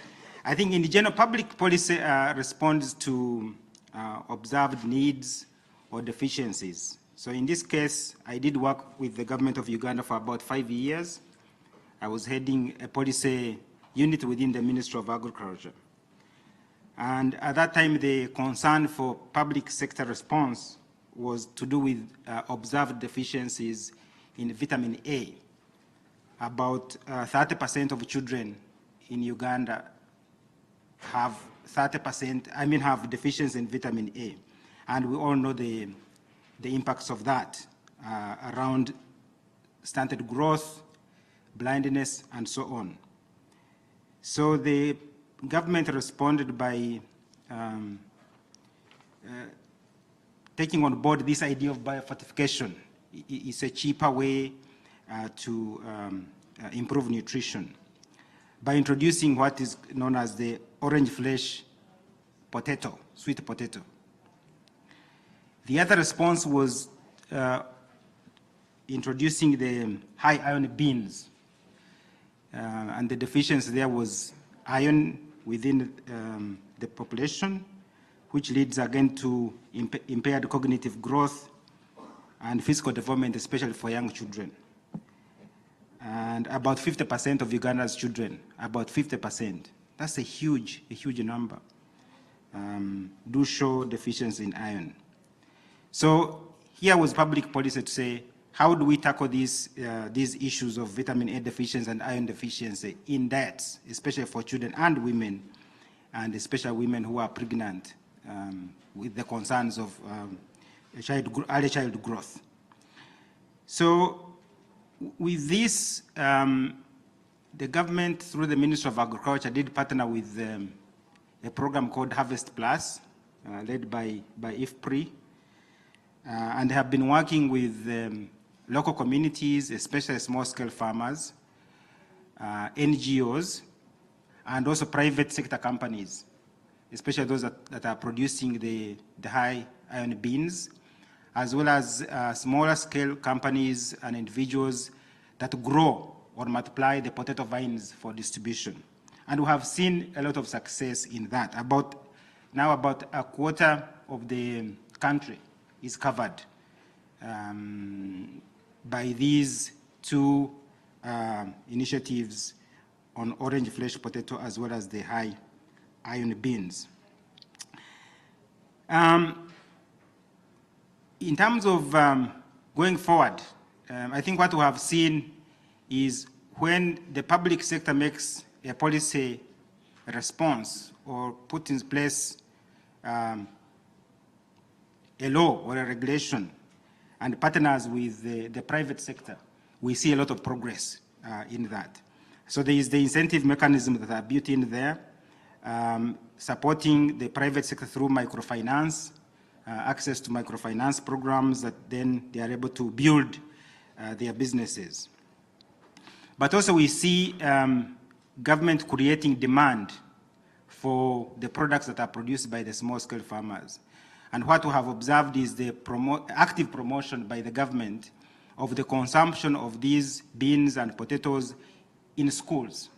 I think in general, public policy responds to observed needs or deficiencies. So in this case, I did work with the government of Uganda for about 5 years. I was heading a policy unit within the Ministry of Agriculture. And at that time, the concern for public sector response was to do with observed deficiencies in vitamin A. About 30% of children in Uganda have have deficiency in vitamin A. And we all know the impacts of that around stunted growth, blindness, and so on. So the government responded by taking on board this idea of biofortification. It's a cheaper way to improve nutrition by introducing what is known as the orange flesh potato, sweet potato. The other response was introducing the high iron beans. And the deficiency there was iron within the population, which leads again to impaired cognitive growth and physical development, especially for young children. And about 50% of Uganda's children, about 50%, that's a huge number, do show deficiency in iron. So here was public policy to say, how do we tackle these issues of vitamin A deficiency and iron deficiency in diets, especially for children and women, and especially women who are pregnant with the concerns of early child growth. So with this, the government, through the Ministry of Agriculture, did partner with a program called Harvest Plus, led by IFPRI, and have been working with local communities, especially small-scale farmers, NGOs, and also private sector companies, especially those that are producing the high iron beans, as well as smaller-scale companies and individuals that grow or multiply the potato vines for distribution. And we have seen a lot of success in that. Now about a quarter of the country is covered by these two initiatives on orange flesh potato as well as the high iron beans. In terms of going forward, I think what we have seen is when the public sector makes a policy response or put in place a law or a regulation and partners with the private sector, we see a lot of progress in that. So there is the incentive mechanism that are built in there, supporting the private sector through microfinance, access to microfinance programs that then they are able to build their businesses. But also we see government creating demand for the products that are produced by the small-scale farmers. And what we have observed is the active promotion by the government of the consumption of these beans and potatoes in schools.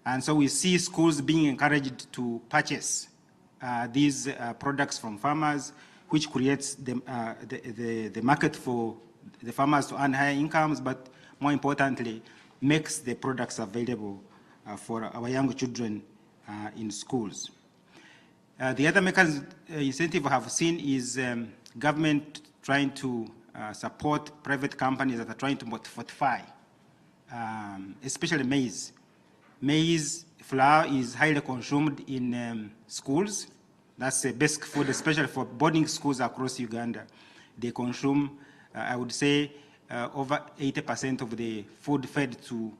And so we see schools being encouraged to purchase these products from farmers, which creates the market for the farmers to earn higher incomes, but more importantly, makes the products available for our young children in schools. The other mechanism, incentive I have seen is government trying to support private companies that are trying to fortify, especially maize. Maize flour is highly consumed in schools. That's a basic food, especially for boarding schools across Uganda. They consume, I would say, over 80% of the food fed to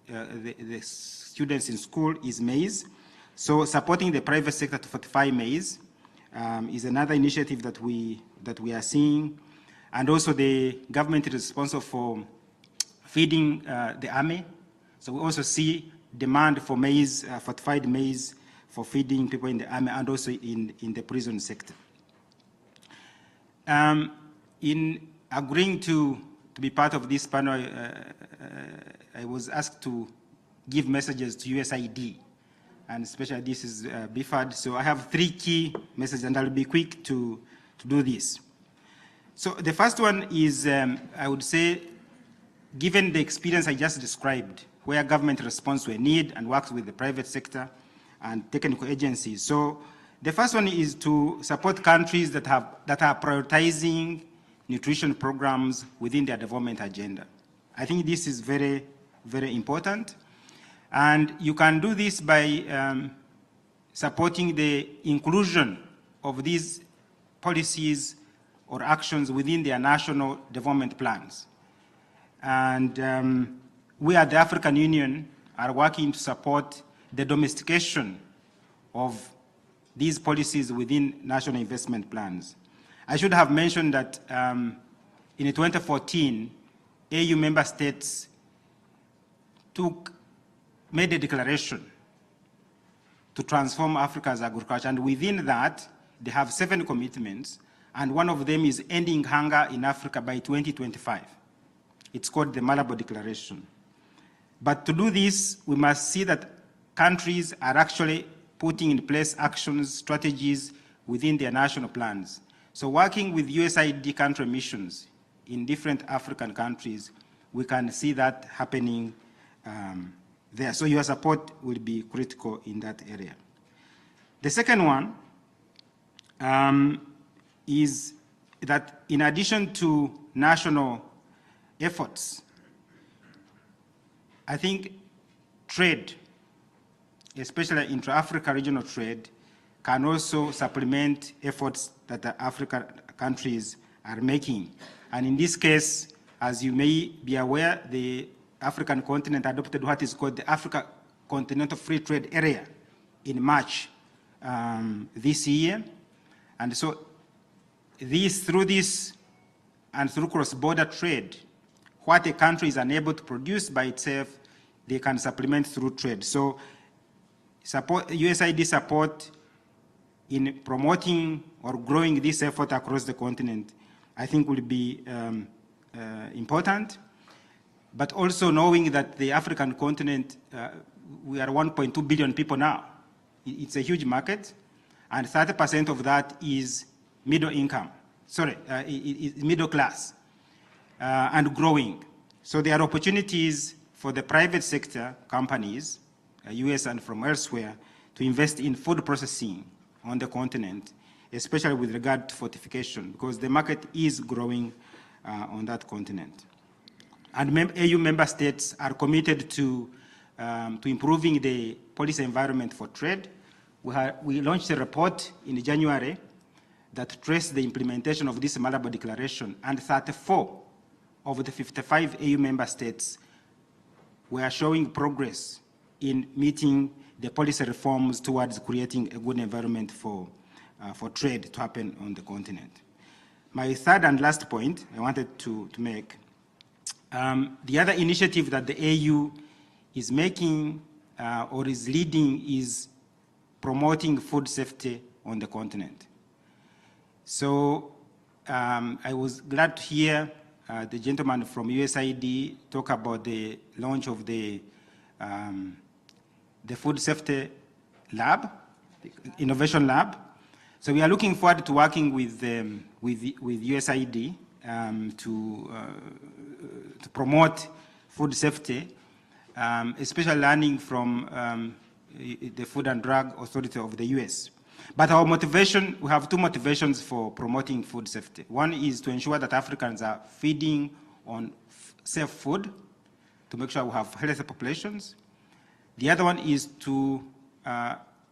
the students in school is maize. So supporting the private sector to fortify maize is another initiative that we are seeing. And also the government is responsible for feeding the army. So we also see demand for maize, fortified maize, for feeding people in the army and also in the prison sector. In agreeing to be part of this panel, I was asked to give messages to USAID, and especially this is BIFAD. So I have 3 key messages, and I'll be quick to do this. So the first one is, I would say, given the experience I just described, where government responds to a need and works with the private sector and technical agencies. So the first one is to support countries that are prioritizing nutrition programs within their development agenda. I think this is very, very important. And you can do this by supporting the inclusion of these policies or actions within their national development plans. And we at the African Union are working to support the domestication of these policies within national investment plans. I should have mentioned that in 2014, AU member states made a declaration to transform Africa's agriculture, and within that, they have 7 commitments, and one of them is ending hunger in Africa by 2025. It's called the Malabo Declaration. But to do this, we must see that countries are actually putting in place actions, strategies within their national plans. So working with USAID country missions in different African countries, we can see that happening there. So your support will be critical in that area. The second one is that in addition to national efforts, I think trade, especially intra-Africa regional trade, can also supplement efforts that the African countries are making. And in this case, as you may be aware, the African continent adopted what is called the Africa Continental Free Trade Area in March this year. And so through this and through cross-border trade, what a country is unable to produce by itself, they can supplement through trade. So USAID support in promoting or growing this effort across the continent, I think will be important. But also knowing that the African continent, we are 1.2 billion people now. It's a huge market, and 30% of that is middle income. Middle class, and growing. So there are opportunities for the private sector companies, US and from elsewhere, to invest in food processing on the continent, especially with regard to fortification, because the market is growing on that continent. And AU member states are committed to improving the policy environment for trade. We launched a report in January that traced the implementation of this Malabo Declaration, and 34 of the 55 AU member states were showing progress in meeting the policy reforms towards creating a good environment for trade to happen on the continent. My third and last point I wanted to make, the other initiative that the AU is making or is leading is promoting food safety on the continent. So I was glad to hear the gentleman from USAID talk about the launch of the Food Safety Lab, the Innovation Lab. So we are looking forward to working with USAID to promote food safety, especially learning from the Food and Drug Authority of the US. But our motivation, we have 2 motivations for promoting food safety. One is to ensure that Africans are feeding on safe food, to make sure we have healthy populations. The other one is to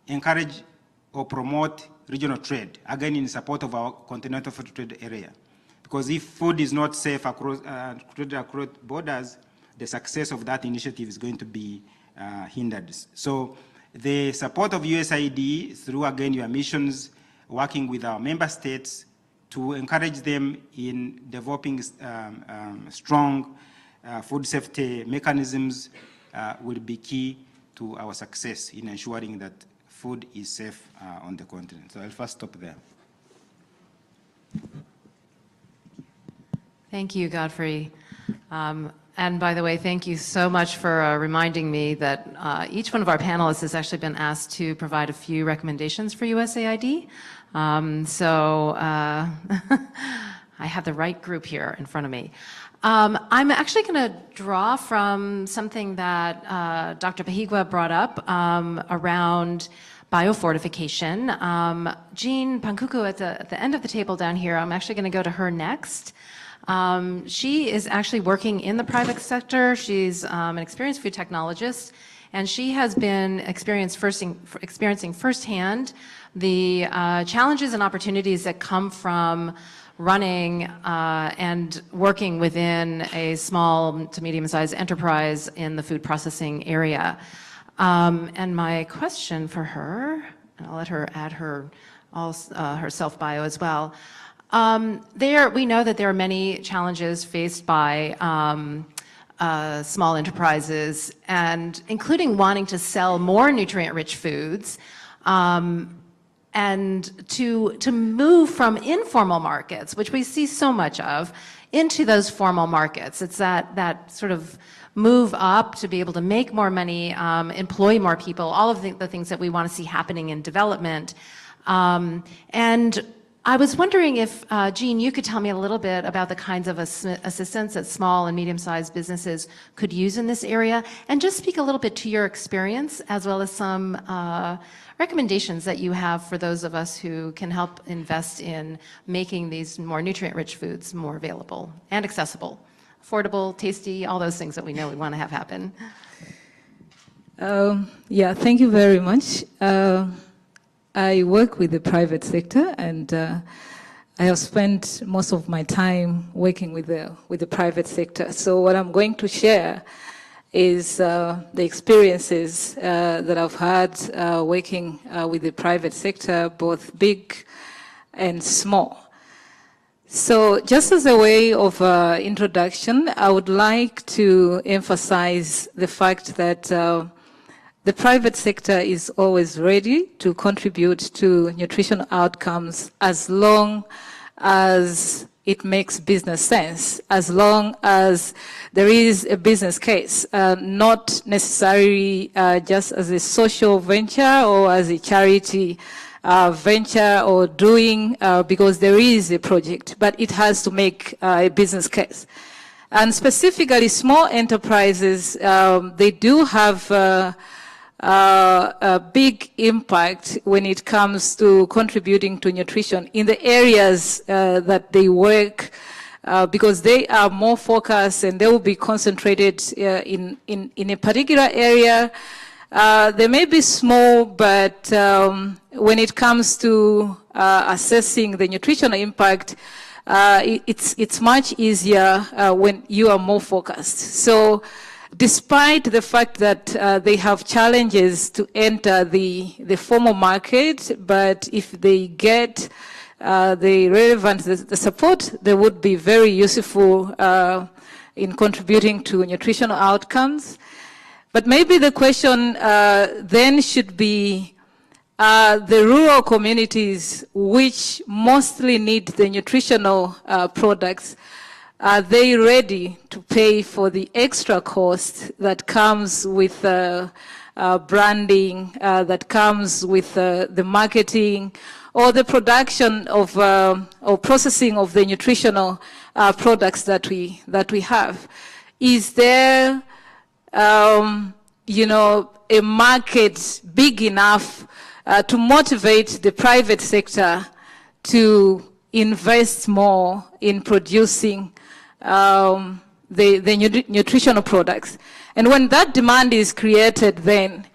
encourage or promote regional trade, again in support of our continental free trade area. Because if food is not safe across borders, the success of that initiative is going to be hindered. So the support of USAID through, again, your missions, working with our member states to encourage them in developing strong food safety mechanisms will be key to our success in ensuring that food is safe on the continent. So I'll first stop there. Thank you, Godfrey. And by the way, thank you so much for reminding me that each one of our panelists has actually been asked to provide a few recommendations for USAID. I have the right group here in front of me. I'm actually going to draw from something that Dr. Pahigwa brought up around biofortification. Jean Pankuku at the end of the table down here, I'm actually going to go to her next. She is actually working in the private sector. She's an experienced food technologist, and she has been experiencing firsthand the challenges and opportunities that come from running and working within a small to medium-sized enterprise in the food processing area. And my question for her, and I'll let her add her self-bio as well. We know that there are many challenges faced by small enterprises, and including wanting to sell more nutrient-rich foods, and to move from informal markets, which we see so much of, into those formal markets. It's that sort of move up to be able to make more money, employ more people, all of the things that we want to see happening in development. And I was wondering if, Jean, you could tell me a little bit about the kinds of assistance that small and medium-sized businesses could use in this area, and just speak a little bit to your experience, as well as some recommendations that you have for those of us who can help invest in making these more nutrient-rich foods more available and accessible, affordable, tasty, all those things that we know we want to have happen. Yeah, thank you very much. I work with the private sector, and I have spent most of my time working with the private sector. So what I'm going to share is the experiences that I've had working with the private sector, both big and small. So just as a way of introduction, I would like to emphasize the fact that the private sector is always ready to contribute to nutrition outcomes as long as it makes business sense, as long as there is a business case, not necessarily just as a social venture or as a charity venture or doing because there is a project, but it has to make a business case. And specifically small enterprises, they do have a big impact when it comes to contributing to nutrition in the areas that they work, because they are more focused and they will be concentrated in a particular area. They may be small, but when it comes to assessing the nutritional impact, it's much easier when you are more focused. So despite the fact that they have challenges to enter the formal market, but if they get the relevant, the support, they would be very useful in contributing to nutritional outcomes. But maybe the question then should be the rural communities which mostly need the nutritional products. Are they ready to pay for the extra cost that comes with branding, that comes with the marketing, or the production of or processing of the nutritional products that we have? Is there, a market big enough to motivate the private sector to invest more in producing the nutritional products? And when that demand is created, then,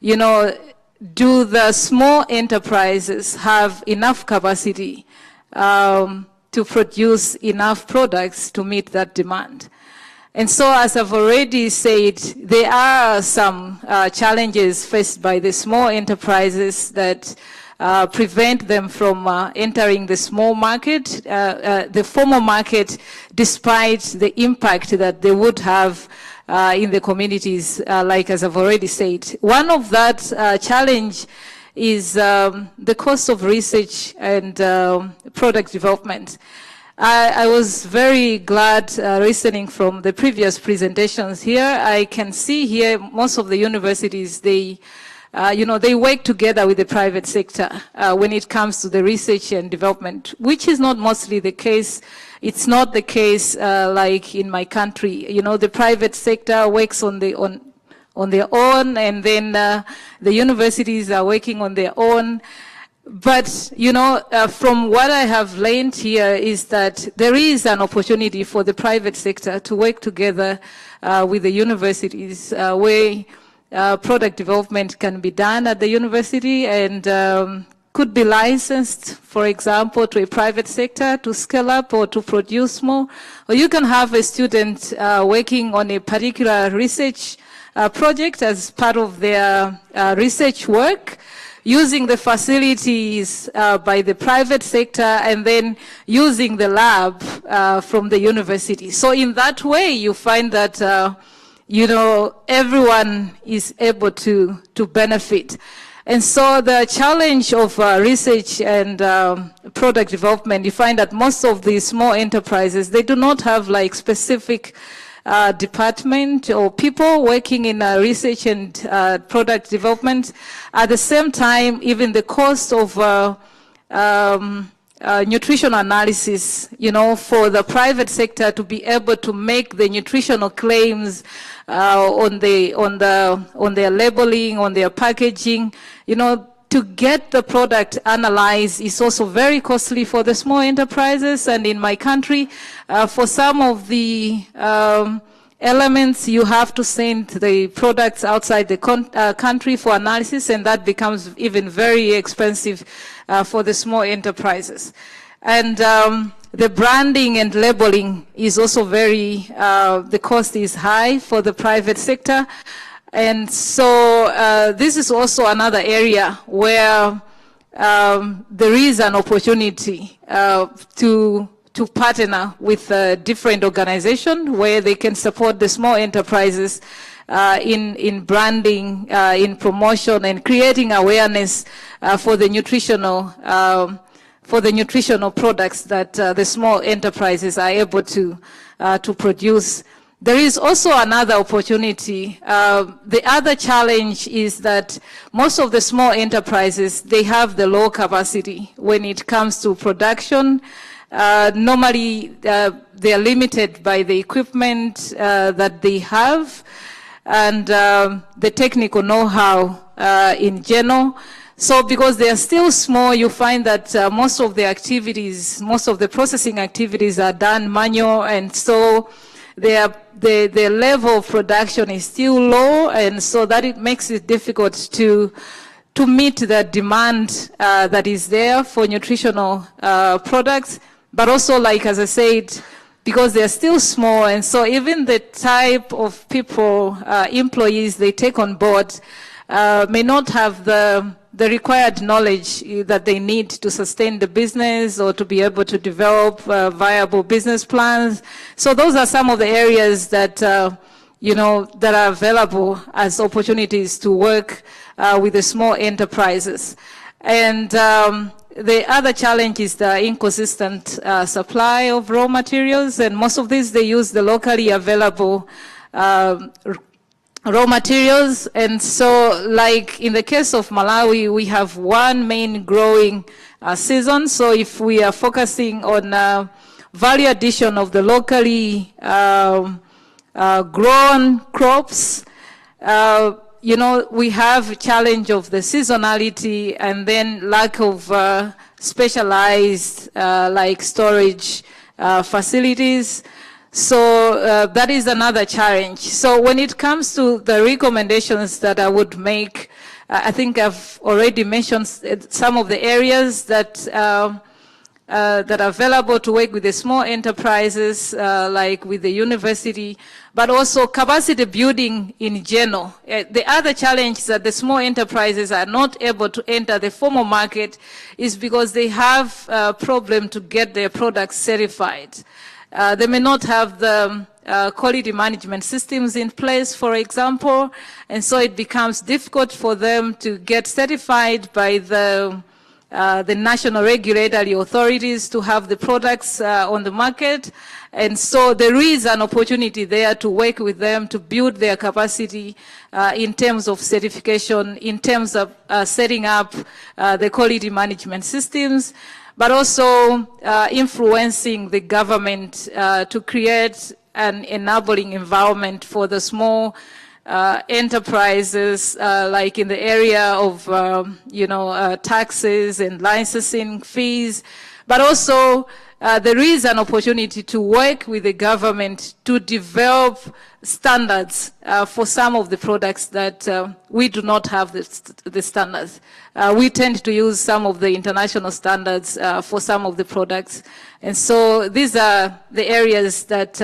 do the small enterprises have enough capacity to produce enough products to meet that demand? And so, as I've already said, there are some challenges faced by the small enterprises that prevent them from entering the small market, the formal market, despite the impact that they would have in the communities, like as I've already said. One of that challenge is the cost of research and product development. I was very glad listening from the previous presentations here. I can see here most of the universities, they work together with the private sector when it comes to the research and development, which is not mostly the case. It's not the case like in my country. The private sector works on their own, and then the universities are working on their own. But, from what I have learned here is that there is an opportunity for the private sector to work together with the universities where product development can be done at the university and could be licensed, for example, to a private sector to scale up or to produce more. Or you can have a student working on a particular research project as part of their research work, using the facilities by the private sector and then using the lab from the university. So in that way, you find that, everyone is able to benefit. And so the challenge of research and product development, you find that most of these small enterprises, they do not have like specific department or people working in research and product development. At the same time, even the cost of nutrition analysis, for the private sector to be able to make the nutritional claims on their labeling, on their packaging, to get the product analyzed is also very costly for the small enterprises. And in my country, for some of the elements, you have to send the products outside the country for analysis, and that becomes even very expensive for the small enterprises. And the branding and labeling is also the cost is high for the private sector. And so this is also another area where there is an opportunity to partner with different organizations where they can support the small enterprises in branding, in promotion, and creating awareness for the nutritional products that the small enterprises are able to produce. There is also another opportunity. The other challenge is that most of the small enterprises, they have the low capacity when it comes to production. Normally, they are limited by the equipment that they have and the technical know-how in general. So because they are still small, you find that most of the processing activities are done manual, and so the level of production is still low, and so that it makes it difficult to meet the demand that is there for nutritional products. But also, like as I said, because they're still small, and so even the type of people, employees they take on board may not have the required knowledge that they need to sustain the business or to be able to develop viable business plans. So those are some of the areas that, that are available as opportunities to work with the small enterprises. And the other challenge is the inconsistent supply of raw materials, and most of these, they use the locally available raw materials. And so, like in the case of Malawi, we have one main growing season. So if we are focusing on value addition of the locally grown crops, we have a challenge of the seasonality and then lack of specialized like storage facilities. So that is another challenge. So when it comes to the recommendations that I would make, I think I've already mentioned some of the areas that that are available to work with the small enterprises, like with the university, but also capacity building in general. The other challenge is that the small enterprises are not able to enter the formal market is because they have a problem to get their products certified. They may not have the quality management systems in place, for example, and so it becomes difficult for them to get certified by the national regulatory authorities to have the products on the market. And so there is an opportunity there to work with them to build their capacity in terms of certification, in terms of setting up the quality management systems, but also influencing the government to create an enabling environment for the small enterprises, like in the area of, taxes and licensing fees, but also there is an opportunity to work with the government to develop standards for some of the products that we do not have the standards. We tend to use some of the international standards for some of the products. And so these are the areas that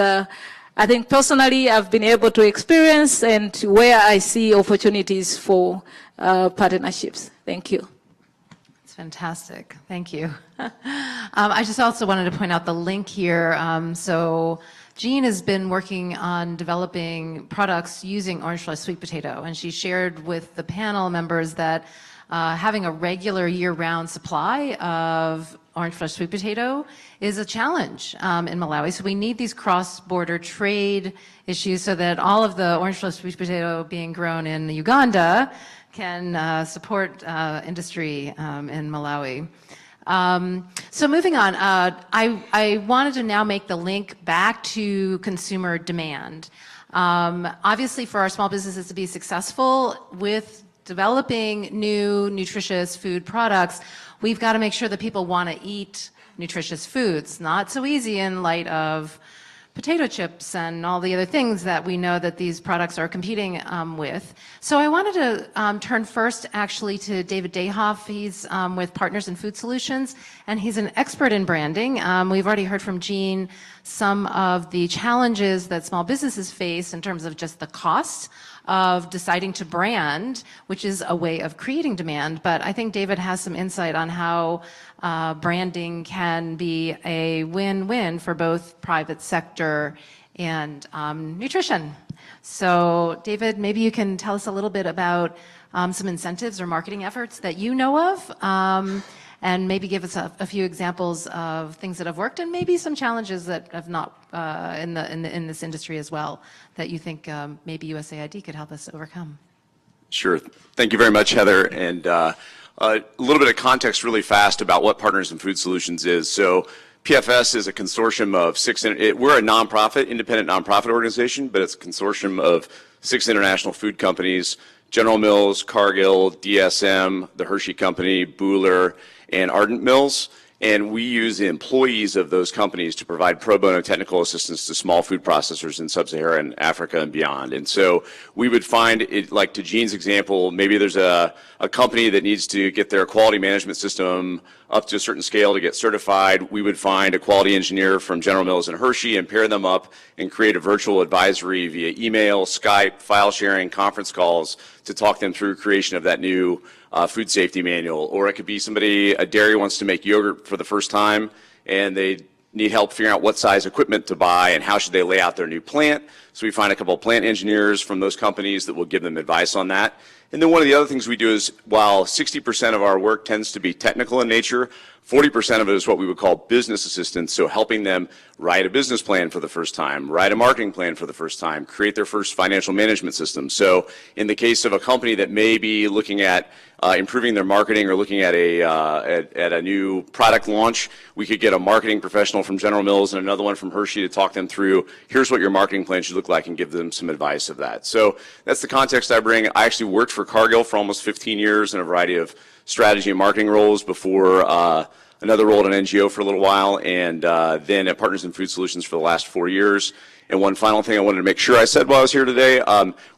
I think personally I've been able to experience and where I see opportunities for partnerships. Thank you. It's fantastic. Thank you. I just also wanted to point out the link here. So Jean has been working on developing products using orange flesh sweet potato, and she shared with the panel members that having a regular year-round supply of orange flesh sweet potato is a challenge in Malawi. So we need these cross-border trade issues so that all of the orange flesh sweet potato being grown in Uganda can support industry in Malawi. So moving on, I wanted to now make the link back to consumer demand. Obviously, for our small businesses to be successful with developing new nutritious food products, we've got to make sure that people want to eat nutritious foods. Not so easy in light of potato chips and all the other things that we know that these products are competing with. So I wanted to turn first actually to David Dayhoff. He's with Partners in Food Solutions, and he's an expert in branding. We've already heard from Jean some of the challenges that small businesses face in terms of just the cost of deciding to brand, which is a way of creating demand. But I think David has some insight on how branding can be a win-win for both private sector and nutrition. So David, maybe you can tell us a little bit about some incentives or marketing efforts that you know of, and maybe give us a few examples of things that have worked and maybe some challenges that have not in this industry as well that you think maybe USAID could help us overcome. Sure. Thank you very much, Heather. And a little bit of context really fast about what Partners in Food Solutions is. So PFS is a consortium of we're a nonprofit, independent nonprofit organization, but it's a consortium of 6 international food companies: General Mills, Cargill, DSM, the Hershey Company, Buhler, and Ardent Mills. And we use the employees of those companies to provide pro bono technical assistance to small food processors in sub-Saharan Africa and beyond. And so we would find it, like to Jean's example, maybe there's a company that needs to get their quality management system up to a certain scale to get certified. We would find a quality engineer from General Mills and Hershey and pair them up and create a virtual advisory via email, Skype, file sharing, conference calls to talk them through creation of that new food safety manual. Or it could be a dairy wants to make yogurt for the first time and they need help figuring out what size equipment to buy and how should they lay out their new plant. So we find a couple of plant engineers from those companies that will give them advice on that. And then one of the other things we do is, while 60% of our work tends to be technical in nature, 40% of it is what we would call business assistance, so helping them write a business plan for the first time, write a marketing plan for the first time, create their first financial management system. So in the case of a company that may be looking at improving their marketing or looking at a new product launch, we could get a marketing professional from General Mills and another one from Hershey to talk them through, here's what your marketing plan should look like, and give them some advice of that. So that's the context I bring. I actually worked for Cargill for almost 15 years in a variety of strategy and marketing roles before another role at an NGO for a little while, and then at Partners in Food Solutions for the last 4 years. And one final thing I wanted to make sure I said while I was here today,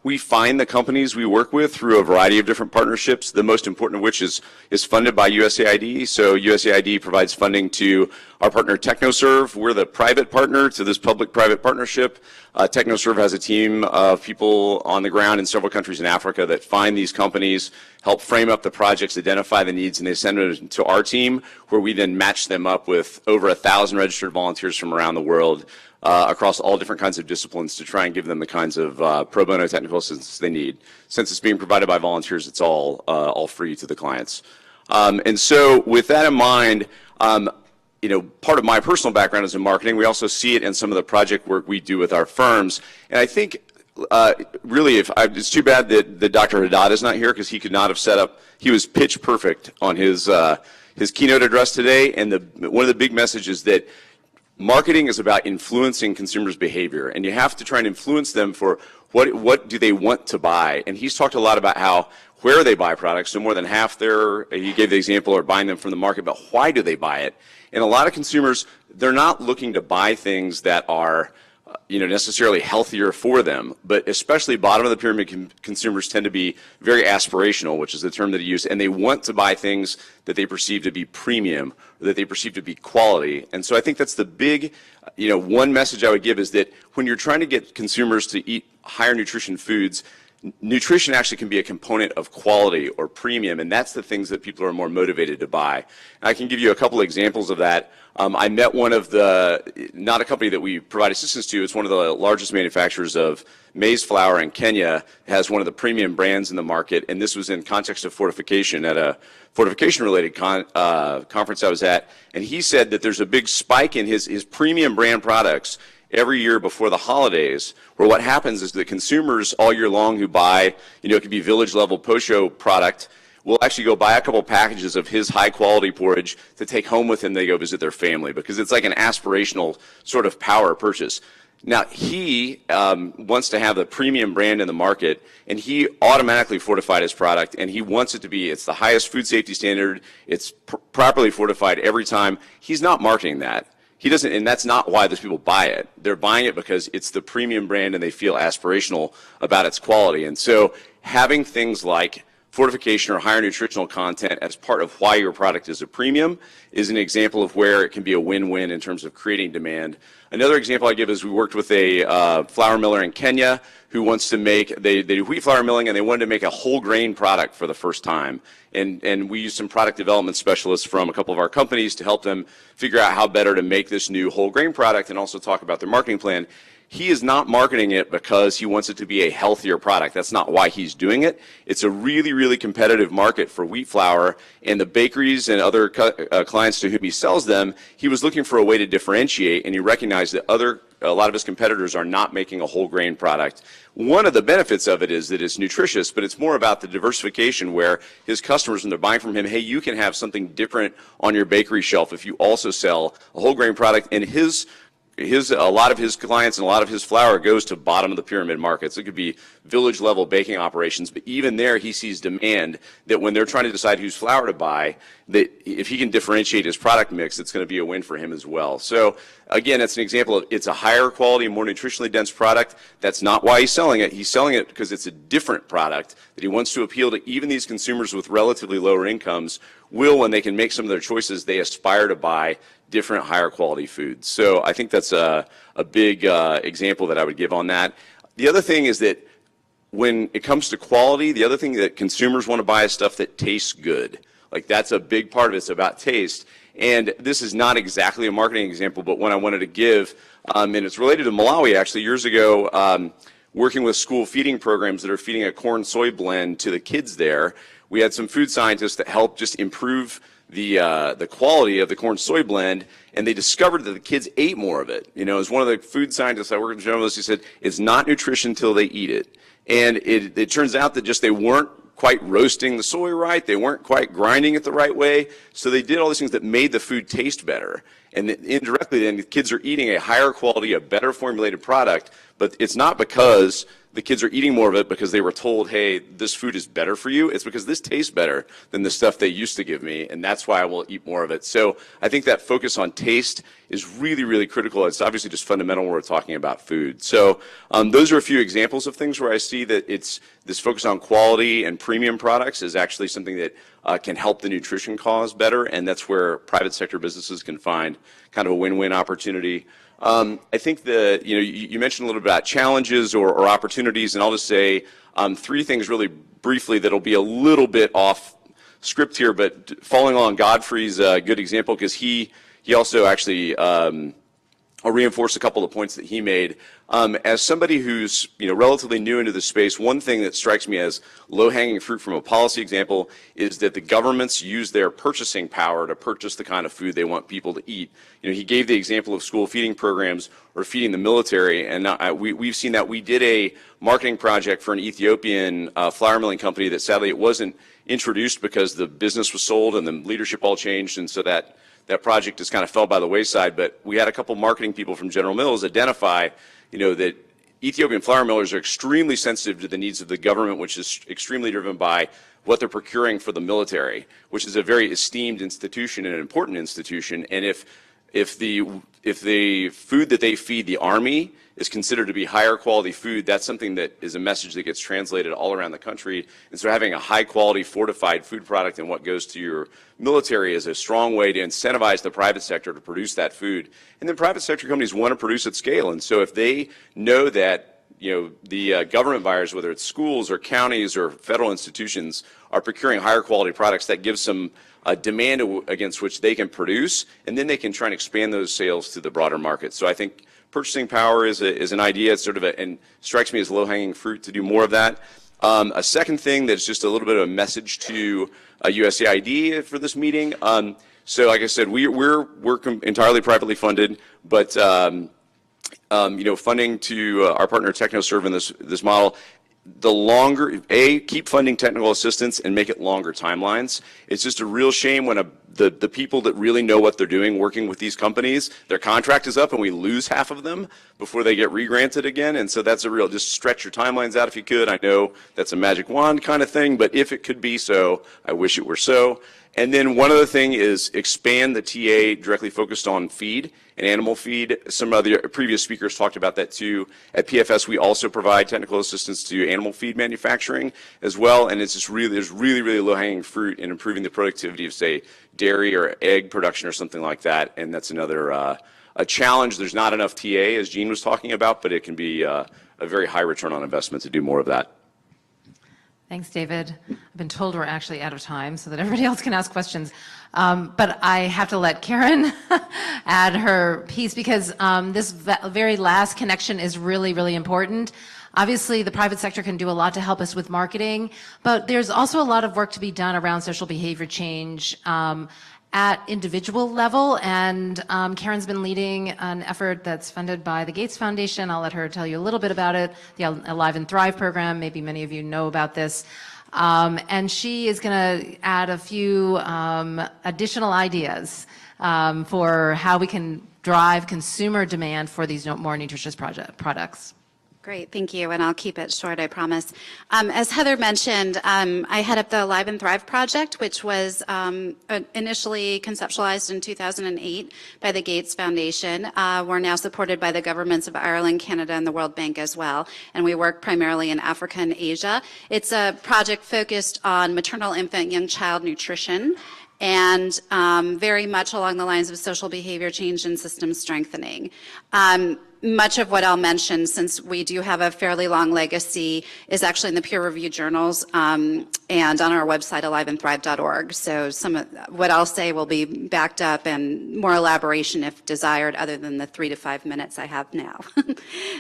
we find the companies we work with through a variety of different partnerships, the most important of which is funded by USAID. So USAID provides funding to our partner TechnoServe. We're the private partner to this public-private partnership. TechnoServe has a team of people on the ground in several countries in Africa that find these companies, help frame up the projects, identify the needs, and they send it to our team, where we then match them up with over 1,000 registered volunteers from around the world across all different kinds of disciplines to try and give them the kinds of pro bono technical assistance they need. Since it's being provided by volunteers, it's all free to the clients. And so with that in mind, you know, part of my personal background is in marketing. We also see it in some of the project work we do with our firms. And I think really, it's too bad that Dr. Haddad is not here, because he could not have set up, he was pitch perfect on his keynote address today. And one of the big messages that marketing is about influencing consumers' behavior, and you have to try and influence them for what do they want to buy. And he's talked a lot about where they buy products. So more than half he gave the example, are buying them from the market, but why do they buy it? And a lot of consumers, they're not looking to buy things that are necessarily healthier for them, but especially bottom of the pyramid consumers tend to be very aspirational, which is the term that he used, and they want to buy things that they perceive to be premium, or that they perceive to be quality. And so I think that's the big, one message I would give is that when you're trying to get consumers to eat higher nutrition foods, nutrition actually can be a component of quality or premium, and that's the things that people are more motivated to buy. And I can give you a couple examples of that. I met one of not a company that we provide assistance to, it's one of the largest manufacturers of maize flour in Kenya, has one of the premium brands in the market, and this was in context of fortification at a fortification-related conference I was at, and he said that there's a big spike in his premium brand products every year before the holidays, where what happens is that consumers all year long who buy, it could be village level Posho product, will actually go buy a couple packages of his high quality porridge to take home with them. They go visit their family, because it's like an aspirational sort of power purchase. Now he wants to have the premium brand in the market, and he automatically fortified his product, and he wants it to be, it's the highest food safety standard, it's properly fortified every time. He's not marketing that. He doesn't, and that's not why those people buy it. They're buying it because it's the premium brand and they feel aspirational about its quality. And so having things like fortification or higher nutritional content as part of why your product is a premium is an example of where it can be a win-win in terms of creating demand. Another example I give is we worked with a flour miller in Kenya who wants to make, they do wheat flour milling, and they wanted to make a whole grain product for the first time. And we used some product development specialists from a couple of our companies to help them figure out how better to make this new whole grain product, and also talk about their marketing plan. He is not marketing it because he wants it to be a healthier product. That's not why he's doing it. It's a really, really competitive market for wheat flour, and the bakeries and other clients to whom he sells them, he was looking for a way to differentiate, and he recognized that a lot of his competitors are not making a whole grain product. One of the benefits of it is that it's nutritious, but it's more about the diversification, where his customers, when they're buying from him, hey, you can have something different on your bakery shelf if you also sell a whole grain product. And a lot of his clients and a lot of his flour goes to bottom of the pyramid markets. It could be village level baking operations, but even there he sees demand that when they're trying to decide whose flour to buy, that if he can differentiate his product mix, it's going to be a win for him as well. So again, it's an example of, it's a higher quality, more nutritionally dense product. That's not why he's selling it. He's selling it because it's a different product that he wants to appeal to even these consumers with relatively lower incomes when they can make some of their choices, they aspire to buy different higher quality foods. So I think that's a big example that I would give on that. The other thing is that when it comes to quality, the other thing that consumers want to buy is stuff that tastes good. Like, that's a big part of it. It's about taste. And this is not exactly a marketing example, but one I wanted to give, and it's related to Malawi actually. Years ago, working with school feeding programs that are feeding a corn soy blend to the kids there, we had some food scientists that helped just improve the quality of the corn soy blend, and they discovered that the kids ate more of it. As one of the food scientists I worked with, journalists, he said, it's not nutrition until they eat it. And it turns out that just they weren't quite roasting the soy right, they weren't quite grinding it the right way, so they did all these things that made the food taste better. And indirectly then the kids are eating a higher quality, a better formulated product, but it's not because the kids are eating more of it because they were told, hey, this food is better for you. It's because this tastes better than the stuff they used to give me, and that's why I will eat more of it. So I think that focus on taste is really, really critical. It's obviously just fundamental when we're talking about food. So those are a few examples of things where I see that it's this focus on quality and premium products is actually something that can help the nutrition cause better, and that's where private sector businesses can find kind of a win-win opportunity. I think you mentioned a little bit about challenges or opportunities, and I'll just say three things really briefly that'll be a little bit off script here, but following on Godfrey's good example, because he also actually, I'll reinforce a couple of points that he made. As somebody who's relatively new into the space, one thing that strikes me as low-hanging fruit from a policy example is that the governments use their purchasing power to purchase the kind of food they want people to eat. He gave the example of school feeding programs or feeding the military, and we've seen that. We did a marketing project for an Ethiopian flour milling company that sadly it wasn't introduced because the business was sold and the leadership all changed, and so that project just kind of fell by the wayside. But we had a couple marketing people from General Mills identify that Ethiopian flour millers are extremely sensitive to the needs of the government, which is extremely driven by what they're procuring for the military, which is a very esteemed institution and an important institution. And if the food that they feed the Army is considered to be higher quality food, that's something that is a message that gets translated all around the country. And so having a high quality fortified food product and what goes to your military is a strong way to incentivize the private sector to produce that food. And then private sector companies want to produce at scale. And so if they know that the government buyers, whether it's schools or counties or federal institutions, are procuring higher quality products, that gives some demand against which they can produce, and then they can try and expand those sales to the broader market. So I think purchasing power is an idea. It's sort of and strikes me as low-hanging fruit to do more of that. A second thing that's just a little bit of a message to USAID for this meeting. So like I said, we're entirely privately funded, but funding to our partner TechnoServe in this model. The longer, keep funding technical assistance and make it longer timelines. It's just a real shame when the people that really know what they're doing working with these companies, their contract is up and we lose half of them before they get re-granted again. And so that's just stretch your timelines out if you could. I know that's a magic wand kind of thing, but if it could be so, I wish it were so. And then one other thing is expand the TA directly focused on feed and animal feed. Some other previous speakers talked about that too. At PFS, we also provide technical assistance to animal feed manufacturing as well. And it's just there's really low-hanging fruit in improving the productivity of, say, dairy or egg production or something like that. And that's another a challenge. There's not enough TA, as Gene was talking about, but it can be a very high return on investment to do more of that. Thanks, David. I've been told we're actually out of time so that everybody else can ask questions. But I have to let Karen add her piece because this very last connection is really important. Obviously, the private sector can do a lot to help us with marketing, but there's also a lot of work to be done around social behavior change at individual level, and Karen's been leading an effort that's funded by the Gates Foundation. I'll let her tell you a little bit about it, the Alive and Thrive program. Maybe many of you know about this. And she is going to add a few additional ideas for how we can drive consumer demand for these more nutritious products. Great, thank you, and I'll keep it short, I promise. As Heather mentioned, I head up the Alive and Thrive project, which was initially conceptualized in 2008 by the Gates Foundation. We're now supported by the governments of Ireland, Canada, and the World Bank as well, and we work primarily in Africa and Asia. It's a project focused on maternal, infant, young child nutrition, and very much along the lines of social behavior change and system strengthening. Much of what I'll mention, since we do have a fairly long legacy, is actually in the peer-reviewed journals and on our website, aliveandthrive.org. So some of what I'll say will be backed up and more elaboration if desired, other than the 3 to 5 minutes I have now.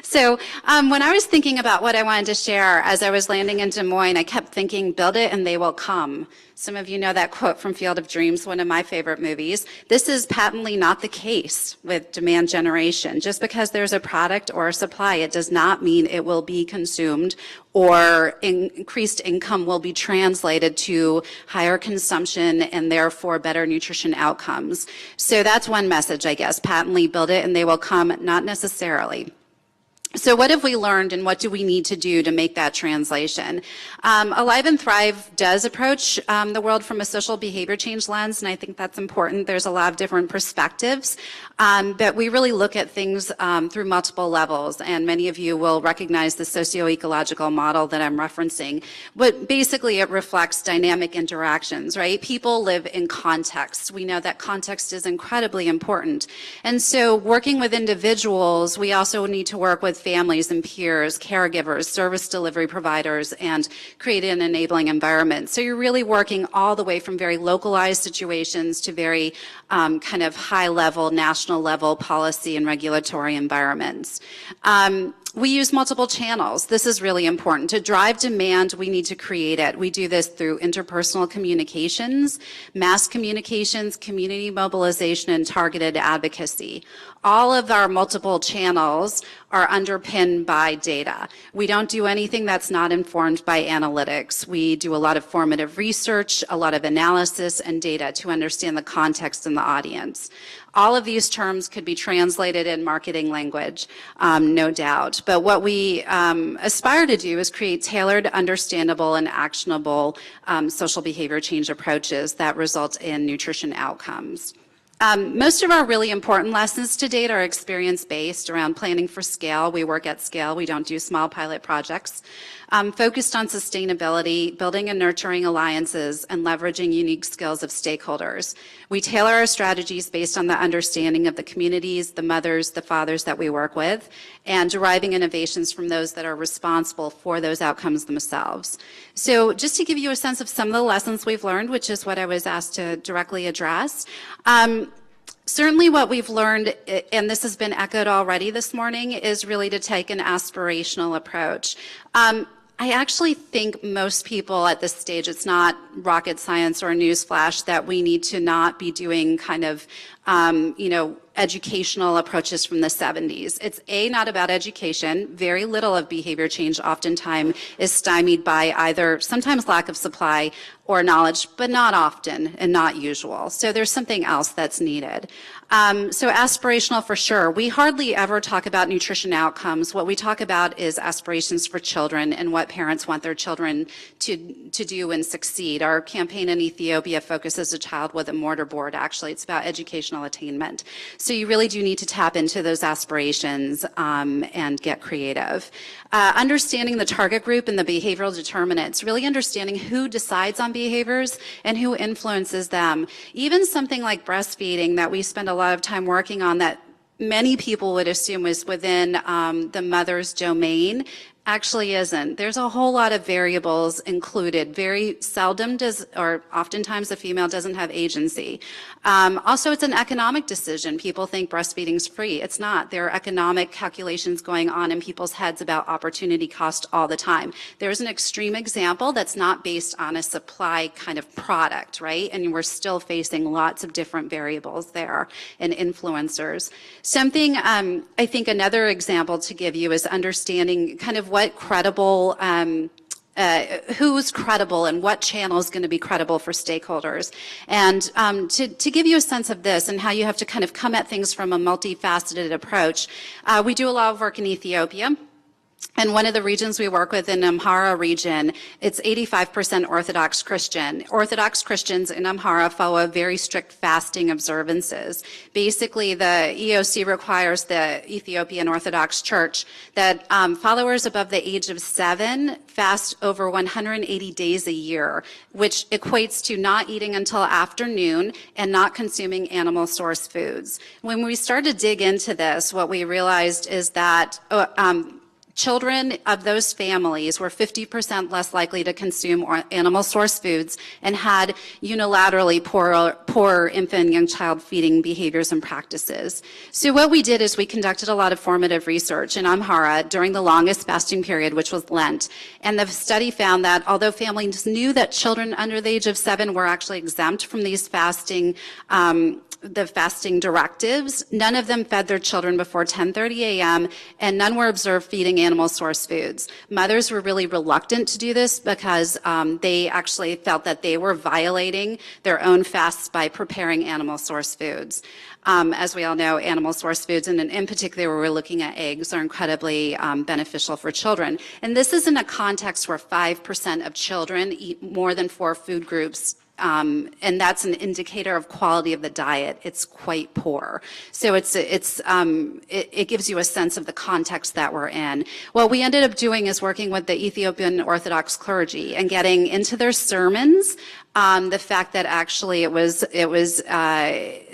So when I was thinking about what I wanted to share, as I was landing in Des Moines, I kept thinking, build it and they will come. Some of you know that quote from Field of Dreams, one of my favorite movies. This is patently not the case with demand generation. Just because there's a product or a supply, it does not mean it will be consumed or increased income will be translated to higher consumption and therefore better nutrition outcomes. So that's one message, I guess. Patently build it and they will come, not necessarily. So what have we learned and what do we need to do to make that translation? Alive and Thrive does approach the world from a social behavior change lens, and I think that's important. There's a lot of different perspectives, but we really look at things through multiple levels, and many of you will recognize the socio-ecological model that I'm referencing. But basically it reflects dynamic interactions, right? People live in context. We know that context is incredibly important. And so working with individuals, we also need to work with families and peers, caregivers, service delivery providers, and create an enabling environment. So you're really working all the way from very localized situations to very kind of high level, national level policy and regulatory environments. We use multiple channels. This is really important. To drive demand, we need to create it. We do this through interpersonal communications, mass communications, community mobilization, and targeted advocacy. All of our multiple channels are underpinned by data. We don't do anything that's not informed by analytics. We do a lot of formative research, a lot of analysis and data to understand the context and the audience. All of these terms could be translated in marketing language, no doubt. But what we aspire to do is create tailored, understandable, and actionable social behavior change approaches that result in nutrition outcomes. Most of our really important lessons to date are experience-based around planning for scale. We work at scale. We don't do small pilot projects. Focused on sustainability, building and nurturing alliances, and leveraging unique skills of stakeholders. We tailor our strategies based on the understanding of the communities, the mothers, the fathers that we work with, and deriving innovations from those that are responsible for those outcomes themselves. So just to give you a sense of some of the lessons we've learned, which is what I was asked to directly address, certainly what we've learned, and this has been echoed already this morning, is really to take an aspirational approach. I actually think most people at this stage, it's not rocket science or a newsflash that we need to not be doing kind of, educational approaches from the 70s. It's not about education. Very little of behavior change oftentimes is stymied by either sometimes lack of supply or knowledge, but not often and not usual. So there's something else that's needed. So aspirational for sure. We hardly ever talk about nutrition outcomes. What we talk about is aspirations for children and what parents want their children to do and succeed. Our campaign in Ethiopia focuses a child with a mortarboard, actually. It's about educational attainment. So you really do need to tap into those aspirations and get creative. Understanding the target group and the behavioral determinants, really understanding who decides on behaviors and who influences them. Even something like breastfeeding that we spend a lot of time working on that many people would assume is within the mother's domain actually isn't. There's a whole lot of variables included. Very seldom does, or oftentimes the female doesn't have agency. Also, it's an economic decision. People think breastfeeding's free. It's not. There are economic calculations going on in people's heads about opportunity cost all the time. There's an extreme example that's not based on a supply kind of product, right? And we're still facing lots of different variables there and influencers. Something, I think another example to give you is understanding kind of what credible, who's credible and what channel is going to be credible for stakeholders. And to give you a sense of this and how you have to kind of come at things from a multifaceted approach, we do a lot of work in Ethiopia. And one of the regions we work with in Amhara region, it's 85% Orthodox Christian. Orthodox Christians in Amhara follow very strict fasting observances. Basically, the EOC requires the Ethiopian Orthodox Church that followers above the age of 7 fast over 180 days a year, which equates to not eating until afternoon and not consuming animal source foods. When we started to dig into this, what we realized is that children of those families were 50% less likely to consume animal source foods and had unilaterally poor infant and young child feeding behaviors and practices. So what we did is we conducted a lot of formative research in Amhara during the longest fasting period, which was Lent. And the study found that although families knew that children under the age of 7 were actually exempt from these fasting the fasting directives, none of them fed their children before 10:30 a.m., and none were observed feeding animal source foods. Mothers were really reluctant to do this because they actually felt that they were violating their own fasts by preparing animal source foods. As we all know, animal source foods, and in particular, we're looking at eggs, are incredibly beneficial for children. And this is in a context where 5% of children eat more than 4 food groups. And that's an indicator of quality of the diet. It's quite poor. So it gives you a sense of the context that we're in. What we ended up doing is working with the Ethiopian Orthodox clergy and getting into their sermons the fact that actually it was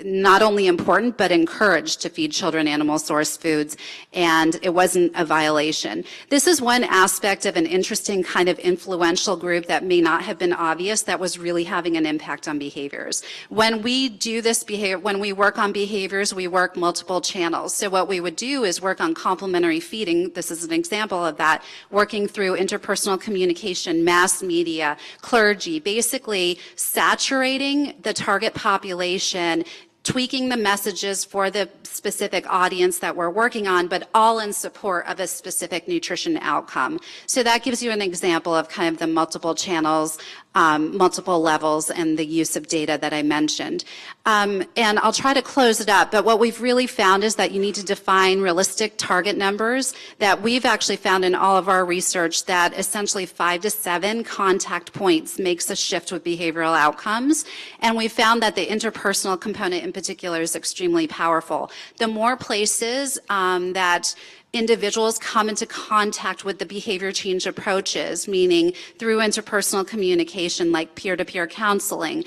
not only important but encouraged to feed children animal source foods, and it wasn't a violation. This is one aspect of an interesting kind of influential group that may not have been obvious that was really having an impact on behaviors. When we do this behavior, when we work on behaviors, we work multiple channels. So what we would do is work on complementary feeding. This is an example of that, working through interpersonal communication, mass media, clergy, basically saturating the target population, tweaking the messages for the specific audience that we're working on, but all in support of a specific nutrition outcome. So that gives you an example of kind of the multiple channels, multiple levels, and the use of data that I mentioned. And I'll try to close it up, but what we've really found is that you need to define realistic target numbers, that we've actually found in all of our research that essentially 5 to 7 contact points makes a shift with behavioral outcomes. And we found that the interpersonal component in particular is extremely powerful. The more places that individuals come into contact with the behavior change approaches, meaning through interpersonal communication like peer-to-peer counseling,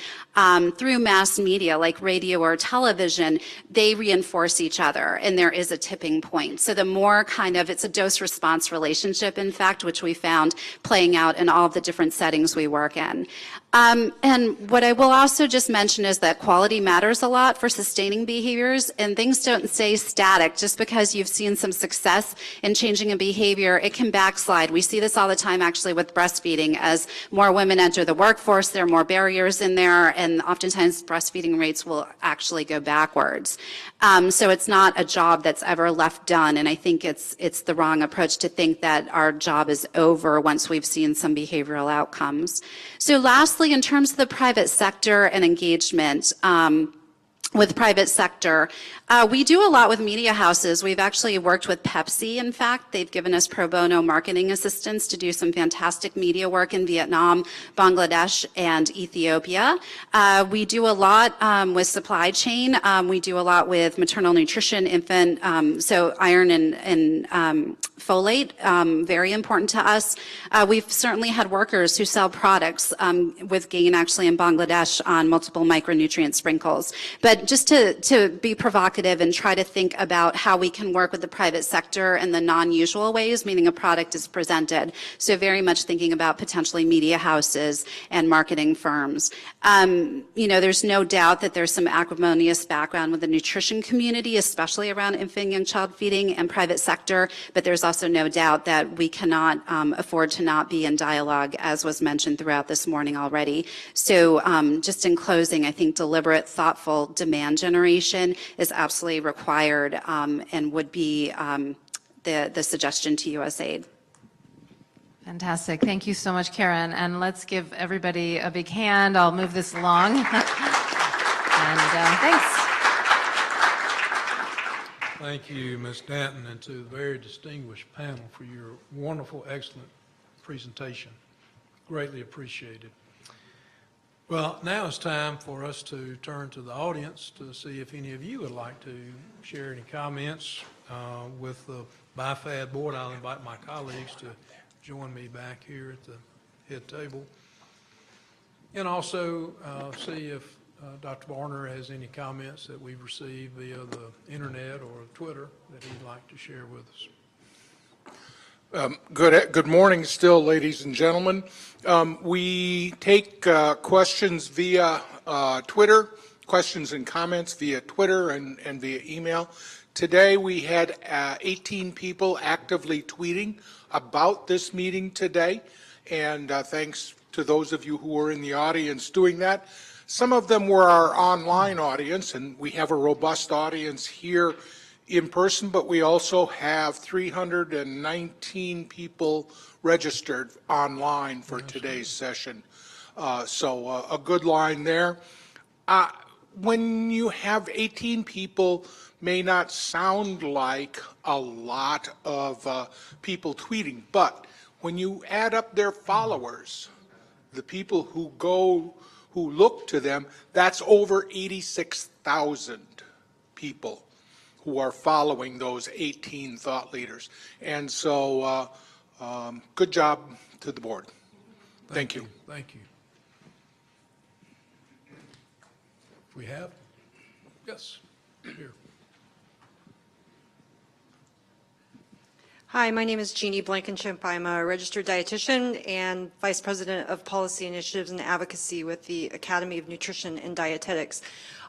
through mass media like radio or television, they reinforce each other, and there is a tipping point. So the more kind of, it's a dose-response relationship, in fact, which we found playing out in all of the different settings we work in. And what I will also just mention is that quality matters a lot for sustaining behaviors, and things don't stay static. Just because you've seen some success in changing a behavior, it can backslide. We see this all the time actually with breastfeeding. As more women enter the workforce, there are more barriers in there, and oftentimes breastfeeding rates will actually go backwards. So it's not a job that's ever left done, and I think it's the wrong approach to think that our job is over once we've seen some behavioral outcomes. So lastly, in terms of the private sector and engagement, with private sector, we do a lot with media houses. We've actually worked with Pepsi, in fact. They've given us pro bono marketing assistance to do some fantastic media work in Vietnam, Bangladesh, and Ethiopia. We do a lot with supply chain. We do a lot with maternal nutrition, infant, so iron and folate, very important to us. We've certainly had workers who sell products with GAIN actually in Bangladesh on multiple micronutrient sprinkles. But just to be provocative and try to think about how we can work with the private sector in the non-usual ways, meaning a product is presented. So very much thinking about potentially media houses and marketing firms. You know, there's no doubt that there's some acrimonious background with the nutrition community, especially around infant and young child feeding and private sector, but there's also no doubt that we cannot afford to not be in dialogue, as was mentioned throughout this morning already. So just in closing, I think deliberate, thoughtful demand generation is absolutely required and would be the suggestion to USAID. Fantastic. Thank you so much, Karen. And let's give everybody a big hand. I'll move this along. And thanks. Thank you, Ms. Danton, and to the very distinguished panel for your wonderful, excellent presentation. Greatly appreciated. Well, now it's time for us to turn to the audience to see if any of you would like to share any comments with the BIFAD board. I'll invite my colleagues to join me back here at the head table. And also see if Dr. Barner has any comments that we've received via the internet or Twitter that he'd like to share with us. Good morning still, ladies and gentlemen. We take questions via Twitter, questions and comments via Twitter and via email. Today we had 18 people actively tweeting about this meeting today, and thanks to those of you who were in the audience doing that. Some of them were our online audience, and we have a robust audience here in person, but we also have 319 people registered online for today's session. So a good line there. When you have 18 people, may not sound like a lot of people tweeting, but when you add up their followers, the people who look to them, that's over 86,000 people who are following those 18 thought leaders. And so good job to the board. Thank you. Thank you. We have? Yes, here. Hi, my name is Jeannie Blankenship. I'm a registered dietitian and Vice President of Policy Initiatives and Advocacy with the Academy of Nutrition and Dietetics.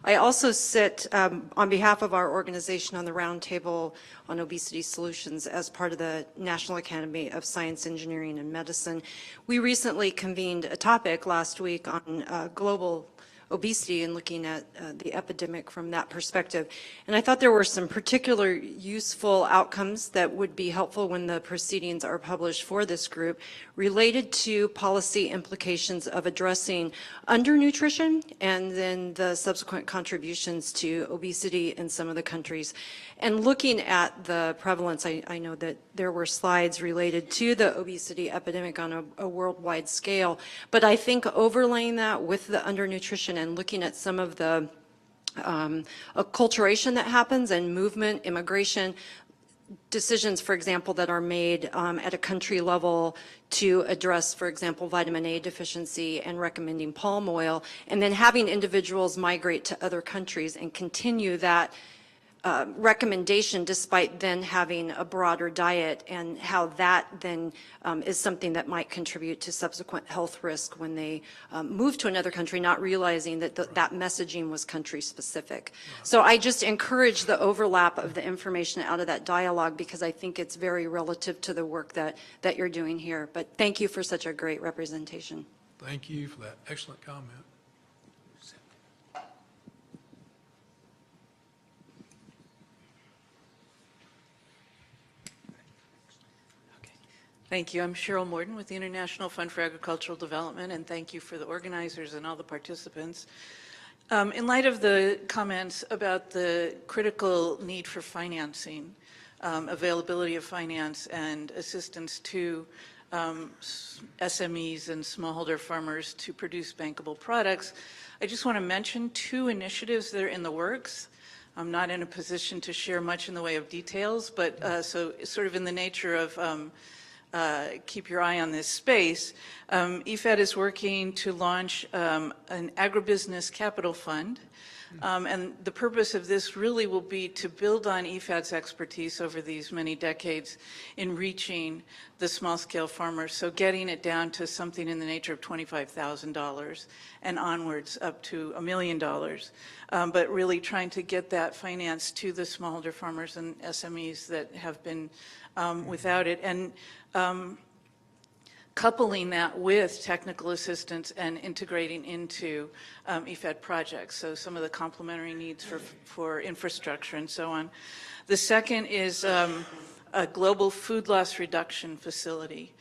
I also sit on behalf of our organization on the Roundtable on Obesity Solutions as part of the National Academy of Science, Engineering, and Medicine. We recently convened a topic last week on global obesity and looking at the epidemic from that perspective. And I thought there were some particular useful outcomes that would be helpful when the proceedings are published for this group related to policy implications of addressing undernutrition and then the subsequent contributions to obesity in some of the countries. And looking at the prevalence, I know that there were slides related to the obesity epidemic on a worldwide scale, but I think overlaying that with the undernutrition and looking at some of the acculturation that happens and movement, immigration, decisions, for example, that are made at a country level to address, for example, vitamin A deficiency and recommending palm oil, and then having individuals migrate to other countries and continue that recommendation despite then having a broader diet, and how that then is something that might contribute to subsequent health risk when they move to another country, not realizing that that messaging was country specific. So I just encourage the overlap of the information out of that dialogue, because I think it's very relative to the work that you're doing here. But thank you for such a great representation. Thank you for that excellent comment. Thank you. I'm Cheryl Morden with the International Fund for Agricultural Development, and thank you for the organizers and all the participants. In light of the comments about the critical need for financing, availability of finance and assistance to SMEs and smallholder farmers to produce bankable products, I just want to mention two initiatives that are in the works. I'm not in a position to share much in the way of details, but so sort of in the nature of keep your eye on this space. IFAD is working to launch an agribusiness capital fund. And the purpose of this really will be to build on IFAD's expertise over these many decades in reaching the small-scale farmers, so getting it down to something in the nature of $25,000 and onwards up to $1 million, but really trying to get that finance to the smallholder farmers and SMEs that have been without it, and coupling that with technical assistance and integrating into IFAD projects, so some of the complementary needs for infrastructure and so on. The second is a global food loss reduction facility,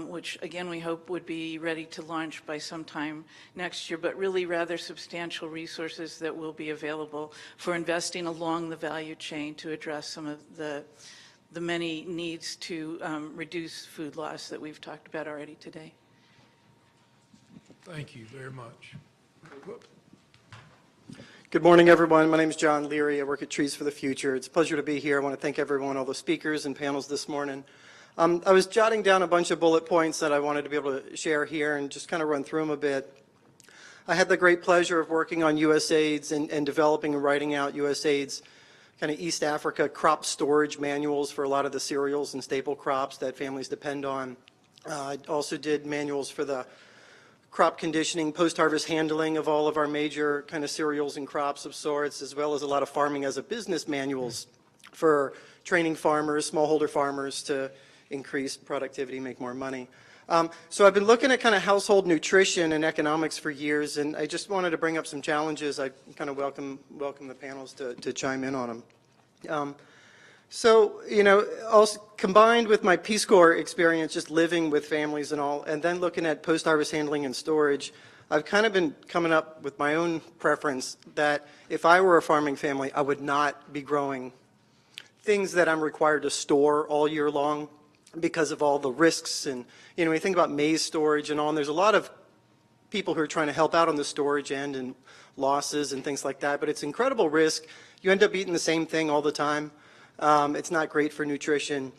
which again we hope would be ready to launch by sometime next year, but really rather substantial resources that will be available for investing along the value chain to address some of the many needs to reduce food loss that we've talked about already today. Thank you very much. Good morning, everyone. My name is John Leary. I work at Trees for the Future. It's a pleasure to be here. I want to thank everyone, all the speakers and panels this morning. I was jotting down a bunch of bullet points that I wanted to be able to share here and just kind of run through them a bit. I had the great pleasure of working on USAID's and developing and writing out USAID's kind of East Africa crop storage manuals for a lot of the cereals and staple crops that families depend on. I also did manuals for the crop conditioning, post-harvest handling of all of our major kind of cereals and crops of sorts, as well as a lot of farming as a business manuals for training farmers, smallholder farmers to increase productivity, make more money. So I've been looking at kind of household nutrition and economics for years, and I just wanted to bring up some challenges. I kind of welcome the panels to chime in on them. So, you know, also combined with my Peace Corps experience, just living with families and all, and then looking at post-harvest handling and storage, I've kind of been coming up with my own preference that if I were a farming family, I would not be growing things that I'm required to store all year long because of all the risks. And, you know, when you think about maize storage and all, and there's a lot of people who are trying to help out on the storage end and losses and things like that, but it's incredible risk. You end up eating the same thing all the time. It's not great for nutrition.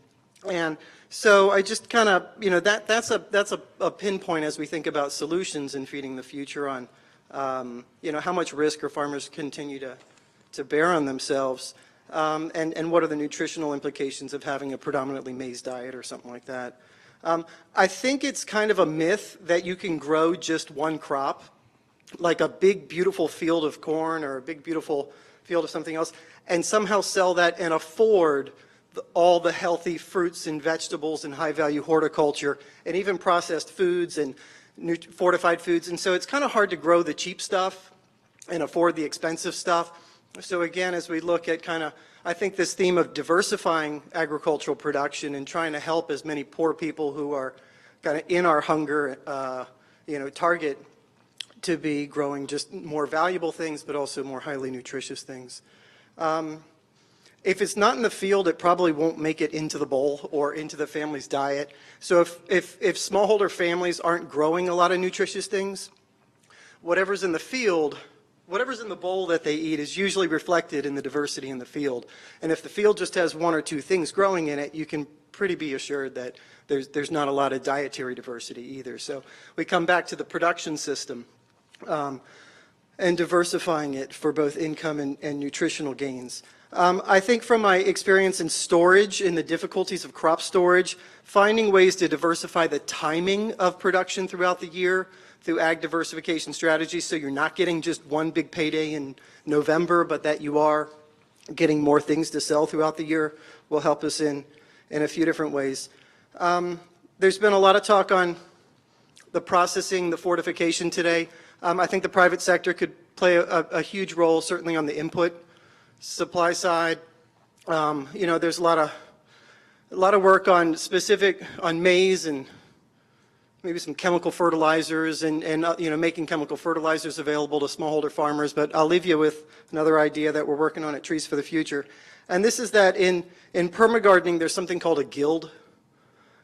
And so I just kind of, you know, that's a pinpoint as we think about solutions in feeding the future on, you know, how much risk are farmers continue to bear on themselves, and what are the nutritional implications of having a predominantly maize diet or something like that. I think it's kind of a myth that you can grow just one crop, like a big, beautiful field of corn or a big, beautiful field of something else, and somehow sell that and afford all the healthy fruits and vegetables and high-value horticulture and even processed foods and fortified foods. And so it's kind of hard to grow the cheap stuff and afford the expensive stuff. So again, as we look at kind of, I think this theme of diversifying agricultural production and trying to help as many poor people who are kind of in our hunger, you know, target to be growing just more valuable things, but also more highly nutritious things. If it's not in the field, it probably won't make it into the bowl or into the family's diet. So if smallholder families aren't growing a lot of nutritious things, whatever's in the field, whatever's in the bowl that they eat is usually reflected in the diversity in the field. And if the field just has one or two things growing in it, you can pretty be assured that there's not a lot of dietary diversity either. So we come back to the production system and diversifying it for both income and nutritional gains. I think from my experience in storage, in the difficulties of crop storage, finding ways to diversify the timing of production throughout the year through ag diversification strategies, so you're not getting just one big payday in November, but that you are getting more things to sell throughout the year, will help us in a few different ways. There's been a lot of talk on the processing, the fortification today. I think the private sector could play a huge role, certainly on the input supply side. You know, there's a lot of work on maize and maybe some chemical fertilizers and you know, making chemical fertilizers available to smallholder farmers. But I'll leave you with another idea that we're working on at Trees for the Future. And this is that in permagardening, there's something called a guild.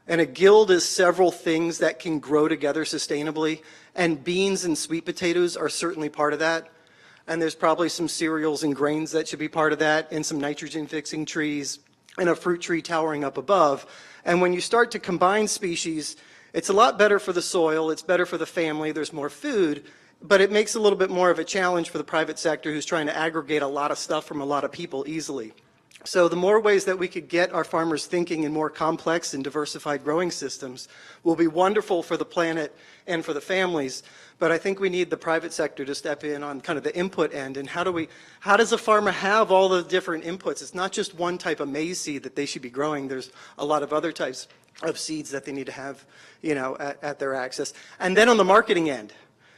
And a guild is several things that can grow together sustainably. And beans and sweet potatoes are certainly part of that. And there's probably some cereals and grains that should be part of that, and some nitrogen-fixing trees, and a fruit tree towering up above. And when you start to combine species, it's a lot better for the soil, it's better for the family, there's more food, but it makes a little bit more of a challenge for the private sector who's trying to aggregate a lot of stuff from a lot of people easily. So the more ways that we could get our farmers thinking in more complex and diversified growing systems will be wonderful for the planet and for the families. But I think we need the private sector to step in on kind of the input end. And how does a farmer have all the different inputs? It's not just one type of maize seed that they should be growing. There's a lot of other types of seeds that they need to have, you know, at their access. And then on the marketing end,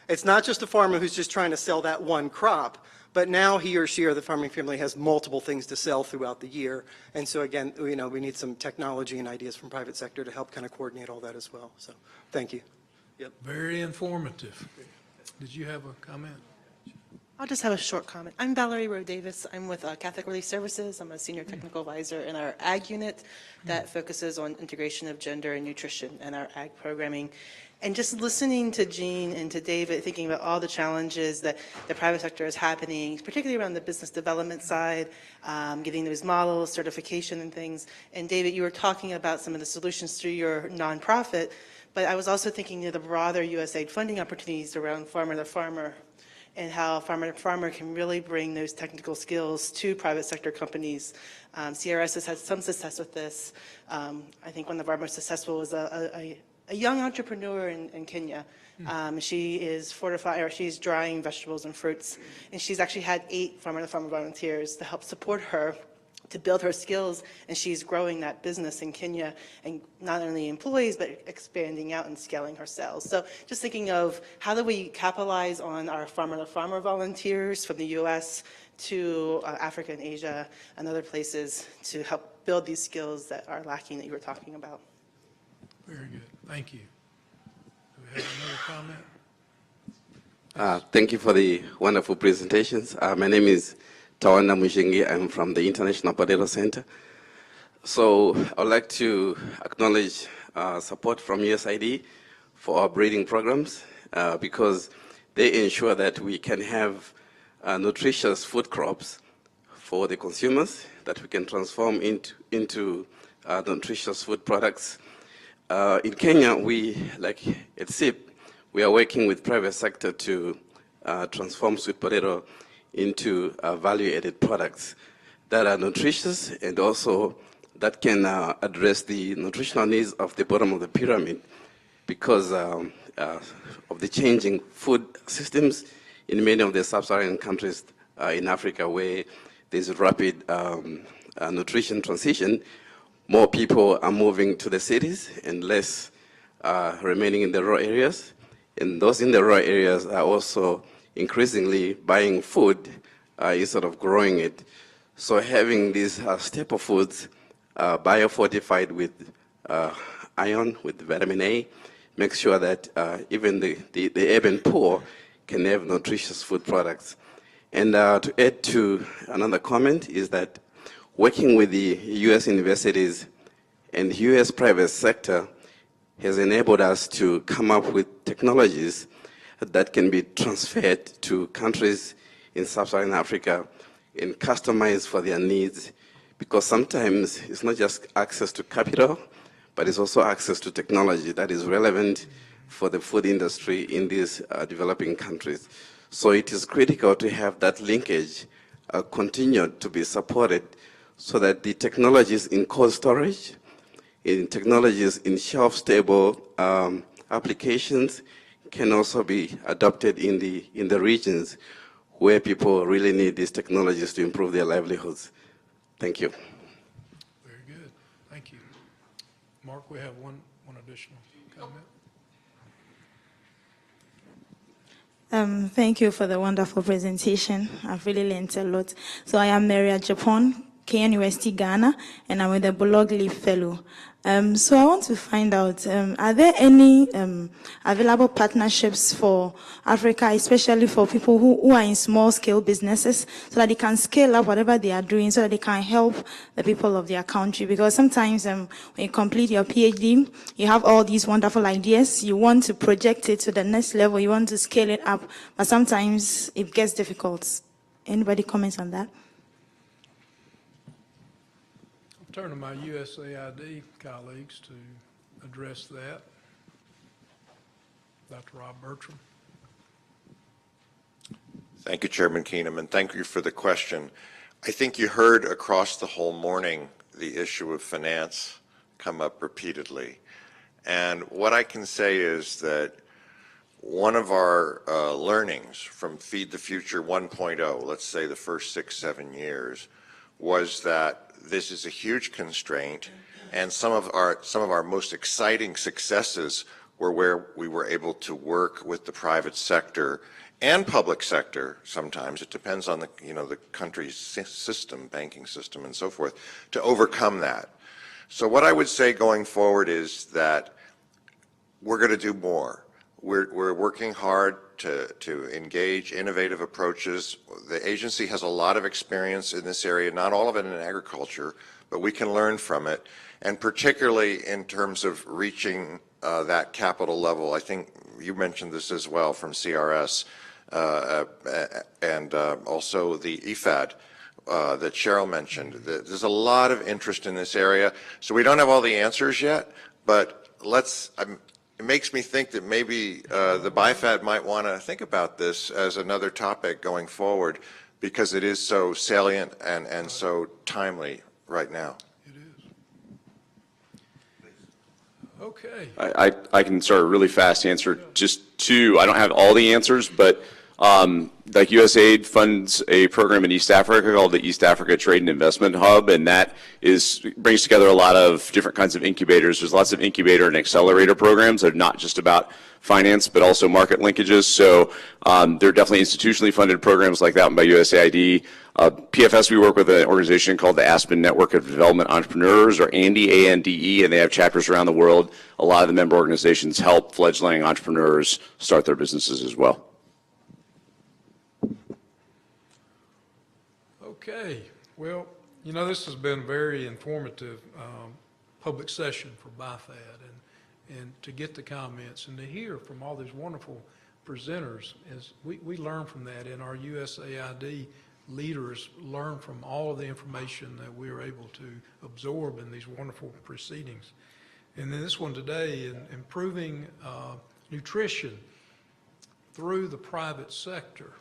it's not just a farmer who's just trying to sell that one crop, but now he or she or the farming family has multiple things to sell throughout the year. And so again, you know, we need some technology and ideas from private sector to help kind of coordinate all that as well. So thank you. Yep. Very informative. Did you have a comment? I'll just have a short comment. I'm Valerie Rowe Davis. I'm with Catholic Relief Services. I'm a senior technical advisor in our ag unit that focuses on integration of gender and nutrition in our ag programming. And just listening to Jean and to David, thinking about all the challenges that the private sector is happening, particularly around the business development side, getting those models, certification and things. And David, you were talking about some of the solutions through your nonprofit, but I was also thinking of the broader USAID funding opportunities around farmer to farmer, and how farmer to farmer can really bring those technical skills to private sector companies. CRS has had some success with this. I think one of our most successful was a young entrepreneur in Kenya. She is she's drying vegetables and fruits, and she's actually had 8 farmer to farmer volunteers to help support her to build her skills, and she's growing that business in Kenya, and not only employees, but expanding out and scaling her sales. So just thinking of how do we capitalize on our farmer-to-farmer volunteers from the US to Africa and Asia and other places to help build these skills that are lacking that you were talking about. Very good. Thank you. Do we have another comment? Thank you for the wonderful presentations. My name is Tawanda Mushingi. I'm from the International Potato Center. So I'd like to acknowledge support from USAID for our breeding programs because they ensure that we can have nutritious food crops for the consumers that we can transform into nutritious food products. In Kenya, like at SIP, we are working with private sector to transform sweet potato into value-added products that are nutritious and also that can address the nutritional needs of the bottom of the pyramid because of the changing food systems in many of the sub-Saharan countries in Africa where there's a rapid nutrition transition. More people are moving to the cities and less remaining in the rural areas. And those in the rural areas are also increasingly buying food instead of growing it. So having these staple foods biofortified with iron, with vitamin A, makes sure that even the urban poor can have nutritious food products. And to add to another comment is that working with the US universities and US private sector has enabled us to come up with technologies that can be transferred to countries in sub-Saharan Africa and customized for their needs, because sometimes it's not just access to capital, but it's also access to technology that is relevant for the food industry in these developing countries. So it is critical to have that linkage continue to be supported so that the technologies in cold storage, in technologies in shelf-stable applications can also be adopted in the regions where people really need these technologies to improve their livelihoods. Thank you. Very good. Thank you. Mark, we have one additional comment. Thank you for the wonderful presentation. I've really learned a lot. So I am Maria Japon, KNUST Ghana, and I'm with the Bulog Leaf Fellow. So I want to find out, are there any available partnerships for Africa, especially for people who are in small-scale businesses, so that they can scale up whatever they are doing, so that they can help the people of their country? Because sometimes when you complete your PhD, you have all these wonderful ideas, you want to project it to the next level, you want to scale it up, but sometimes it gets difficult. Anybody comments on that? Turn to my USAID colleagues to address that. Dr. Rob Bertram. Thank you, Chairman Keenum, and thank you for the question. I think you heard across the whole morning the issue of finance come up repeatedly. And what I can say is that one of our learnings from Feed the Future 1.0, let's say the first 6-7 years, was that this is a huge constraint, and some of our most exciting successes were where we were able to work with the private sector and public sector. Sometimes it depends on the country's system, banking system, and so forth, to overcome that. So what I would say going forward is that we're going to do more. We're working hard to engage innovative approaches. The agency has a lot of experience in this area, not all of it in agriculture, but we can learn from it, and particularly in terms of reaching that capital level. I think you mentioned this as well from CRS, and also the IFAD that Cheryl mentioned. There's a lot of interest in this area, so we don't have all the answers yet, but it makes me think that maybe the BIFAD might want to think about this as another topic going forward, because it is so salient and so timely right now. It is. Okay. I can start a really fast answer. Just two, I don't have all the answers, but Like USAID funds a program in East Africa called the East Africa Trade and Investment Hub, and that brings together a lot of different kinds of incubators. There's lots of incubator and accelerator programs that are not just about finance, but also market linkages. So there are definitely institutionally funded programs like that by USAID. PFS, we work with an organization called the Aspen Network of Development Entrepreneurs, or ANDE, A-N-D-E, and they have chapters around the world. A lot of the member organizations help fledgling entrepreneurs start their businesses as well. Okay, well, you know, this has been a very informative public session for BIFAD, and to get the comments and to hear from all these wonderful presenters, as we learn from that, and our USAID leaders learn from all of the information that we are able to absorb in these wonderful proceedings. And then this one today, improving nutrition through the private sector.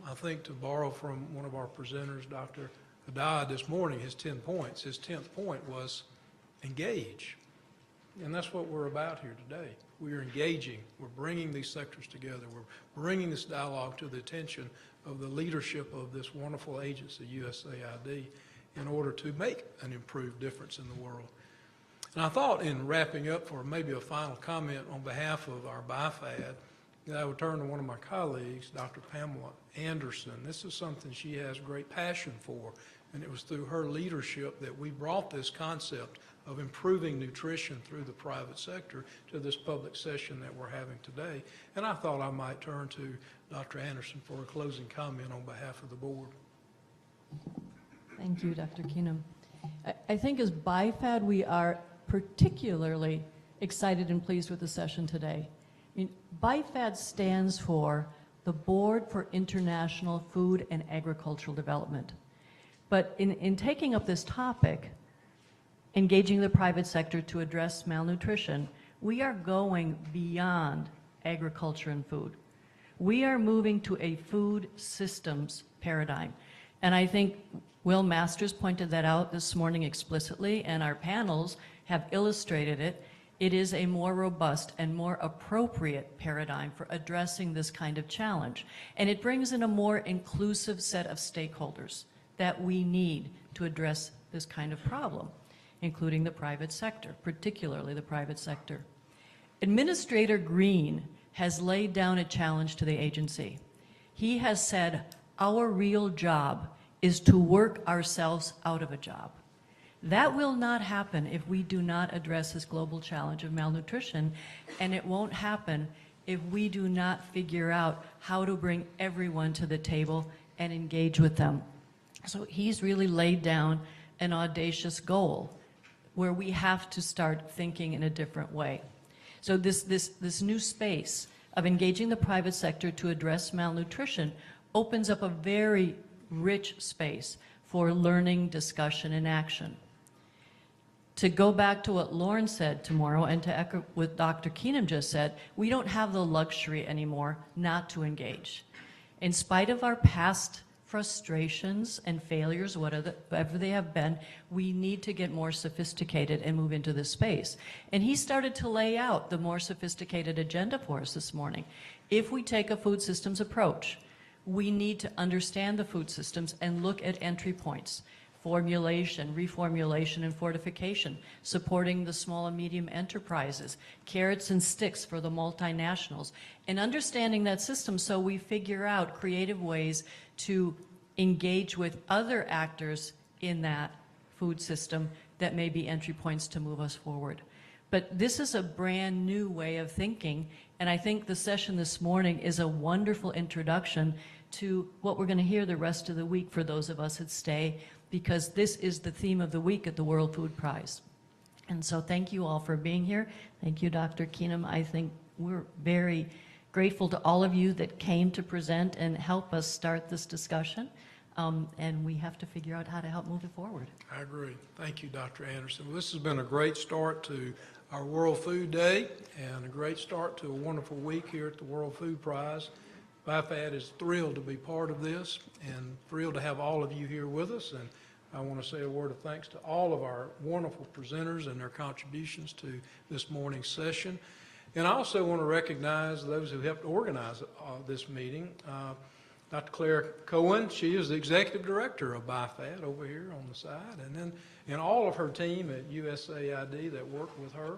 I think, to borrow from one of our presenters, Dr. Haddad, this morning, his 10 points, his 10th point was engage. And that's what we're about here today. We are engaging. We're bringing these sectors together. We're bringing this dialogue to the attention of the leadership of this wonderful agency, USAID, in order to make an improved difference in the world. And I thought, in wrapping up for maybe a final comment on behalf of our BIFAD, that I would turn to one of my colleagues, Dr. Pamela Anderson. This is something she has great passion for, and it was through her leadership that we brought this concept of improving nutrition through the private sector to this public session that we're having today. And I thought I might turn to Dr. Anderson for a closing comment on behalf of the board. Thank you, Dr. Keenum. I think as BIFAD, we are particularly excited and pleased with the session today. BIFAD stands for the Board for International Food and Agricultural Development. But in taking up this topic, engaging the private sector to address malnutrition, we are going beyond agriculture and food. We are moving to a food systems paradigm. And I think Will Masters pointed that out this morning explicitly, and our panels have illustrated it. It is a more robust and more appropriate paradigm for addressing this kind of challenge. And it brings in a more inclusive set of stakeholders that we need to address this kind of problem, including the private sector, particularly the private sector. Administrator Green has laid down a challenge to the agency. He has said, our real job is to work ourselves out of a job. That will not happen if we do not address this global challenge of malnutrition, and it won't happen if we do not figure out how to bring everyone to the table and engage with them. So he's really laid down an audacious goal where we have to start thinking in a different way. So this new space of engaging the private sector to address malnutrition opens up a very rich space for learning, discussion, and action. To go back to what Lauren said tomorrow, and to echo what Dr. Keenum just said, we don't have the luxury anymore not to engage. In spite of our past frustrations and failures, whatever they have been, we need to get more sophisticated and move into this space. And he started to lay out the more sophisticated agenda for us this morning. If we take a food systems approach, we need to understand the food systems and look at entry points. Formulation, reformulation, and fortification, supporting the small and medium enterprises, carrots and sticks for the multinationals, and understanding that system so we figure out creative ways to engage with other actors in that food system that may be entry points to move us forward. But this is a brand new way of thinking, and I think the session this morning is a wonderful introduction to what we're going to hear the rest of the week for those of us that stay, because this is the theme of the week at the World Food Prize. And so thank you all for being here. Thank you, Dr. Keenum. I think we're very grateful to all of you that came to present and help us start this discussion. And we have to figure out how to help move it forward. I agree. Thank you, Dr. Anderson. Well, this has been a great start to our World Food Day and a great start to a wonderful week here at the World Food Prize. BIFAD is thrilled to be part of this and thrilled to have all of you here with us. And I want to say a word of thanks to all of our wonderful presenters and their contributions to this morning's session. And I also want to recognize those who helped organize this meeting. Dr. Claire Cohen, she is the executive director of BIFAD over here on the side, and all of her team at USAID that worked with her.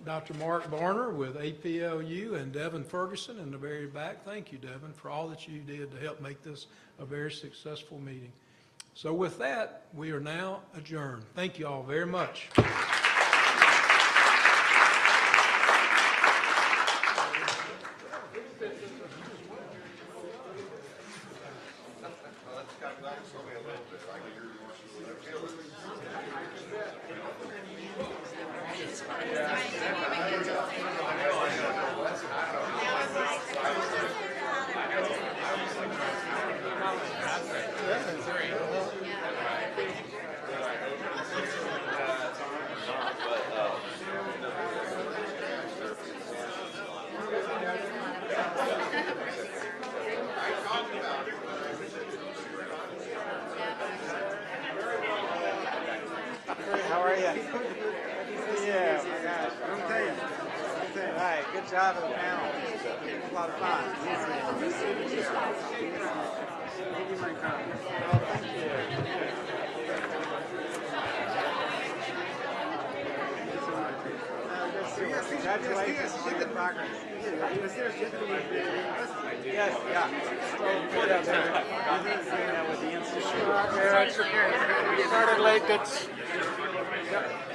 Dr. Mark Barner with APLU and Devin Ferguson in the very back. Thank you, Devin, for all that you did to help make this a very successful meeting. So with that, we are now adjourned. Thank you all very much. How are you? Good to see you. Oh my gosh. Okay. All right. Good job of the panel. It was a lot of fun. Thank you, my comment. Oh, thank you. Congratulations on your progress. Yes, yeah. So good up there. With the institute. Yeah, it's okay. We started late. That's. Yep.